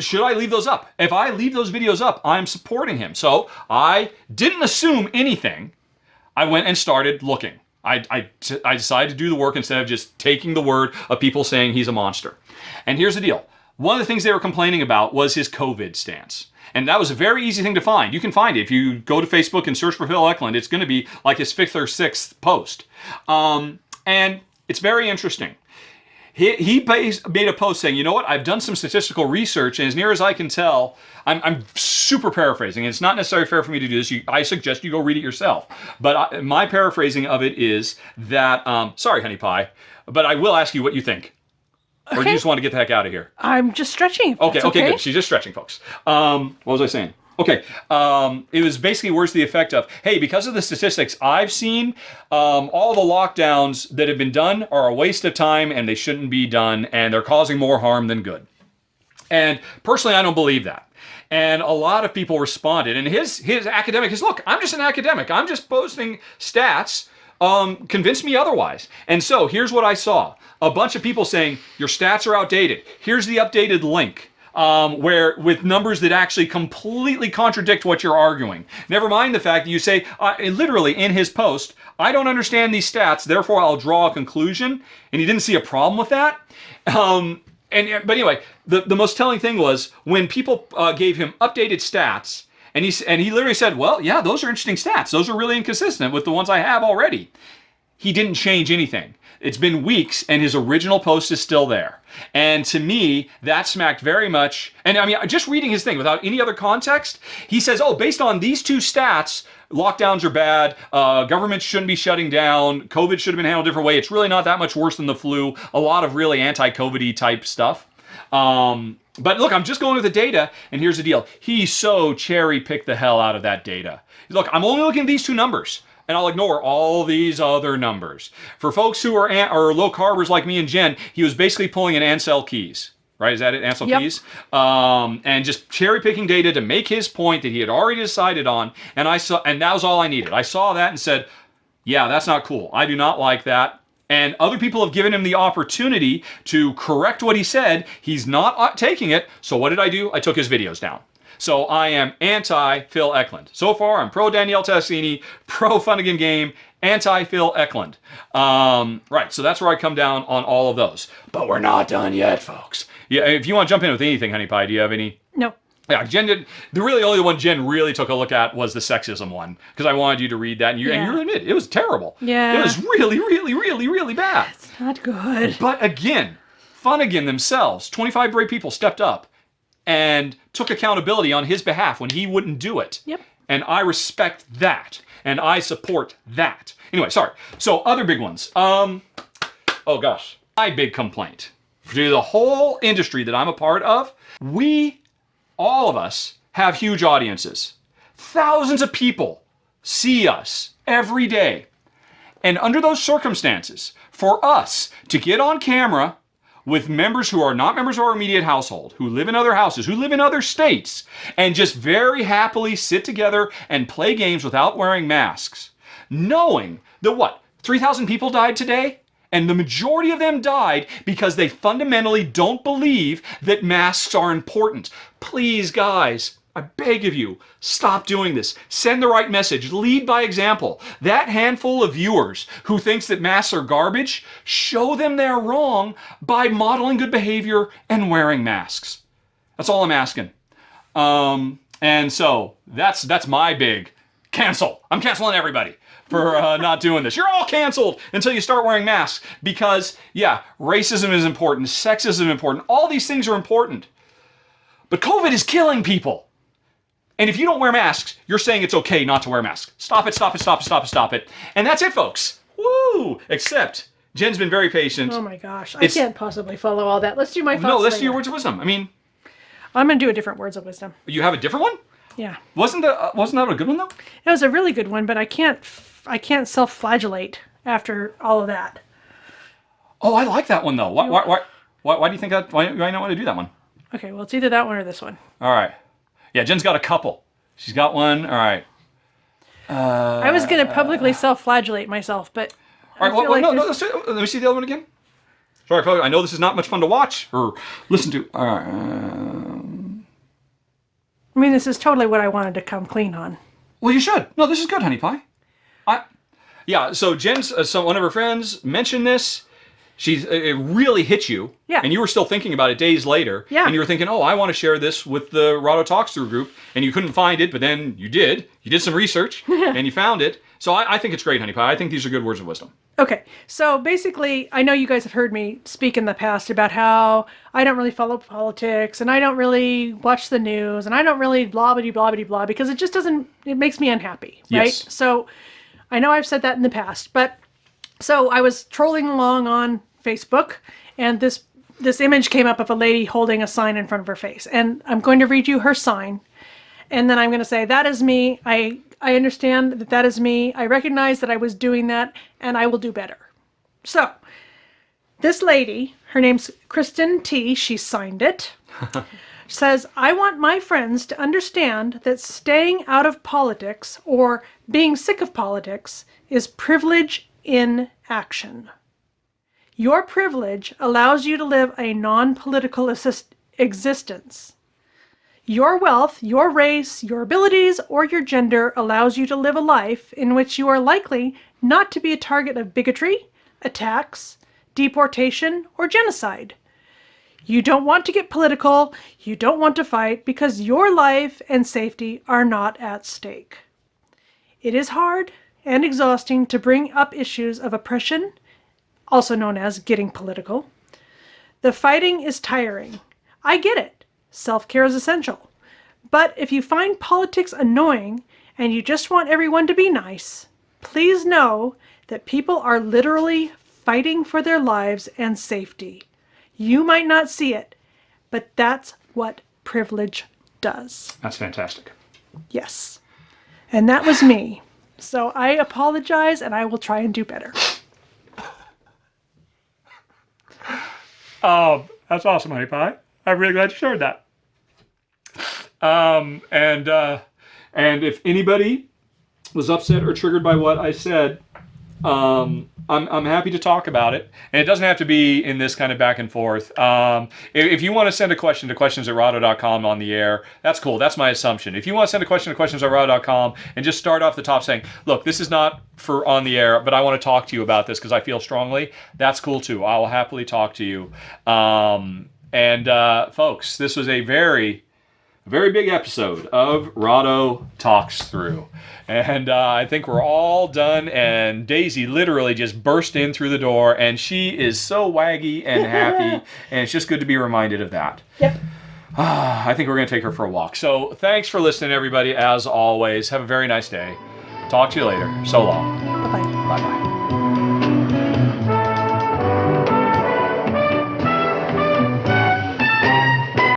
[SPEAKER 1] Should I leave those up? If I leave those videos up, I'm supporting him. So I didn't assume anything. I went and started looking. I decided to do the work instead of just taking the word of people saying he's a monster. And here's the deal. One of the things they were complaining about was his COVID stance. And that was a very easy thing to find. You can find it. If you go to Facebook and search for Phil Eklund, it's going to be like his 5th or 6th post. And it's very interesting. He made a post saying, you know what, I've done some statistical research, and as near as I can tell, I'm super paraphrasing, and it's not necessarily fair for me to do this. I suggest you go read it yourself. But my paraphrasing of it is that, sorry, honey pie, but I will ask you what you think. Or do you just want to get the heck out of here?
[SPEAKER 2] I'm just stretching.
[SPEAKER 1] Okay, good. She's just stretching, folks. What was I saying? Okay, it was basically words to the effect of, hey, because of the statistics I've seen, all the lockdowns that have been done are a waste of time and they shouldn't be done and they're causing more harm than good. And personally, I don't believe that. And a lot of people responded. And his academic is, look, I'm just an academic. I'm just posting stats. Convinced me otherwise. And so here's what I saw. A bunch of people saying, your stats are outdated. Here's the updated link. Where with numbers that actually completely contradict what you're arguing. Never mind the fact that you say, literally in his post, I don't understand these stats, therefore I'll draw a conclusion. And he didn't see a problem with that. But anyway, the most telling thing was when people gave him updated stats, and he literally said, well, yeah, those are interesting stats. Those are really inconsistent with the ones I have already. He didn't change anything. It's been weeks, and his original post is still there. And to me, that smacked very much. And I mean, just reading his thing without any other context, he says, oh, based on these 2 stats, lockdowns are bad, governments shouldn't be shutting down, COVID should have been handled a different way. It's really not that much worse than the flu. A lot of really anti-COVID-y type stuff. But look, I'm just going with the data, and here's the deal. He so cherry-picked the hell out of that data. Look, I'm only looking at these 2 numbers. And I'll ignore all these other numbers. For folks who are low carbers like me and Jen, he was basically pulling an Ansel Keys. Right? Is that it? Ansel Keys? And just cherry picking data to make his point that he had already decided on. And that was all I needed. I saw that and said, yeah, that's not cool. I do not like that. And other people have given him the opportunity to correct what he said. He's not taking it. So what did I do? I took his videos down. So I am anti-Phil Eklund. So far, I'm pro-Danielle Tassini, pro-Funnigan Game, anti-Phil Eklund. Right, so that's where I come down on all of those. But we're not done yet, folks. Yeah, if you want to jump in with anything, Honey Pie, do you have any?
[SPEAKER 2] No.
[SPEAKER 1] Yeah, Jen did. The really only one Jen really took a look at was the sexism one, because I wanted you to read that, and you admit it was terrible.
[SPEAKER 2] Yeah.
[SPEAKER 1] It was really, really, really, really bad.
[SPEAKER 2] It's not good.
[SPEAKER 1] But again, Funnigan themselves, 25 brave people stepped up and took accountability on his behalf when he wouldn't do it.
[SPEAKER 2] Yep.
[SPEAKER 1] And I respect that. And I support that. Anyway, sorry. So other big ones. Oh gosh. My big complaint to the whole industry that I'm a part of, all of us have huge audiences. Thousands of people see us every day. And under those circumstances, for us to get on camera with members who are not members of our immediate household, who live in other houses, who live in other states, and just very happily sit together and play games without wearing masks, knowing that 3,000 people died today? And the majority of them died because they fundamentally don't believe that masks are important. Please, guys, I beg of you, stop doing this. Send the right message. Lead by example. That handful of viewers who thinks that masks are garbage, show them they're wrong by modeling good behavior and wearing masks. That's all I'm asking. And so that's my big cancel. I'm canceling everybody for not doing this. You're all canceled until you start wearing masks because, yeah, racism is important, sexism is important, all these things are important. But COVID is killing people. And if you don't wear masks, you're saying it's okay not to wear masks. Stop it, stop it, stop it, stop it, stop it. And that's it, folks. Woo! Except Jen's been very patient.
[SPEAKER 2] Oh my gosh, I can't possibly follow all that. Let's do my thoughts.
[SPEAKER 1] No, let's do
[SPEAKER 2] later.
[SPEAKER 1] your words of wisdom. I mean,
[SPEAKER 2] I'm going to do a different words of wisdom.
[SPEAKER 1] You have a different one?
[SPEAKER 2] Yeah.
[SPEAKER 1] Wasn't that a good one though?
[SPEAKER 2] It was a really good one, but I can't self-flagellate after all of that.
[SPEAKER 1] Oh, I like that one though. Why do you think that? Why do I not want to do that one?
[SPEAKER 2] Okay, well, it's either that one or this one.
[SPEAKER 1] All right. Yeah, Jen's got a couple. She's got one. All right.
[SPEAKER 2] I was going to publicly self-flagellate myself, but
[SPEAKER 1] All right. Let me see the other one again. Sorry, folks. I know this is not much fun to watch or listen to. All right.
[SPEAKER 2] I mean, this is totally what I wanted to come clean on.
[SPEAKER 1] Well, you should. No, this is good, honey pie. Yeah. So Jen's one of her friends mentioned this. It really hit you.
[SPEAKER 2] Yeah.
[SPEAKER 1] And you were still thinking about it days later.
[SPEAKER 2] Yeah.
[SPEAKER 1] And you were thinking, oh, I want to share this with the Rahdo Talks Through group. And you couldn't find it, but then you did. You did some research and you found it. So I think it's great, honey pie. I think these are good words of wisdom.
[SPEAKER 2] Okay, so basically, I know you guys have heard me speak in the past about how I don't really follow politics and I don't really watch the news and I don't really blah blah blah blah blah because it just doesn't. It makes me unhappy, right?
[SPEAKER 1] Yes.
[SPEAKER 2] So I know I've said that in the past, but so I was trolling along on Facebook and this image came up of a lady holding a sign in front of her face, and I'm going to read you her sign, and then I'm going to say that is me. I understand that is me. I recognize that I was doing that, and I will do better. So, this lady, her name's Kristen T. She signed it. Says, I want my friends to understand that staying out of politics or being sick of politics is privilege in action. Your privilege allows you to live a non-political existence. Your wealth, your race, your abilities, or your gender allows you to live a life in which you are likely not to be a target of bigotry, attacks, deportation, or genocide. You don't want to get political, you don't want to fight because your life and safety are not at stake. It is hard and exhausting to bring up issues of oppression, also known as getting political. The fighting is tiring. I get it. Self-care is essential. But if you find politics annoying and you just want everyone to be nice, please know that people are literally fighting for their lives and safety. You might not see it, but that's what privilege does.
[SPEAKER 1] That's fantastic.
[SPEAKER 2] Yes. And that was me. So I apologize and I will try and do better.
[SPEAKER 1] That's awesome, honey pie. I'm really glad you shared that. And if anybody was upset or triggered by what I said, I'm happy to talk about it. And it doesn't have to be in this kind of back and forth. If you want to send a question to questions@rahdo.com on the air, that's cool. That's my assumption. If you want to send a question to questions@rahdo.com and just start off the top saying, look, this is not for on the air, but I want to talk to you about this because I feel strongly, that's cool too. I will happily talk to you. Folks, this was a very big episode of Rahdo Talks Through. And I think we're all done, and Daisy literally just burst in through the door, and she is so waggy and happy, and it's just good to be reminded of that.
[SPEAKER 2] Yep.
[SPEAKER 1] I think we're going to take her for a walk. So thanks for listening, everybody, as always. Have a very nice day. Talk to you later. So long.
[SPEAKER 2] Bye-bye.
[SPEAKER 1] Bye-bye.